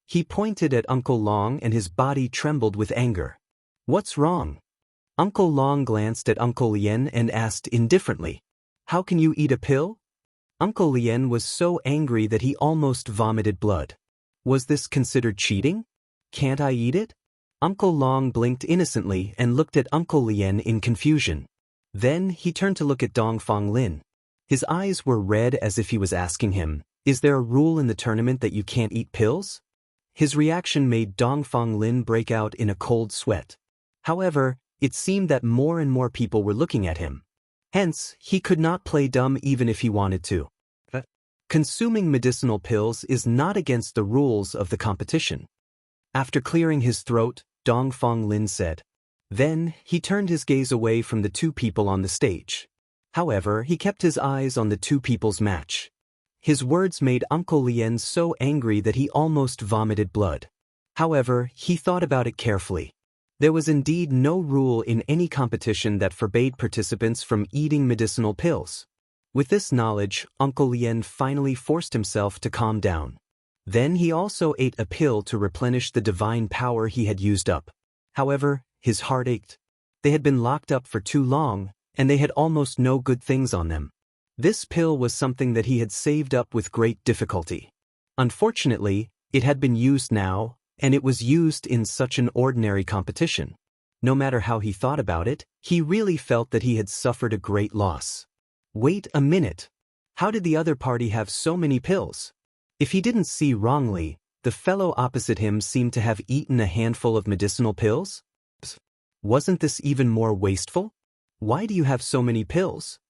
He pointed at Uncle Long and his body trembled with anger. What's wrong? Uncle Long glanced at Uncle Lien and asked indifferently, How can you eat a pill? Uncle Lien was so angry that he almost vomited blood. Was this considered cheating? Can't I eat it? Uncle Long blinked innocently and looked at Uncle Lien in confusion. Then he turned to look at Dongfang Lin. His eyes were red as if he was asking him, Is there a rule in the tournament that you can't eat pills? His reaction made Dongfang Lin break out in a cold sweat. However, it seemed that more and more people were looking at him. Hence, he could not play dumb even if he wanted to. Consuming medicinal pills is not against the rules of the competition. After clearing his throat, Dongfang Lin said. Then, he turned his gaze away from the two people on the stage. However, he kept his eyes on the two people's match. His words made Uncle Lien so angry that he almost vomited blood. However, he thought about it carefully. There was indeed no rule in any competition that forbade participants from eating medicinal pills. With this knowledge, Uncle Lien finally forced himself to calm down. Then he also ate a pill to replenish the divine power he had used up. However, his heart ached. They had been locked up for too long, and they had almost no good things on them. This pill was something that he had saved up with great difficulty. Unfortunately, it had been used now, and it was used in such an ordinary competition. No matter how he thought about it, he really felt that he had suffered a great loss. Wait a minute. How did the other party have so many pills? If he didn't see wrongly, the fellow opposite him seemed to have eaten a handful of medicinal pills? Wasn't this even more wasteful? Why do you have so many pills?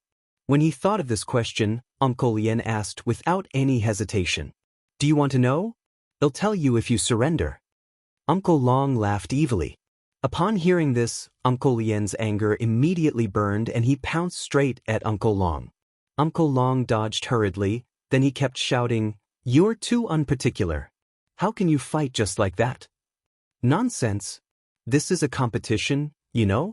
When he thought of this question, Uncle Lien asked without any hesitation. Do you want to know? I'll tell you if you surrender. Uncle Long laughed evilly. Upon hearing this, Uncle Lien's anger immediately burned and he pounced straight at Uncle Long. Uncle Long dodged hurriedly, then he kept shouting, You're too unparticular. How can you fight just like that? Nonsense. This is a competition, you know?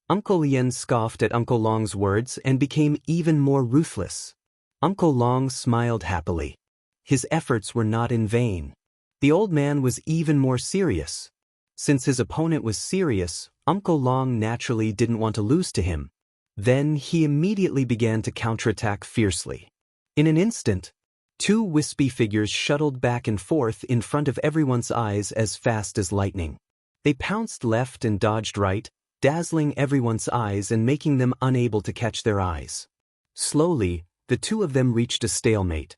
Uncle Lien scoffed at Uncle Long's words and became even more ruthless. Uncle Long smiled happily. His efforts were not in vain. The old man was even more serious. Since his opponent was serious, Uncle Long naturally didn't want to lose to him. Then he immediately began to counterattack fiercely. In an instant, two wispy figures shuttled back and forth in front of everyone's eyes as fast as lightning. They pounced left and dodged right, dazzling everyone's eyes and making them unable to catch their eyes. Slowly, the two of them reached a stalemate.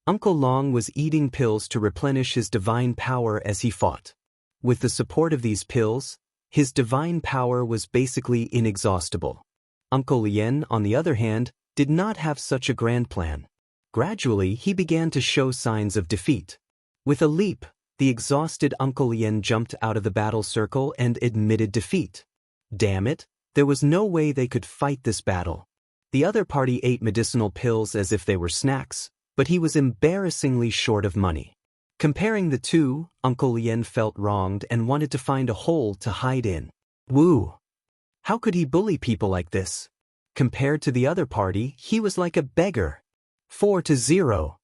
Uncle Long was eating pills to replenish his divine power as he fought. With the support of these pills, his divine power was basically inexhaustible. Uncle Lien, on the other hand, did not have such a grand plan. Gradually, he began to show signs of defeat. With a leap, the exhausted Uncle Lien jumped out of the battle circle and admitted defeat. Damn it, there was no way they could fight this battle. The other party ate medicinal pills as if they were snacks, but he was embarrassingly short of money. Comparing the two, Uncle Lien felt wronged and wanted to find a hole to hide in. Woo! How could he bully people like this? Compared to the other party, he was like a beggar. 4-0.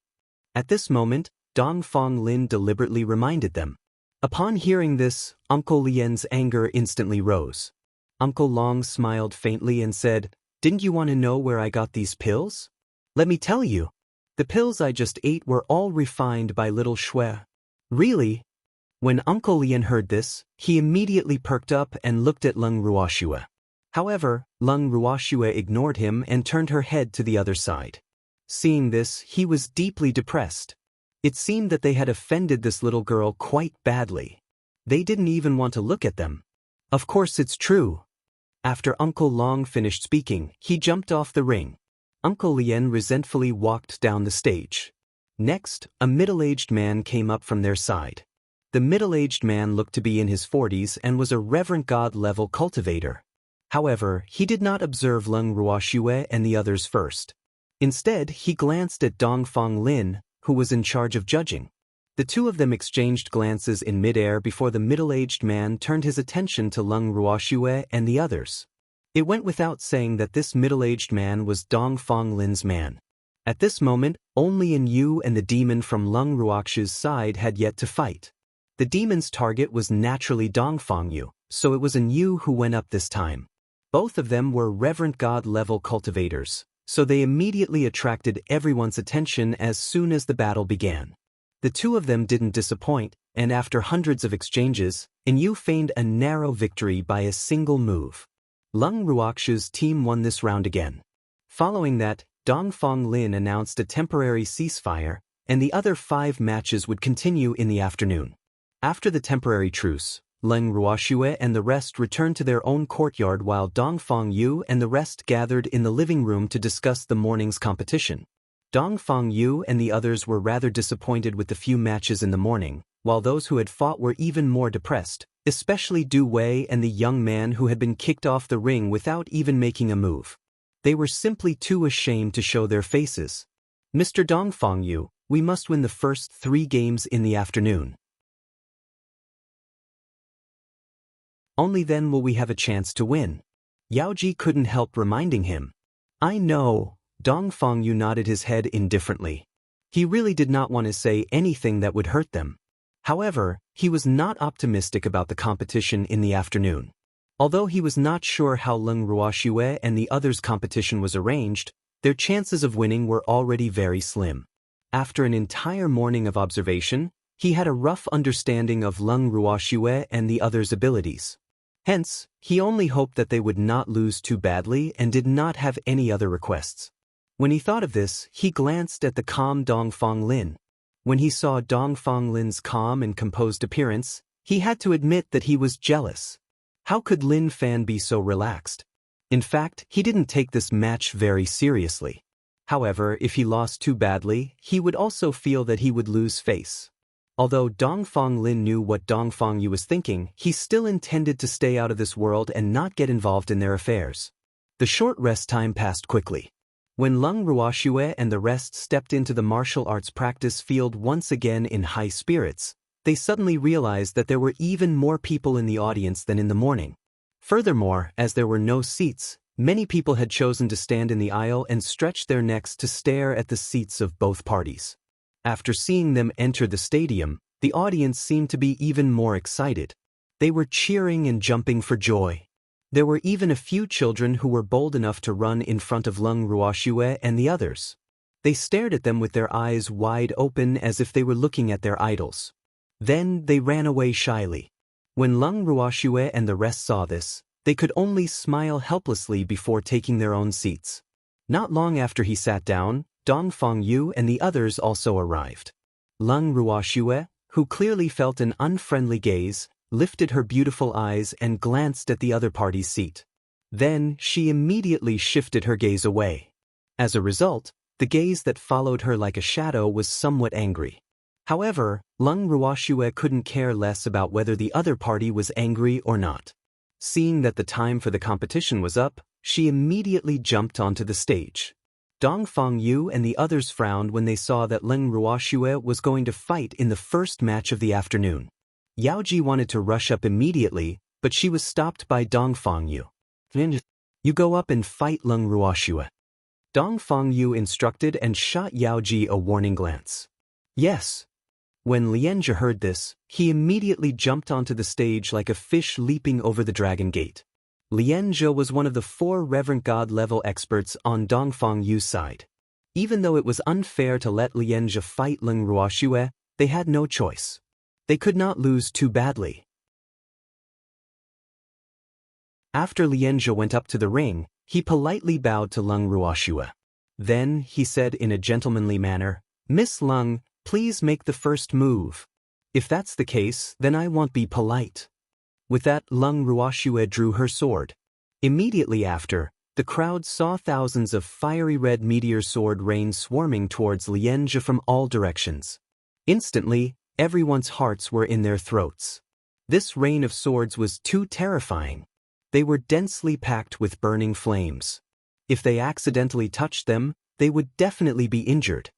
At this moment, Dongfang Lin deliberately reminded them. Upon hearing this, Uncle Lien's anger instantly rose. Uncle Long smiled faintly and said, Didn't you want to know where I got these pills? Let me tell you. The pills I just ate were all refined by little Shui. Really? When Uncle Lien heard this, he immediately perked up and looked at Leng Ruoxue. However, Leng Ruoxue ignored him and turned her head to the other side. Seeing this, he was deeply depressed. It seemed that they had offended this little girl quite badly. They didn't even want to look at them. Of course it's true. After Uncle Long finished speaking, he jumped off the ring. Uncle Lien resentfully walked down the stage. Next, a middle-aged man came up from their side. The middle-aged man looked to be in his 40s and was a reverend god-level cultivator. However, he did not observe Leng Ruoxue and the others first. Instead, he glanced at Dongfang Lin, who was in charge of judging. The two of them exchanged glances in midair before the middle-aged man turned his attention to Leng Ruoxue and the others. It went without saying that this middle-aged man was Dongfang Lin's man. At this moment, only Yu and the demon from Leng Ruoxue's side had yet to fight. The demon's target was naturally Dongfang Yu, so it was Yu who went up this time. Both of them were reverend god-level cultivators, so they immediately attracted everyone's attention as soon as the battle began. The two of them didn't disappoint, and after hundreds of exchanges, Yu feigned a narrow victory by a single move. Leng Ruoxue's team won this round again. Following that, Dongfang Lin announced a temporary ceasefire, and the other 5 matches would continue in the afternoon. After the temporary truce, Leng Ruoxue and the rest returned to their own courtyard while Dongfang Yu and the rest gathered in the living room to discuss the morning's competition. Dongfang Yu and the others were rather disappointed with the few matches in the morning, while those who had fought were even more depressed, especially Du Wei and the young man who had been kicked off the ring without even making a move. They were simply too ashamed to show their faces. "Mr. Dongfang Yu, we must win the first 3 games in the afternoon. Only then will we have a chance to win." Yaoji couldn't help reminding him. "I know." Dongfang Yu nodded his head indifferently. He really did not want to say anything that would hurt them. However, he was not optimistic about the competition in the afternoon. Although he was not sure how Leng Ruoxue and the others' competition was arranged, their chances of winning were already very slim. After an entire morning of observation, he had a rough understanding of Leng Ruoxue and the others' abilities. Hence, he only hoped that they would not lose too badly and did not have any other requests. When he thought of this, he glanced at the calm Dongfang Lin. When he saw Dongfang Lin's calm and composed appearance, he had to admit that he was jealous. How could Lin Fan be so relaxed? In fact, he didn't take this match very seriously. However, if he lost too badly, he would also feel that he would lose face. Although Dongfang Lin knew what Dongfang Yu was thinking, he still intended to stay out of this world and not get involved in their affairs. The short rest time passed quickly. When Leng Ruoxue and the rest stepped into the martial arts practice field once again in high spirits, they suddenly realized that there were even more people in the audience than in the morning. Furthermore, as there were no seats, many people had chosen to stand in the aisle and stretch their necks to stare at the seats of both parties. After seeing them enter the stadium, the audience seemed to be even more excited. They were cheering and jumping for joy. There were even a few children who were bold enough to run in front of Leng Ruoxue and the others. They stared at them with their eyes wide open as if they were looking at their idols. Then they ran away shyly. When Leng Ruoxue and the rest saw this, they could only smile helplessly before taking their own seats. Not long after he sat down, Dongfang Yu and the others also arrived. Leng Ruoxue, who clearly felt an unfriendly gaze, lifted her beautiful eyes and glanced at the other party's seat. Then she immediately shifted her gaze away. As a result, the gaze that followed her like a shadow was somewhat angry. However, Leng Ruoxue couldn't care less about whether the other party was angry or not. Seeing that the time for the competition was up, she immediately jumped onto the stage. Dongfang Yu and the others frowned when they saw that Leng Ruoxue was going to fight in the first match of the afternoon. Yaoji wanted to rush up immediately, but she was stopped by Dongfang Yu. "You go up and fight Leng Ruoxue." Dongfang Yu instructed and shot Yaoji a warning glance. "Yes." When Lianjie heard this, he immediately jumped onto the stage like a fish leaping over the dragon gate. Lianjie was one of the 4 reverend god-level experts on Dongfang Yu's side. Even though it was unfair to let Lianjie fight Leng Ruoxue, they had no choice. They could not lose too badly. After Lianjie went up to the ring, he politely bowed to Leng Ruoxue. Then, he said in a gentlemanly manner, "Miss Leng, Please make the first move. If that's the case, then I won't be polite. With that, Lung Ruoxue drew her sword. Immediately after, the crowd saw thousands of fiery red meteor sword rain swarming towards Lianzhe from all directions. Instantly, everyone's hearts were in their throats. This rain of swords was too terrifying. They were densely packed with burning flames. If they accidentally touched them, they would definitely be injured.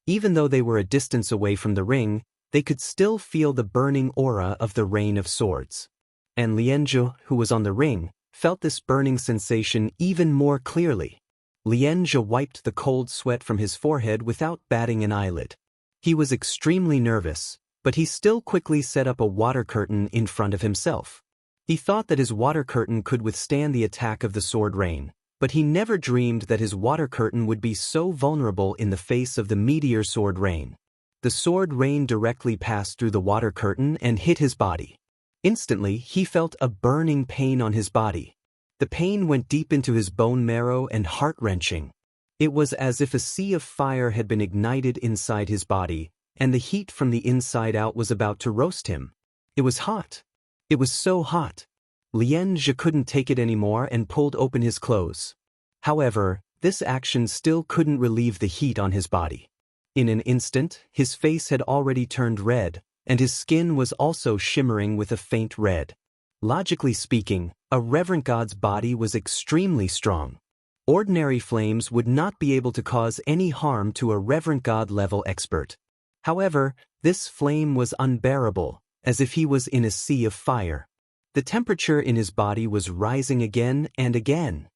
Even though they were a distance away from the ring, they could still feel the burning aura of the rain of swords. And Lianzhe, who was on the ring, felt this burning sensation even more clearly. Lianzhe wiped the cold sweat from his forehead without batting an eyelid. He was extremely nervous, but he still quickly set up a water curtain in front of himself. He thought that his water curtain could withstand the attack of the sword rain, but he never dreamed that his water curtain would be so vulnerable in the face of the meteor sword rain. The sword rain directly passed through the water curtain and hit his body. Instantly, he felt a burning pain on his body. The pain went deep into his bone marrow and heart-wrenching. It was as if a sea of fire had been ignited inside his body, and the heat from the inside out was about to roast him. It was hot. It was so hot. Lianzhe couldn't take it anymore and pulled open his clothes. However, this action still couldn't relieve the heat on his body. In an instant, his face had already turned red, and his skin was also shimmering with a faint red. Logically speaking, a reverent god's body was extremely strong. Ordinary flames would not be able to cause any harm to a reverent god-level expert. However, this flame was unbearable, as if he was in a sea of fire. The temperature in his body was rising again and again.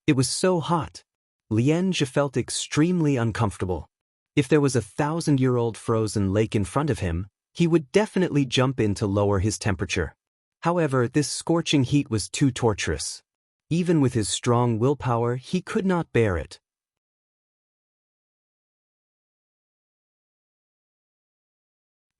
It was so hot. Lianzhe felt extremely uncomfortable. If there was a 1,000-year-old frozen lake in front of him, he would definitely jump in to lower his temperature. However, this scorching heat was too torturous. Even with his strong willpower, he could not bear it.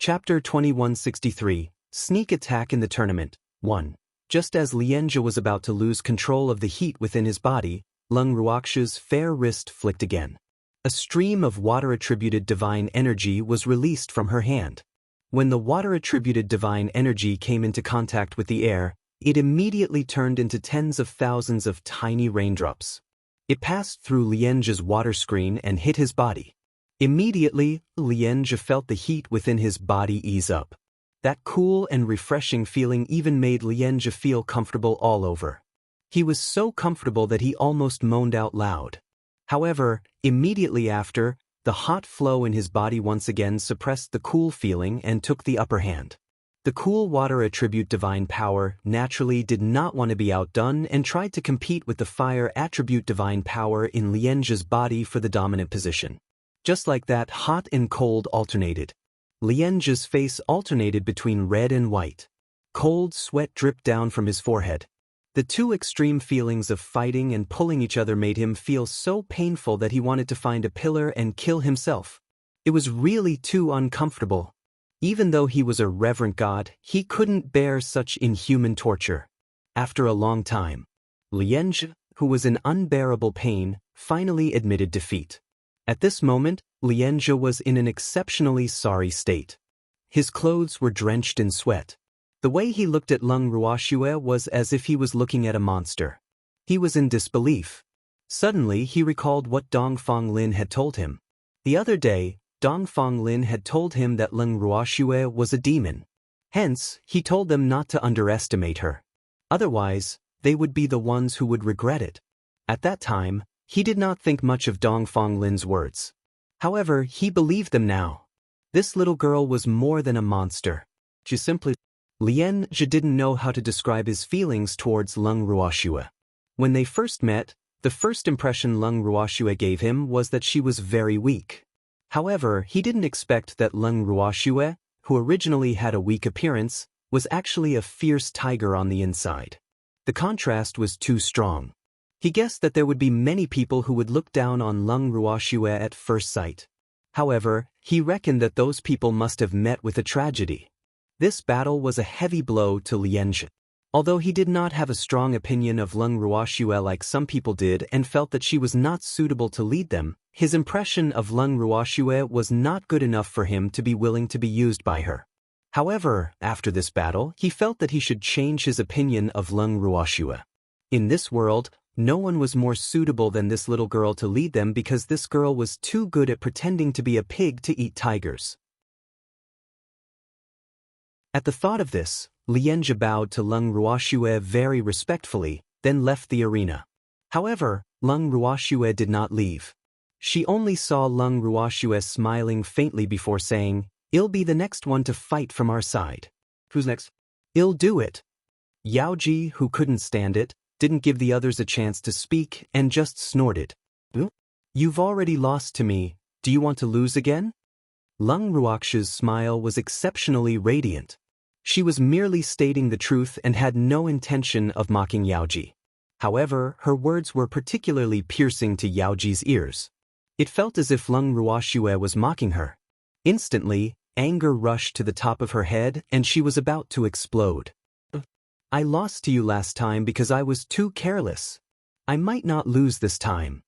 Chapter 2163, Sneak Attack in the Tournament, 1. Just as Lianzhe was about to lose control of the heat within his body, Lung Ruoxue's fair wrist flicked again. A stream of water-attributed divine energy was released from her hand. When the water-attributed divine energy came into contact with the air, it immediately turned into tens of thousands of tiny raindrops. It passed through Lianzhe's water screen and hit his body. Immediately, Lianzhe felt the heat within his body ease up. That cool and refreshing feeling even made Lianzhe feel comfortable all over. He was so comfortable that he almost moaned out loud. However, immediately after, the hot flow in his body once again suppressed the cool feeling and took the upper hand. The cool water attribute divine power naturally did not want to be outdone and tried to compete with the fire attribute divine power in Lianzhe's body for the dominant position. Just like that, hot and cold alternated. Lianzhe's face alternated between red and white. Cold sweat dripped down from his forehead. The two extreme feelings of fighting and pulling each other made him feel so painful that he wanted to find a pillar and kill himself. It was really too uncomfortable. Even though he was a reverent god, he couldn't bear such inhuman torture. After a long time, Lianzhe, who was in unbearable pain, finally admitted defeat. At this moment, Lianzhe was in an exceptionally sorry state. His clothes were drenched in sweat. The way he looked at Lung Ruoxue was as if he was looking at a monster. He was in disbelief. Suddenly, he recalled what Dongfang Lin had told him. The other day, Dongfang Lin had told him that Lung Ruoxue was a demon. Hence, he told them not to underestimate her. Otherwise, they would be the ones who would regret it. At that time, he did not think much of Dongfang Lin's words. However, he believed them now. This little girl was more than a monster. She simply... Lianzhe didn't know how to describe his feelings towards Lung Ruoxue. When they first met, the first impression Lung Ruoxue gave him was that she was very weak. However, he didn't expect that Lung Ruoxue, who originally had a weak appearance, was actually a fierce tiger on the inside. The contrast was too strong. He guessed that there would be many people who would look down on Lung Ruoxue at first sight. However, he reckoned that those people must have met with a tragedy. This battle was a heavy blow to Lianzhe. Although he did not have a strong opinion of Lung Ruoxue like some people did and felt that she was not suitable to lead them, his impression of Lung Ruoxue was not good enough for him to be willing to be used by her. However, after this battle, he felt that he should change his opinion of Lung Ruoxue. In this world, no one was more suitable than this little girl to lead them because this girl was too good at pretending to be a pig to eat tigers. At the thought of this, Lianjia bowed to Lung Ruoxue very respectfully, then left the arena. However, Lung Ruoxue did not leave. She only saw Lung Ruoxue smiling faintly before saying, "I'll be the next one to fight from our side." "Who's next?" "I'll do it." Yaoji, who couldn't stand it, didn't give the others a chance to speak and just snorted. "You've already lost to me, do you want to lose again?" Lung Ruoxue's smile was exceptionally radiant. She was merely stating the truth and had no intention of mocking Yaoji. However, her words were particularly piercing to Yaoji's ears. It felt as if Lung Ruoxue was mocking her. Instantly, anger rushed to the top of her head and she was about to explode. "I lost to you last time because I was too careless. I might not lose this time,"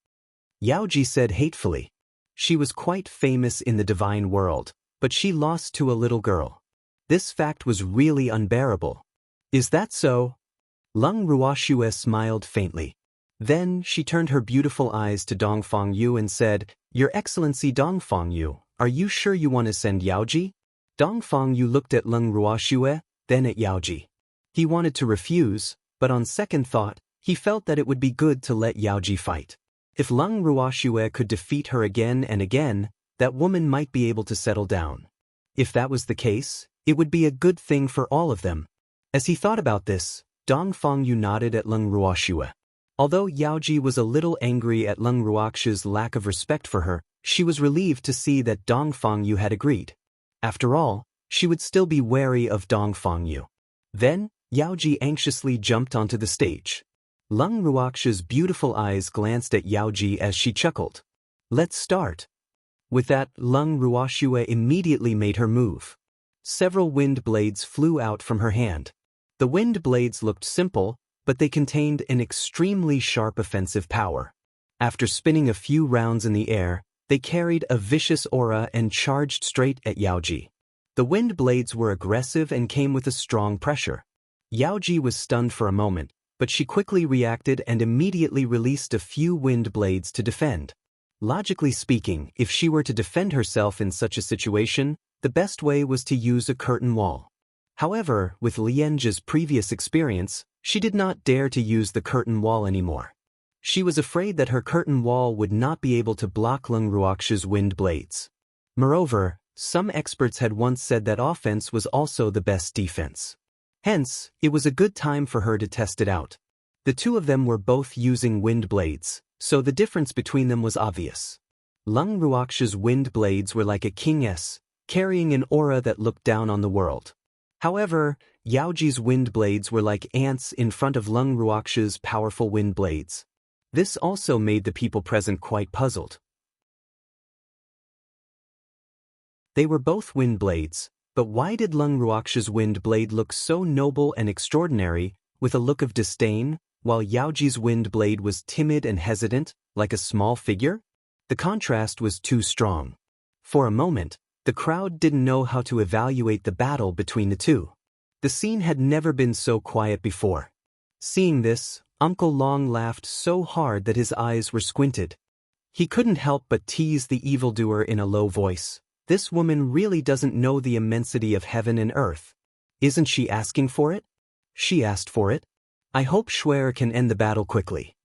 Yaoji said hatefully. She was quite famous in the divine world, but she lost to a little girl. This fact was really unbearable. "Is that so?" Lung Ruoxue smiled faintly. Then she turned her beautiful eyes to Dongfang Yu and said, "Your Excellency Dongfang Yu, are you sure you want to send Yaoji?" Dongfang Yu looked at Lung Ruoxue, then at Yaoji. He wanted to refuse, but on second thought, he felt that it would be good to let Yaoji fight. If Lung Ruoxue could defeat her again and again, that woman might be able to settle down. If that was the case, it would be a good thing for all of them. As he thought about this, Dongfang Yu nodded at Lung Ruoxue. Although Yaoji was a little angry at Lung Ruoxue's lack of respect for her, she was relieved to see that Dongfang Yu had agreed. After all, she would still be wary of Dongfang Yu. Then, Yaoji anxiously jumped onto the stage. Lung Ruoxue's beautiful eyes glanced at Yaoji as she chuckled. "Let's start." With that, Lung Ruoxue immediately made her move. Several wind blades flew out from her hand. The wind blades looked simple, but they contained an extremely sharp offensive power. After spinning a few rounds in the air, they carried a vicious aura and charged straight at Yaoji. The wind blades were aggressive and came with a strong pressure. Yaoji was stunned for a moment, but she quickly reacted and immediately released a few wind blades to defend. Logically speaking, if she were to defend herself in such a situation, the best way was to use a curtain wall. However, with Lianjia's previous experience, she did not dare to use the curtain wall anymore. She was afraid that her curtain wall would not be able to block Lung Ruoxue's wind blades. Moreover, some experts had once said that offense was also the best defense. Hence, it was a good time for her to test it out. The two of them were both using wind blades, so the difference between them was obvious. Lung Ruoxue's wind blades were like a king's, carrying an aura that looked down on the world. However, Yaoji's wind blades were like ants in front of Lung Ruoxue's powerful wind blades. This also made the people present quite puzzled. They were both wind blades, but why did Lung Ruoxue's wind blade look so noble and extraordinary, with a look of disdain, while Yaoji's wind blade was timid and hesitant, like a small figure? The contrast was too strong. For a moment, the crowd didn't know how to evaluate the battle between the two. The scene had never been so quiet before. Seeing this, Uncle Long laughed so hard that his eyes were squinted. He couldn't help but tease the evildoer in a low voice. "This woman really doesn't know the immensity of heaven and earth. Isn't she asking for it?" "She asked for it. I hope Schwer can end the battle quickly."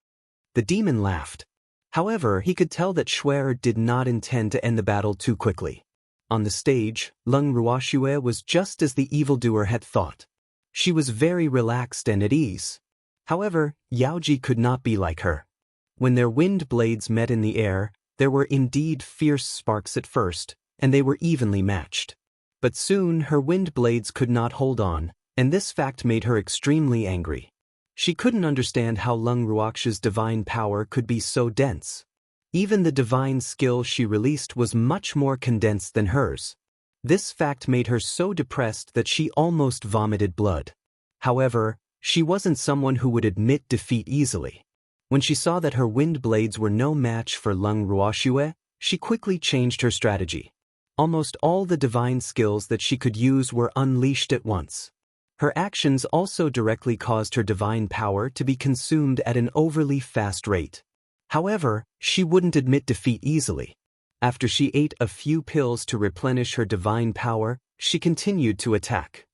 The demon laughed. However, he could tell that Schwer did not intend to end the battle too quickly. On the stage, Lung Ruoxue was just as the evildoer had thought. She was very relaxed and at ease. However, Yaoji could not be like her. When their wind blades met in the air, there were indeed fierce sparks at first, and they were evenly matched. But soon her wind blades could not hold on, and this fact made her extremely angry. She couldn't understand how Lung Ruoxue's divine power could be so dense. Even the divine skill she released was much more condensed than hers. This fact made her so depressed that she almost vomited blood. However, She wasn't someone who would admit defeat easily. When she saw that her wind blades were no match for Lung Ruoxue, she quickly changed her strategy. Almost all the divine skills that she could use were unleashed at once. Her actions also directly caused her divine power to be consumed at an overly fast rate. However, she wouldn't admit defeat easily. After she ate a few pills to replenish her divine power, she continued to attack.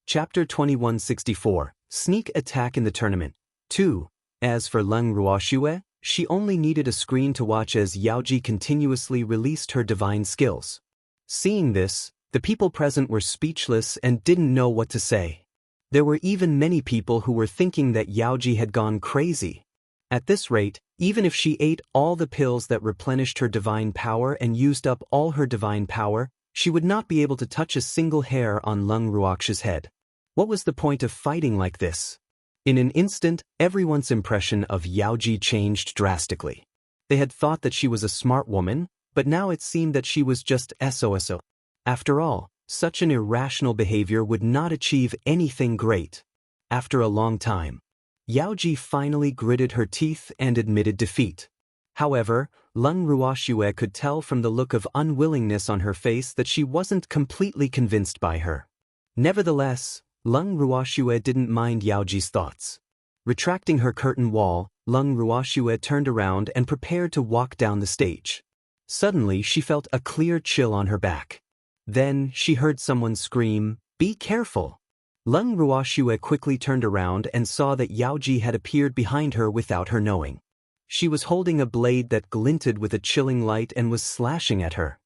Chapter 2164, Sneak Attack in the Tournament. 2. As for Lung Ruoxue, she only needed a screen to watch as Yaoji continuously released her divine skills. Seeing this, the people present were speechless and didn't know what to say. There were even many people who were thinking that Yaoji had gone crazy. At this rate, even if she ate all the pills that replenished her divine power and used up all her divine power, she would not be able to touch a single hair on Lung Ruoxue's head. What was the point of fighting like this? In an instant, everyone's impression of Yaoji changed drastically. They had thought that she was a smart woman, but now it seemed that she was just SOSO. After all, such an irrational behavior would not achieve anything great. After a long time, Yaoji finally gritted her teeth and admitted defeat. However, Lung Ruoxue could tell from the look of unwillingness on her face that she wasn't completely convinced by her. Nevertheless, Lung Ruoxue didn't mind Yaoji's thoughts. Retracting her curtain wall, Lung Ruoxue turned around and prepared to walk down the stage. Suddenly, she felt a clear chill on her back. Then, she heard someone scream, "Be careful!" Lung Ruoxue quickly turned around and saw that Yaoji had appeared behind her without her knowing. She was holding a blade that glinted with a chilling light and was slashing at her.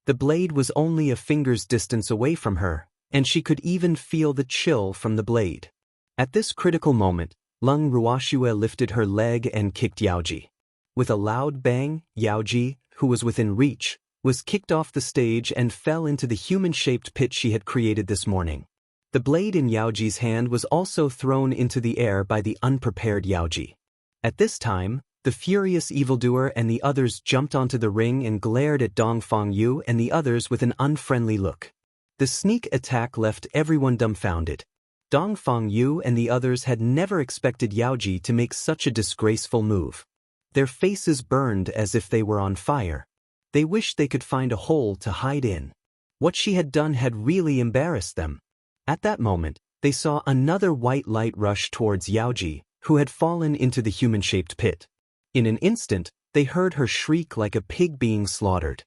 The blade was only a finger's distance away from her, and she could even feel the chill from the blade. At this critical moment, Lung Ruoxue lifted her leg and kicked Yaoji. With a loud bang, Yaoji, who was within reach, was kicked off the stage and fell into the human-shaped pit she had created this morning. The blade in Yaoji's hand was also thrown into the air by the unprepared Yaoji. At this time, the furious evildoer and the others jumped onto the ring and glared at Dongfang Yu and the others with an unfriendly look. The sneak attack left everyone dumbfounded. Dongfang Yu and the others had never expected Yaoji to make such a disgraceful move. Their faces burned as if they were on fire. They wished they could find a hole to hide in. What she had done had really embarrassed them. At that moment, they saw another white light rush towards Yaoji, who had fallen into the human-shaped pit. In an instant, they heard her shriek like a pig being slaughtered.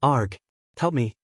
"Arg! Help me!"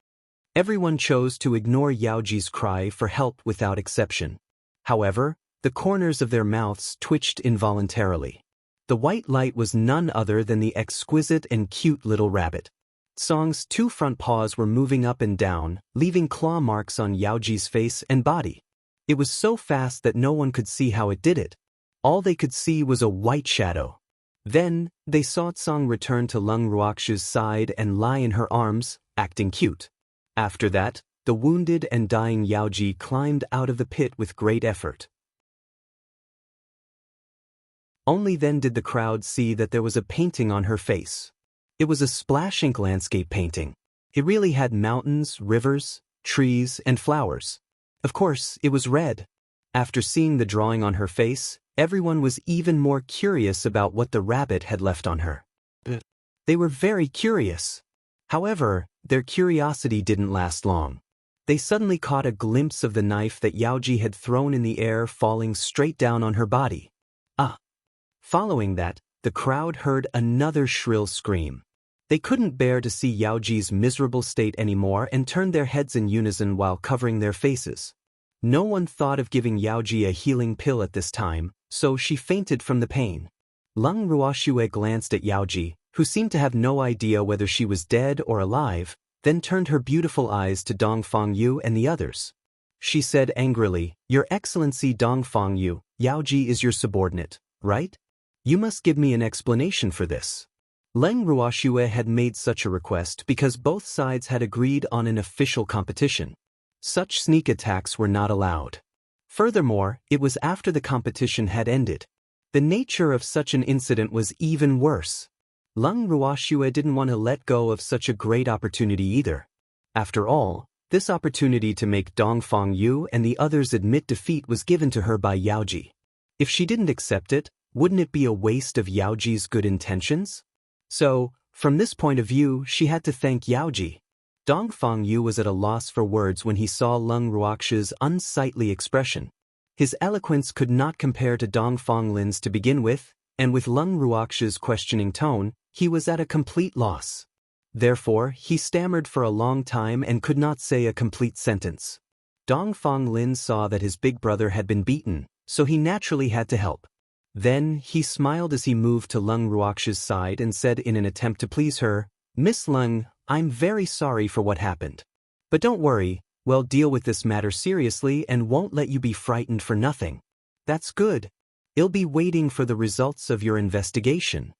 Everyone chose to ignore Yaoji's cry for help without exception. However, the corners of their mouths twitched involuntarily. The white light was none other than the exquisite and cute little rabbit. Song's two front paws were moving up and down, leaving claw marks on Yaoji's face and body. It was so fast that no one could see how it did it. All they could see was a white shadow. Then, they saw Song return to Lung Ruoxue's side and lie in her arms, acting cute. After that, the wounded and dying Yaoji climbed out of the pit with great effort. Only then did the crowd see that there was a painting on her face. It was a splash ink landscape painting. It really had mountains, rivers, trees, and flowers. Of course, it was red. After seeing the drawing on her face, everyone was even more curious about what the rabbit had left on her. They were very curious. However, their curiosity didn't last long. They suddenly caught a glimpse of the knife that Yaoji had thrown in the air falling straight down on her body. Ah! Following that, the crowd heard another shrill scream. They couldn't bear to see Yaoji's miserable state anymore and turned their heads in unison while covering their faces. No one thought of giving Yaoji a healing pill at this time, so she fainted from the pain. Lung Ruoxue glanced at Yaoji, who seemed to have no idea whether she was dead or alive, then turned her beautiful eyes to Dongfang Yu and the others. She said angrily, "Your Excellency Dongfang Yu, Yaoji is your subordinate, right? You must give me an explanation for this." Lung Ruoxue had made such a request because both sides had agreed on an official competition. Such sneak attacks were not allowed. Furthermore, it was after the competition had ended. The nature of such an incident was even worse. Lung Ruoxue didn't want to let go of such a great opportunity either. After all, This opportunity to make Dongfang Yu and the others admit defeat was given to her by Yaoji. If she didn't accept it, wouldn't it be a waste of Yaoji's good intentions? So, from this point of view, she had to thank Yaoji. Dongfang Yu was at a loss for words when he saw Leng Ruox's unsightly expression. His eloquence could not compare to Dongfang Lin's to begin with, and with Leng Ruox's questioning tone, he was at a complete loss. Therefore, he stammered for a long time and could not say a complete sentence. Dongfang Lin saw that his big brother had been beaten, so he naturally had to help. Then, he smiled as he moved to Leng Ruox's side and said in an attempt to please her, "Miss Leng, I'm very sorry for what happened. But don't worry, we'll deal with this matter seriously and won't let you be frightened for nothing." "That's good. I'll be waiting for the results of your investigation."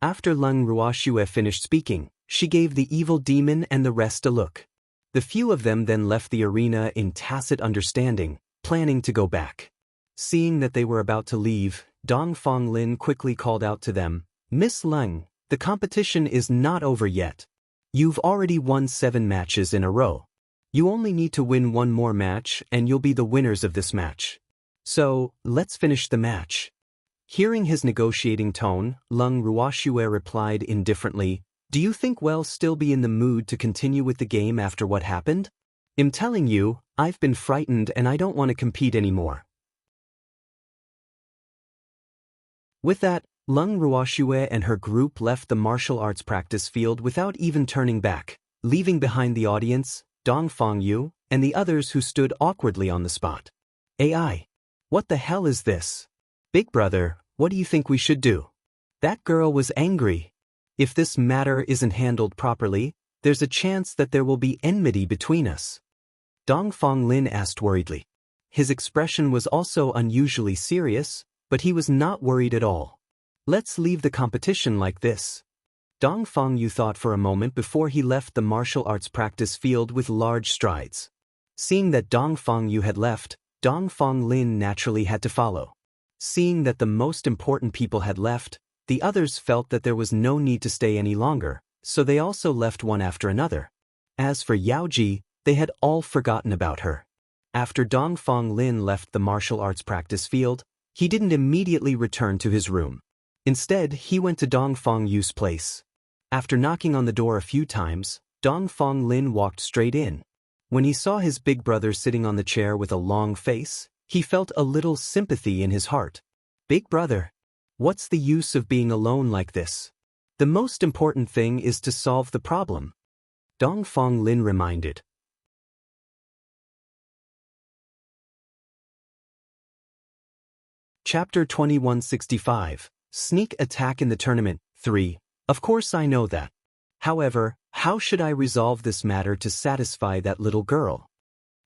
After Leng Ruoxue finished speaking, she gave the evil demon and the rest a look. The few of them then left the arena in tacit understanding, planning to go back. Seeing that they were about to leave, Dongfang Lin quickly called out to them, "Miss Leng, the competition is not over yet. You've already won 7 matches in a row. You only need to win one more match and you'll be the winners of this match. So, let's finish the match." Hearing his negotiating tone, Leng Ruoxue replied indifferently, "Do you think we'll still be in the mood to continue with the game after what happened? I'm telling you, I've been frightened and I don't want to compete anymore." With that, Leng Ruoxue and her group left the martial arts practice field without even turning back, leaving behind the audience, Dongfang Yu, and the others who stood awkwardly on the spot. "AI, what the hell is this? Big brother, what do you think we should do?" That girl was angry. If this matter isn't handled properly, there's a chance that there will be enmity between us. Dongfang Lin asked worriedly. His expression was also unusually serious, but he was not worried at all. "Let's leave the competition like this." Dongfang Yu thought for a moment before he left the martial arts practice field with large strides. Seeing that Dongfang Yu had left, Dongfang Lin naturally had to follow. Seeing that the most important people had left, the others felt that there was no need to stay any longer, so they also left one after another. As for Yaoji, they had all forgotten about her. After Dongfang Lin left the martial arts practice field, he didn't immediately return to his room. Instead, he went to Dongfang Yu's place. After knocking on the door a few times, Dongfang Lin walked straight in. When he saw his big brother sitting on the chair with a long face, he felt a little sympathy in his heart. "Big brother, what's the use of being alone like this? The most important thing is to solve the problem," Dongfang Lin reminded. Chapter 2165, Sneak Attack in the Tournament, 3. Of course I know that. However, how should I resolve this matter to satisfy that little girl?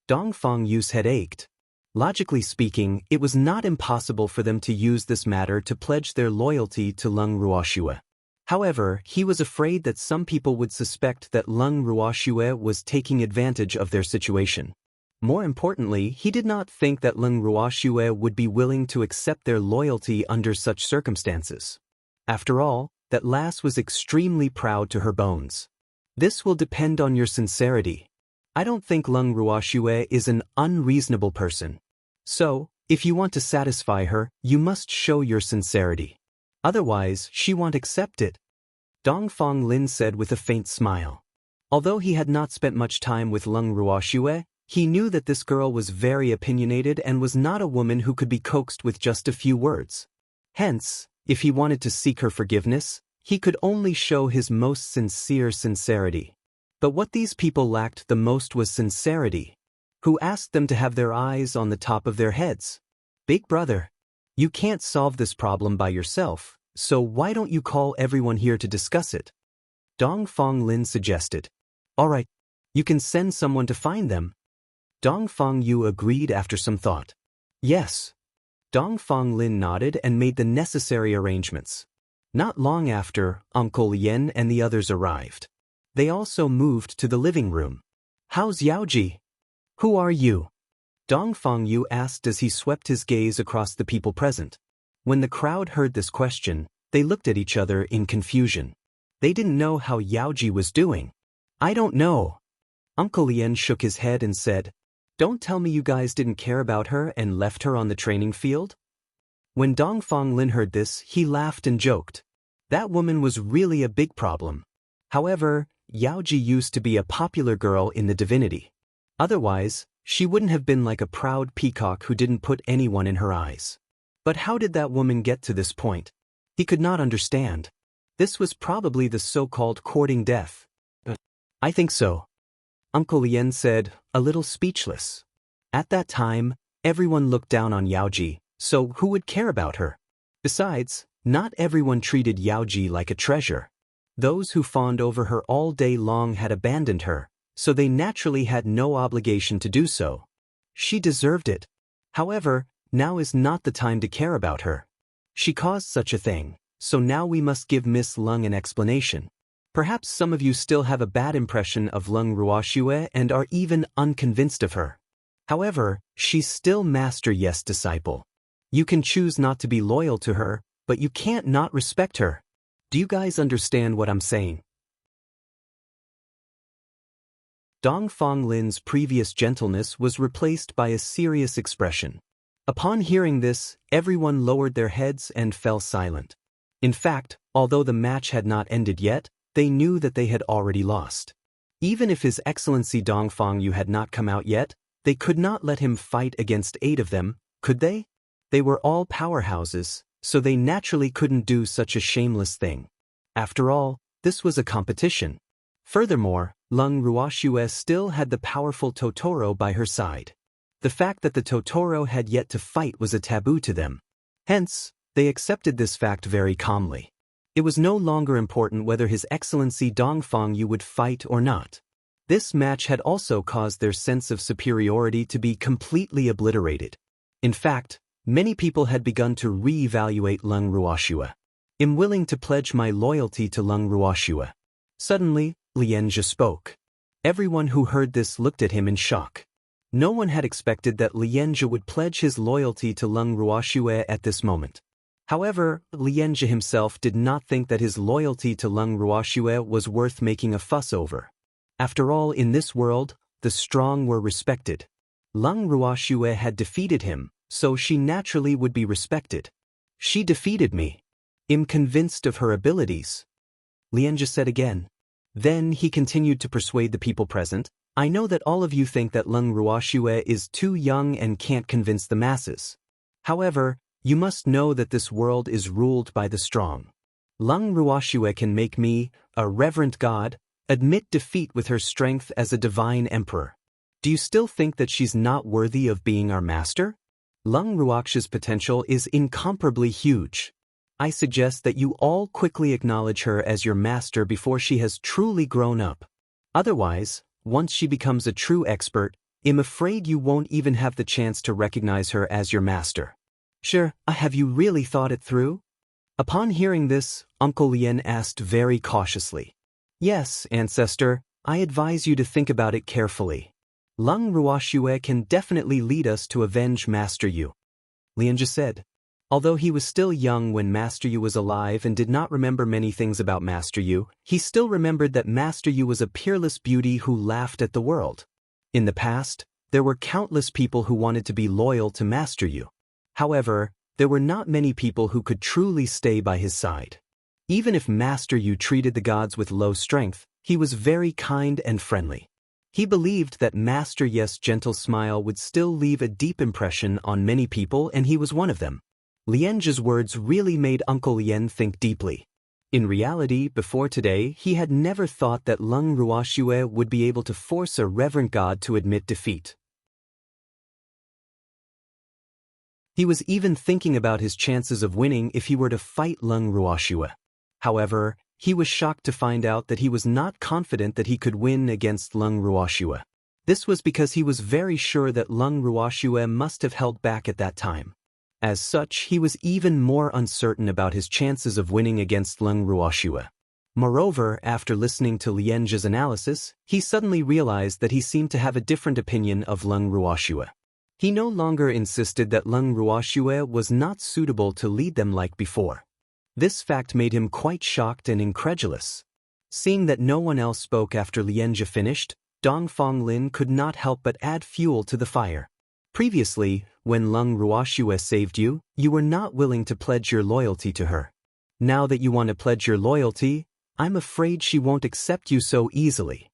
Dongfang Yu's head ached. Logically speaking, it was not impossible for them to use this matter to pledge their loyalty to Leng Ruoxue. However, he was afraid that some people would suspect that Leng Ruoxue was taking advantage of their situation. More importantly, he did not think that Leng Ruoxue would be willing to accept their loyalty under such circumstances. After all, that lass was extremely proud to her bones. "This will depend on your sincerity. I don't think Leng Ruoxue is an unreasonable person. So, if you want to satisfy her, you must show your sincerity. Otherwise, she won't accept it," Dongfang Lin said with a faint smile. Although he had not spent much time with Leng Ruoxue, he knew that this girl was very opinionated and was not a woman who could be coaxed with just a few words. Hence, if he wanted to seek her forgiveness, he could only show his most sincere sincerity. But what these people lacked the most was sincerity. Who asked them to have their eyes on the top of their heads? "Big brother, you can't solve this problem by yourself, so why don't you call everyone here to discuss it?" Dongfang Lin suggested. "All right, you can send someone to find them." Dongfang Yu agreed after some thought. "Yes." Dongfang Lin nodded and made the necessary arrangements. Not long after, Uncle Yen and the others arrived. They also moved to the living room. "How's Yaoji? Who are you?" Dongfang Yu asked as he swept his gaze across the people present. When the crowd heard this question, they looked at each other in confusion. They didn't know how Yaoji was doing. "I don't know. Uncle Lien shook his head and said, "Don't tell me you guys didn't care about her and left her on the training field?" When Dongfang Lin heard this, he laughed and joked. That woman was really a big problem. However, Yaoji used to be a popular girl in the divinity. Otherwise, she wouldn't have been like a proud peacock who didn't put anyone in her eyes. But how did that woman get to this point? He could not understand. This was probably the so-called courting death. I think so. Uncle Lien said, a little speechless. At that time, everyone looked down on Yaoji, so who would care about her? Besides, not everyone treated Yaoji like a treasure. Those who fawned over her all day long had abandoned her, so they naturally had no obligation to do so. She deserved it. However, now is not the time to care about her. She caused such a thing, so now we must give Miss Lung an explanation. Perhaps some of you still have a bad impression of Lung Ruoxue and are even unconvinced of her. However, she's still Master Yes' disciple. You can choose not to be loyal to her, but you can't not respect her. Do you guys understand what I'm saying? Dongfang Lin's previous gentleness was replaced by a serious expression. Upon hearing this, everyone lowered their heads and fell silent. In fact, although the match had not ended yet, they knew that they had already lost. Even if His Excellency Dongfang Yu had not come out yet, they could not let him fight against 8 of them, could they? They were all powerhouses, so they naturally couldn't do such a shameless thing. After all, this was a competition. Furthermore, Lung Ruoxue still had the powerful Totoro by her side. The fact that the Totoro had yet to fight was a taboo to them. Hence, they accepted this fact very calmly. It was no longer important whether His Excellency Dongfang Yu would fight or not. This match had also caused their sense of superiority to be completely obliterated. In fact, many people had begun to re-evaluate Lung Ruoxue. I'm willing to pledge my loyalty to Lung Ruoxue. Suddenly, Lianjia spoke. Everyone who heard this looked at him in shock. No one had expected that Lianjia would pledge his loyalty to Lung Ruoxue at this moment. However, Lianjia himself did not think that his loyalty to Lung Ruoxue was worth making a fuss over. After all, in this world, the strong were respected. Lung Ruoxue had defeated him, so she naturally would be respected. She defeated me. I'm convinced of her abilities. Lianjia said again. Then he continued to persuade the people present. I know that all of you think that Lung Ruoxue is too young and can't convince the masses. However, you must know that this world is ruled by the strong. Lung Ruoxue can make me, a reverent god, admit defeat with her strength as a divine emperor. Do you still think that she's not worthy of being our master? Lung Ruoxue's potential is incomparably huge. I suggest that you all quickly acknowledge her as your master before she has truly grown up. Otherwise, once she becomes a true expert, I'm afraid you won't even have the chance to recognize her as your master. Sure, have you really thought it through? Upon hearing this, Uncle Lien asked very cautiously. Yes, Ancestor, I advise you to think about it carefully. Lung Ruoxue can definitely lead us to avenge Master Yu. Lianjia said. Although he was still young when Master Yu was alive and did not remember many things about Master Yu, he still remembered that Master Yu was a peerless beauty who laughed at the world. In the past, there were countless people who wanted to be loyal to Master Yu. However, there were not many people who could truly stay by his side. Even if Master Yu treated the gods with low strength, he was very kind and friendly. He believed that Master Yes' gentle smile would still leave a deep impression on many people, and he was one of them. Lianjia's words really made Uncle Lien think deeply. In reality, before today, he had never thought that Lung Ruoxue would be able to force a reverent god to admit defeat. He was even thinking about his chances of winning if he were to fight Lung Ruoxue. However, he was shocked to find out that he was not confident that he could win against Lung Ruoxue. This was because he was very sure that Lung Ruoxue must have held back at that time. As such, he was even more uncertain about his chances of winning against Lung Ruoxue. Moreover, after listening to Lianjia's analysis, he suddenly realized that he seemed to have a different opinion of Lung Ruoxue. He no longer insisted that Lung Ruoxue was not suitable to lead them like before. This fact made him quite shocked and incredulous. Seeing that no one else spoke after Lianjia finished, Dongfang Lin could not help but add fuel to the fire. Previously, when Leng Ruoxue saved you, you were not willing to pledge your loyalty to her. Now that you want to pledge your loyalty, I'm afraid she won't accept you so easily.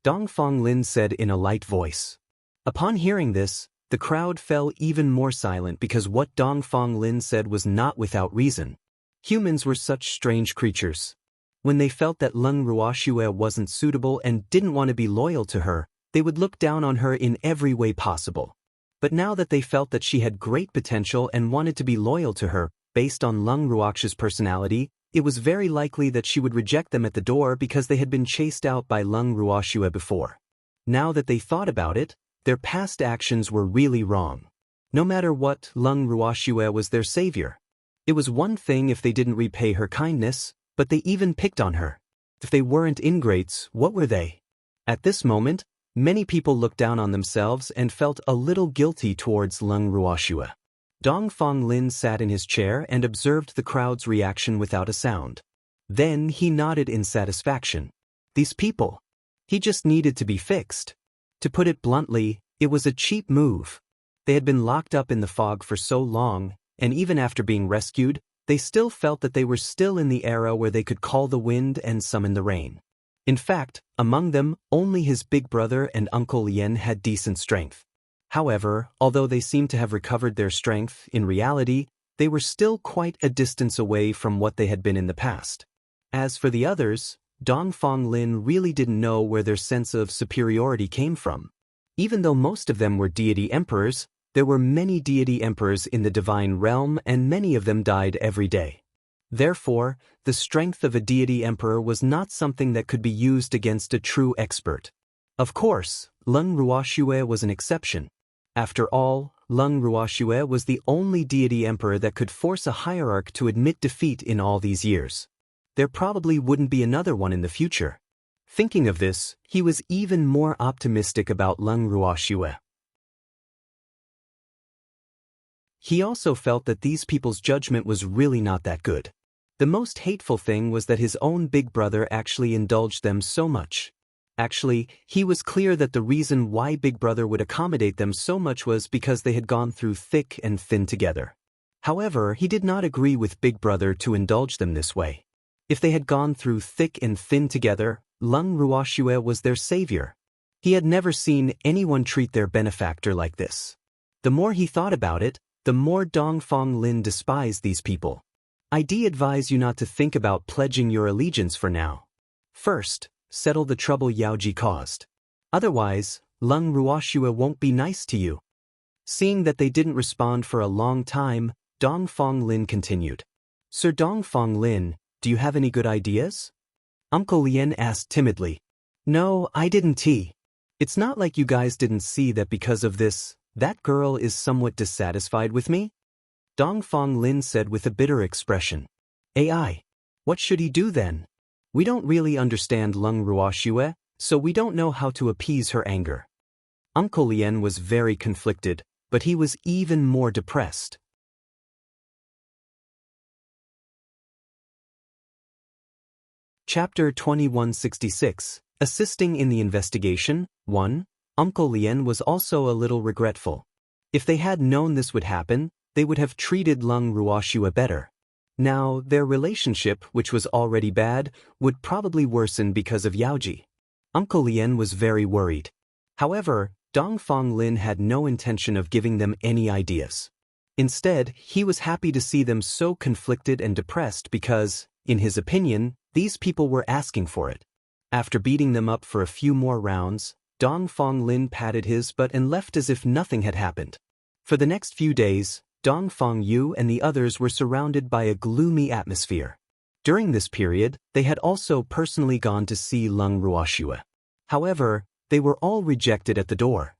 Dongfang Lin said in a light voice. Upon hearing this, the crowd fell even more silent because what Dongfang Lin said was not without reason. Humans were such strange creatures. When they felt that Leng Ruoxue wasn't suitable and didn't want to be loyal to her, they would look down on her in every way possible. But now that they felt that she had great potential and wanted to be loyal to her, based on Leng Ruoxue's personality, it was very likely that she would reject them at the door because they had been chased out by Leng Ruoxue before. Now that they thought about it, their past actions were really wrong. No matter what, Leng Ruoxue was their savior. It was one thing if they didn't repay her kindness, but they even picked on her. If they weren't ingrates, what were they? At this moment, many people looked down on themselves and felt a little guilty towards Leng Ruoxue. Dongfang Lin sat in his chair and observed the crowd's reaction without a sound. Then he nodded in satisfaction. These people. He just needed to be fixed. To put it bluntly, it was a cheap move. They had been locked up in the fog for so long, and even after being rescued, they still felt that they were still in the era where they could call the wind and summon the rain. In fact, among them, only his big brother and Uncle Lien had decent strength. However, although they seemed to have recovered their strength, in reality, they were still quite a distance away from what they had been in the past. As for the others, Dongfang Lin really didn't know where their sense of superiority came from. Even though most of them were deity emperors, there were many deity emperors in the divine realm and many of them died every day. Therefore, the strength of a deity emperor was not something that could be used against a true expert. Of course, Leng Ruoxue was an exception. After all, Leng Ruoxue was the only deity emperor that could force a hierarch to admit defeat in all these years. There probably wouldn't be another one in the future. Thinking of this, he was even more optimistic about Leng Ruoxue. He also felt that these people's judgment was really not that good. The most hateful thing was that his own big brother actually indulged them so much. Actually, he was clear that the reason why Big Brother would accommodate them so much was because they had gone through thick and thin together. However, he did not agree with Big Brother to indulge them this way. If they had gone through thick and thin together, Leng Ruoxue was their savior. He had never seen anyone treat their benefactor like this. The more he thought about it, the more Dongfang Lin despised these people. I'd advise you not to think about pledging your allegiance for now. First, settle the trouble Yaoji caused. Otherwise, Leng Ruoxue won't be nice to you. Seeing that they didn't respond for a long time, Dongfang Lin continued. Sir Dongfang Lin, do you have any good ideas? Uncle Lien asked timidly. No, I didn't. It's not like you guys didn't see that because of this, that girl is somewhat dissatisfied with me? Dongfang Lin said with a bitter expression. AI. What should he do then? We don't really understand Leng Ruoxue, so we don't know how to appease her anger. Uncle Lien was very conflicted, but he was even more depressed. Chapter 2166, Assisting in the Investigation, 1. Uncle Lien was also a little regretful. If they had known this would happen, they would have treated Leng Ruoxue better. Now, their relationship, which was already bad, would probably worsen because of Yaoji. Uncle Lien was very worried. However, Dongfang Lin had no intention of giving them any ideas. Instead, he was happy to see them so conflicted and depressed because, in his opinion, these people were asking for it. After beating them up for a few more rounds, Dongfang Lin patted his butt and left as if nothing had happened. For the next few days, Dongfang Yu and the others were surrounded by a gloomy atmosphere. During this period, they had also personally gone to see Leng Ruoxue. However, they were all rejected at the door.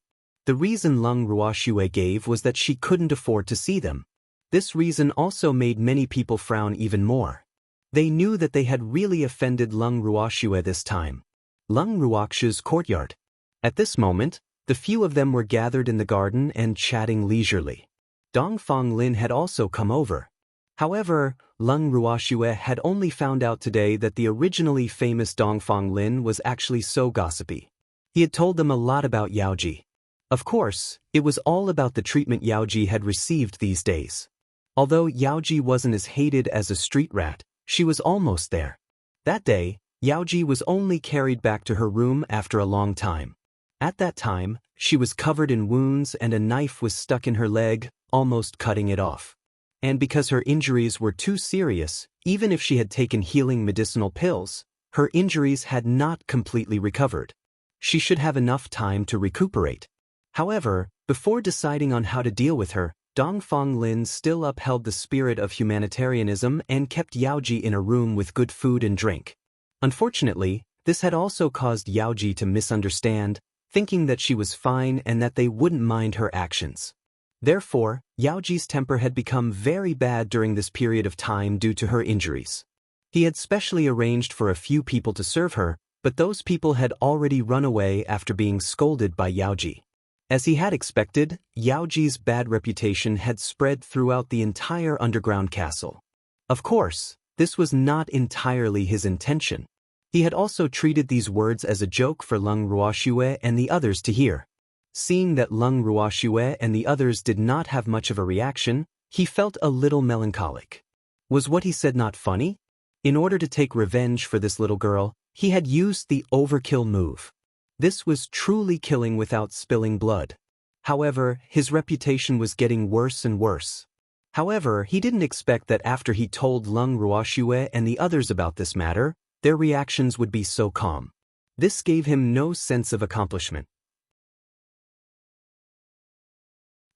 The reason Leng Ruoxue gave was that she couldn't afford to see them. This reason also made many people frown even more. They knew that they had really offended Leng Ruoxue this time. Leng Ruoxue's courtyard. At this moment, the few of them were gathered in the garden and chatting leisurely. Dongfang Lin had also come over. However, Leng Ruoxue had only found out today that the originally famous Dongfang Lin was actually so gossipy. He had told them a lot about Yaoji. Of course, it was all about the treatment Yaoji had received these days. Although Yaoji wasn't as hated as a street rat, she was almost there. That day, Yaoji was only carried back to her room after a long time. At that time, she was covered in wounds and a knife was stuck in her leg, almost cutting it off. And because her injuries were too serious, even if she had taken healing medicinal pills, her injuries had not completely recovered. She should have enough time to recuperate. However, before deciding on how to deal with her, Dongfang Lin still upheld the spirit of humanitarianism and kept Yaoji in a room with good food and drink. Unfortunately, this had also caused Yaoji to misunderstand, thinking that she was fine and that they wouldn't mind her actions. Therefore, Yaoji's temper had become very bad during this period of time due to her injuries. He had specially arranged for a few people to serve her, but those people had already run away after being scolded by Yaoji. As he had expected, Yaoji's bad reputation had spread throughout the entire underground castle. Of course, this was not entirely his intention. He had also treated these words as a joke for Leng Ruoxue and the others to hear. Seeing that Leng Ruoxue and the others did not have much of a reaction, he felt a little melancholic. Was what he said not funny? In order to take revenge for this little girl, he had used the overkill move. This was truly killing without spilling blood. However, his reputation was getting worse and worse. However, he didn't expect that after he told Leng Ruoxue and the others about this matter, their reactions would be so calm. This gave him no sense of accomplishment.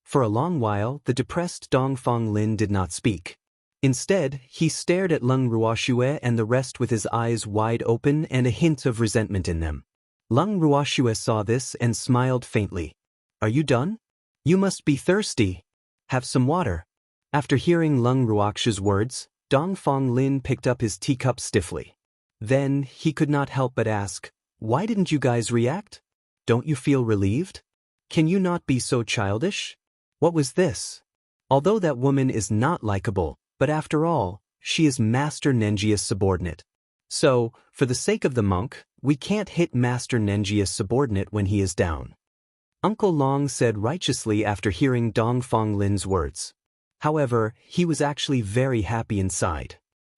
For a long while, the depressed Dongfang Lin did not speak. Instead, he stared at Leng Ruoxue and the rest with his eyes wide open and a hint of resentment in them. Leng Ruoxue saw this and smiled faintly. "Are you done? You must be thirsty. Have some water." After hearing Leng Ruoxue's words, Dongfang Lin picked up his teacup stiffly. Then, he could not help but ask, "Why didn't you guys react? Don't you feel relieved? Can you not be so childish? What was this? Although that woman is not likable, but after all, she is Master Nenjia's subordinate. So, for the sake of the monk, we can't hit Master Nenjia's subordinate when he is down." Uncle Long said righteously after hearing Dongfang Lin's words. However, he was actually very happy inside.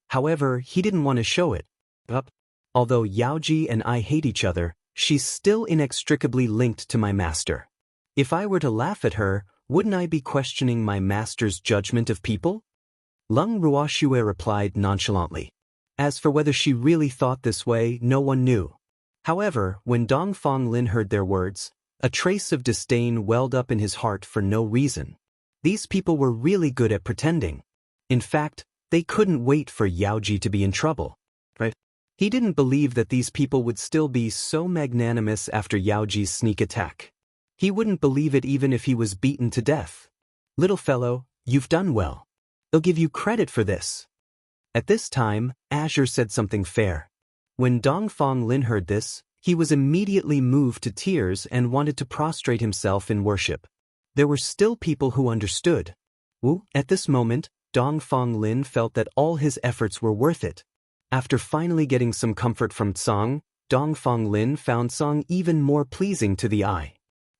However, he didn't want to show it. Although Yaoji and I hate each other, she's still inextricably linked to my master. If I were to laugh at her, wouldn't I be questioning my master's judgment of people? Leng Ruoxue replied nonchalantly. As for whether she really thought this way, no one knew. However, when Dongfang Lin heard their words, a trace of disdain welled up in his heart for no reason. These people were really good at pretending. In fact, they couldn't wait for Yaoji to be in trouble. He didn't believe that these people would still be so magnanimous after Yaoji's sneak attack. He wouldn't believe it even if he was beaten to death. "Little fellow, you've done well. They'll give you credit for this." At this time, Azure said something fair. When Dongfang Lin heard this, he was immediately moved to tears and wanted to prostrate himself in worship. There were still people who understood. At this moment, Dongfang Lin felt that all his efforts were worth it. After finally getting some comfort from Tsang, Dongfang Lin found Tsang even more pleasing to the eye.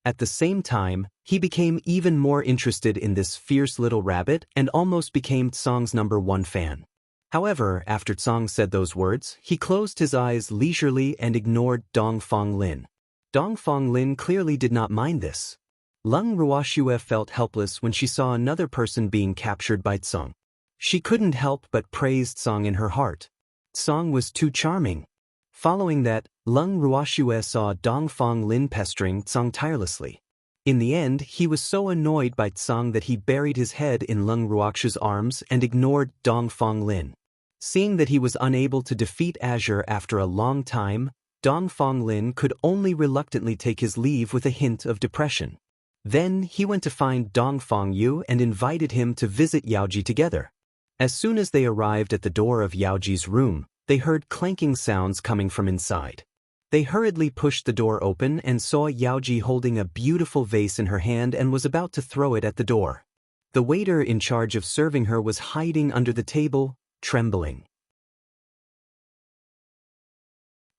At the same time, he became even more interested in this fierce little rabbit and almost became Tsang's #1 fan. However, after Tsang said those words, he closed his eyes leisurely and ignored Dongfang Lin. Dongfang Lin clearly did not mind this. Leng Ruoxue felt helpless when she saw another person being captured by Tsang. She couldn't help but praise Tsang in her heart. Tsang was too charming. Following that, Leng Ruoxue saw Dongfang Lin pestering Tsang tirelessly. In the end, he was so annoyed by Tsang that he buried his head in Leng Ruoxue's arms and ignored Dongfang Lin. Seeing that he was unable to defeat Azure after a long time, Dongfang Lin could only reluctantly take his leave with a hint of depression. Then he went to find Dongfang Yu and invited him to visit Yaoji together. As soon as they arrived at the door of Yaoji's room, they heard clanking sounds coming from inside. They hurriedly pushed the door open and saw Yaoji holding a beautiful vase in her hand and was about to throw it at the door. The waiter in charge of serving her was hiding under the table, trembling.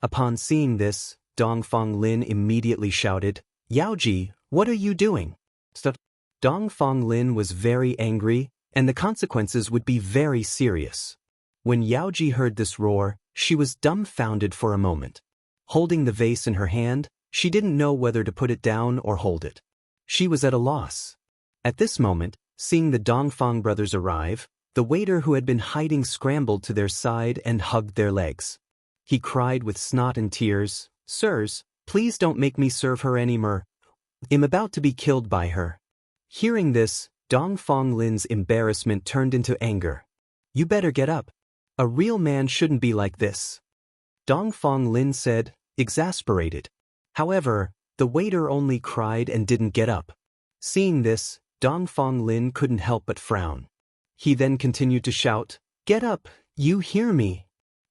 Upon seeing this, Dong Fong Lin immediately shouted, "Yaoji, what are you doing?" Dong Fong Lin was very angry, and the consequences would be very serious. When Yaoji heard this roar, she was dumbfounded for a moment. Holding the vase in her hand, she didn't know whether to put it down or hold it. She was at a loss. At this moment, seeing the Dongfang brothers arrive, the waiter who had been hiding scrambled to their side and hugged their legs. He cried with snot and tears, "Sirs, please don't make me serve her anymore. I'm about to be killed by her." Hearing this, Dongfang Lin's embarrassment turned into anger. "You better get up. A real man shouldn't be like this," Dongfang Lin said, exasperated. However, the waiter only cried and didn't get up. Seeing this, Dongfang Lin couldn't help but frown. He then continued to shout, "Get up, you hear me."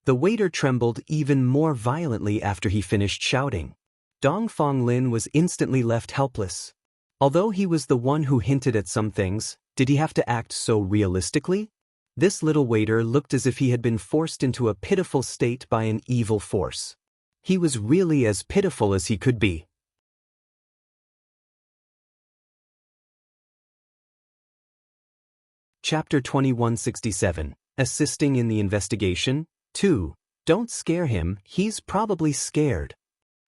The waiter trembled even more violently after he finished shouting. Dongfang Lin was instantly left helpless. Although he was the one who hinted at some things, did he have to act so realistically? This little waiter looked as if he had been forced into a pitiful state by an evil force. He was really as pitiful as he could be. Chapter 2167, Assisting in the Investigation. 2. Don't scare him, he's probably scared.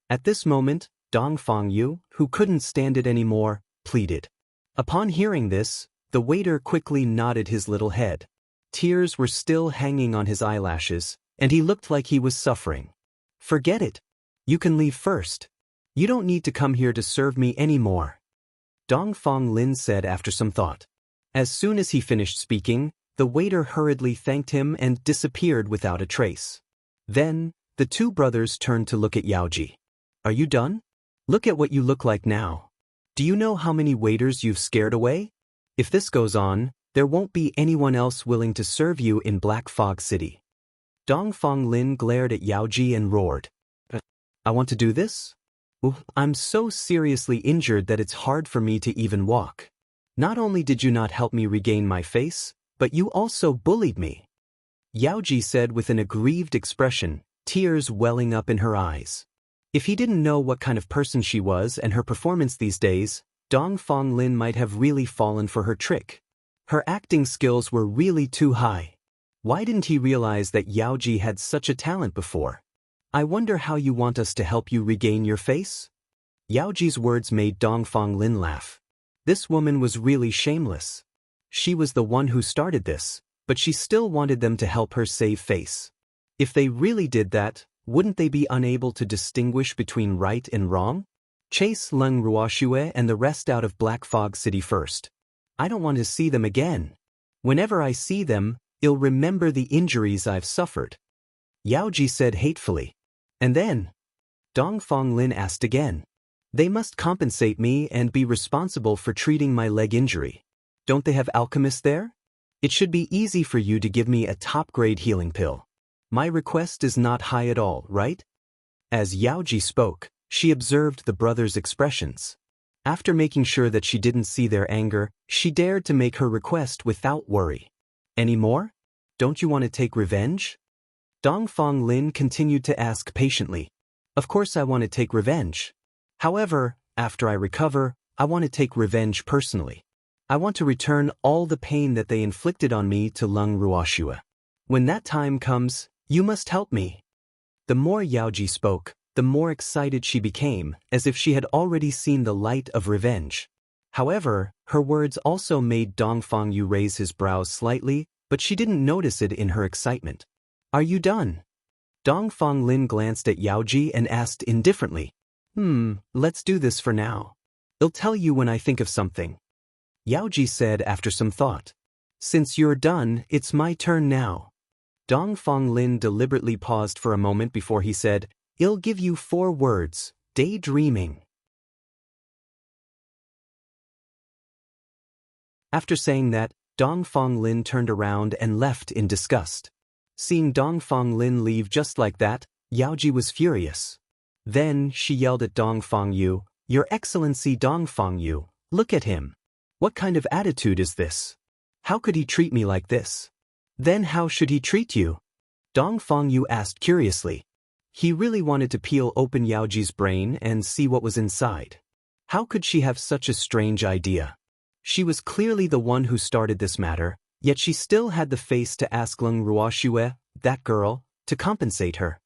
At this moment, Dongfang Yu, who couldn't stand it anymore, pleaded. Upon hearing this, the waiter quickly nodded his little head. Tears were still hanging on his eyelashes, and he looked like he was suffering. "Forget it. You can leave first. You don't need to come here to serve me anymore," Dongfang Lin said after some thought. As soon as he finished speaking, the waiter hurriedly thanked him and disappeared without a trace. Then, the two brothers turned to look at Yaoji. "Are you done? Look at what you look like now. Do you know how many waiters you've scared away? If this goes on, there won't be anyone else willing to serve you in Black Fog City." Dongfang Lin glared at Yaoji and roared, "I want to do this? I'm so seriously injured that it's hard for me to even walk. Not only did you not help me regain my face, but you also bullied me," Yaoji said with an aggrieved expression, tears welling up in her eyes. If he didn't know what kind of person she was and her performance these days, Dongfang Lin might have really fallen for her trick. Her acting skills were really too high. Why didn't he realize that Yaoji had such a talent before? "I wonder how you want us to help you regain your face?" Yaoji's words made Dongfang Lin laugh. This woman was really shameless. She was the one who started this, but she still wanted them to help her save face. If they really did that, wouldn't they be unable to distinguish between right and wrong? Chase Leng Ruoxue and the rest out of Black Fog City first. I don't want to see them again. Whenever I see them, I'll remember the injuries I've suffered," Yaoji said hatefully. "And then?" Dongfang Lin asked again. "They must compensate me and be responsible for treating my leg injury. Don't they have alchemists there? It should be easy for you to give me a top-grade healing pill. My request is not high at all, right?" As Yaoji spoke, she observed the brothers' expressions. After making sure that she didn't see their anger, she dared to make her request without worry. "Any more? Don't you want to take revenge?" Dongfang Lin continued to ask patiently. "Of course I want to take revenge. However, after I recover, I want to take revenge personally. I want to return all the pain that they inflicted on me to Leng Ruoxue. When that time comes, you must help me." The more Yaoji spoke, the more excited she became, as if she had already seen the light of revenge. However, her words also made Dongfang Yu raise his brows slightly, but she didn't notice it in her excitement. "Are you done?" Dongfang Lin glanced at Yaoji and asked indifferently. Let's do this for now. I'll tell you when I think of something," Yaoji said after some thought. "Since you're done, it's my turn now." Dongfang Lin deliberately paused for a moment before he said, "I'll give you 4 words, daydreaming." After saying that, Dongfang Lin turned around and left in disgust. Seeing Dongfang Lin leave just like that, Yaoji was furious. Then she yelled at Dongfang Yu, "Your Excellency Dongfang Yu, look at him. What kind of attitude is this? How could he treat me like this?" "Then how should he treat you?" Dongfang Yu asked curiously. He really wanted to peel open Yaoji's brain and see what was inside. How could she have such a strange idea? She was clearly the one who started this matter, yet she still had the face to ask Leng Ruoxue, that girl, to compensate her.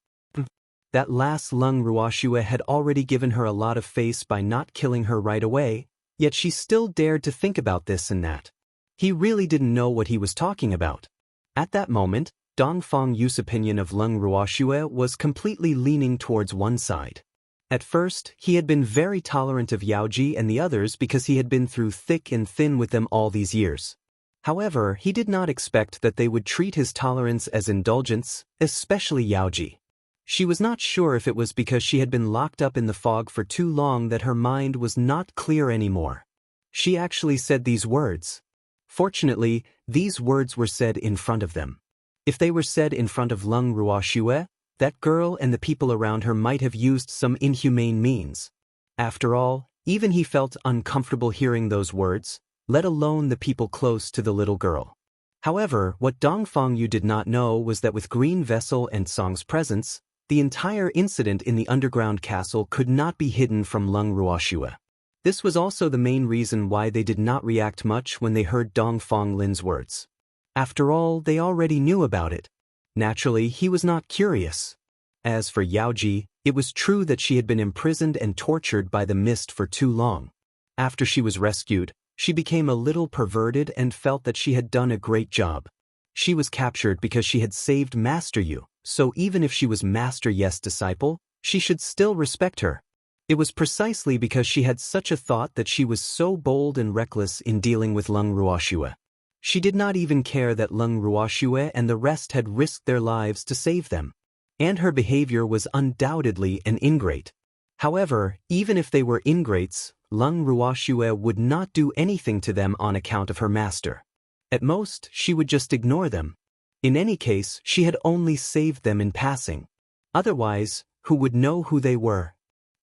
That last Leng Ruoxue had already given her a lot of face by not killing her right away, yet she still dared to think about this and that. He really didn't know what he was talking about. At that moment, Dong Fongyu's opinion of Leng Ruoxue was completely leaning towards one side. At first, he had been very tolerant of Yaoji and the others because he had been through thick and thin with them all these years. However, he did not expect that they would treat his tolerance as indulgence, especially Yaoji. She was not sure if it was because she had been locked up in the fog for too long that her mind was not clear anymore. She actually said these words. Fortunately, these words were said in front of them. If they were said in front of Leng Ruoxue, that girl and the people around her might have used some inhumane means. After all, even he felt uncomfortable hearing those words, let alone the people close to the little girl. However, what Dong Fengyu did not know was that with Green Vessel and Song's presence, the entire incident in the underground castle could not be hidden from Leng Ruoxue. This was also the main reason why they did not react much when they heard Dong Fenglin's words. After all, they already knew about it. Naturally, he was not curious. As for Yaoji, it was true that she had been imprisoned and tortured by the mist for too long. After she was rescued, she became a little perverted and felt that she had done a great job. She was captured because she had saved Master Yu, so even if she was Master Yes' disciple, she should still respect her. It was precisely because she had such a thought that she was so bold and reckless in dealing with Leng Ruoxue. She did not even care that Leng Ruoxue and the rest had risked their lives to save them. And her behavior was undoubtedly an ingrate. However, even if they were ingrates, Leng Ruoxue would not do anything to them on account of her master. At most, she would just ignore them. In any case, she had only saved them in passing. Otherwise, who would know who they were?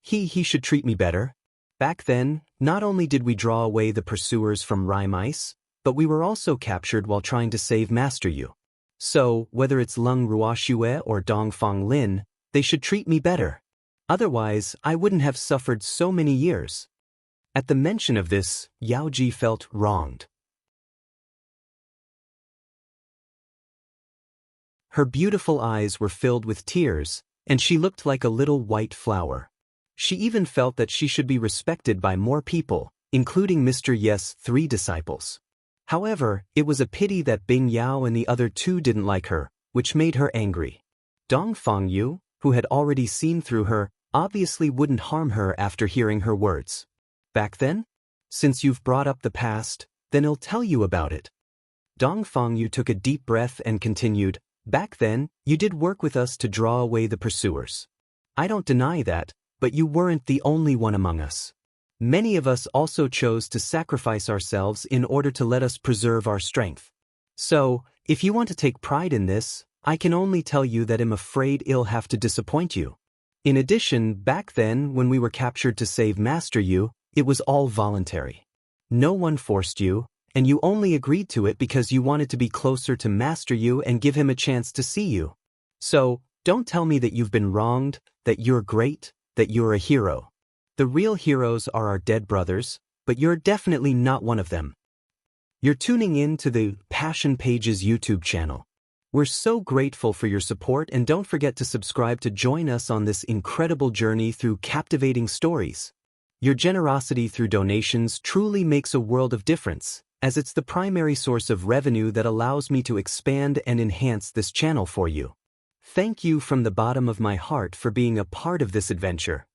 He should treat me better. Back then, not only did we draw away the pursuers from Rime Ice, but we were also captured while trying to save Master Yu. So, whether it's Leng Ruoxue or Dong Fenglin, they should treat me better. Otherwise, I wouldn't have suffered so many years. At the mention of this, Yaoji felt wronged. Her beautiful eyes were filled with tears, and she looked like a little white flower. She even felt that she should be respected by more people, including Mr. Yes' 3 disciples. However, it was a pity that Bing Yao and the other 2 didn't like her, which made her angry. Dong Fengyu, who had already seen through her, obviously wouldn't harm her after hearing her words. Back then? Since you've brought up the past, then I'll tell you about it. Dong Fengyu took a deep breath and continued, back then, you did work with us to draw away the pursuers. I don't deny that, but you weren't the only one among us. Many of us also chose to sacrifice ourselves in order to let us preserve our strength. So, if you want to take pride in this, I can only tell you that I'm afraid I'll have to disappoint you. In addition, back then, when we were captured to save Master Yu, it was all voluntary. No one forced you, and you only agreed to it because you wanted to be closer to Master Yu and give him a chance to see you. So, don't tell me that you've been wronged, that you're great, that you're a hero. The real heroes are our dead brothers, but you're definitely not one of them. You're tuning in to the Passion Pages YouTube channel. We're so grateful for your support, and don't forget to subscribe to join us on this incredible journey through captivating stories. Your generosity through donations truly makes a world of difference, as it's the primary source of revenue that allows me to expand and enhance this channel for you. Thank you from the bottom of my heart for being a part of this adventure.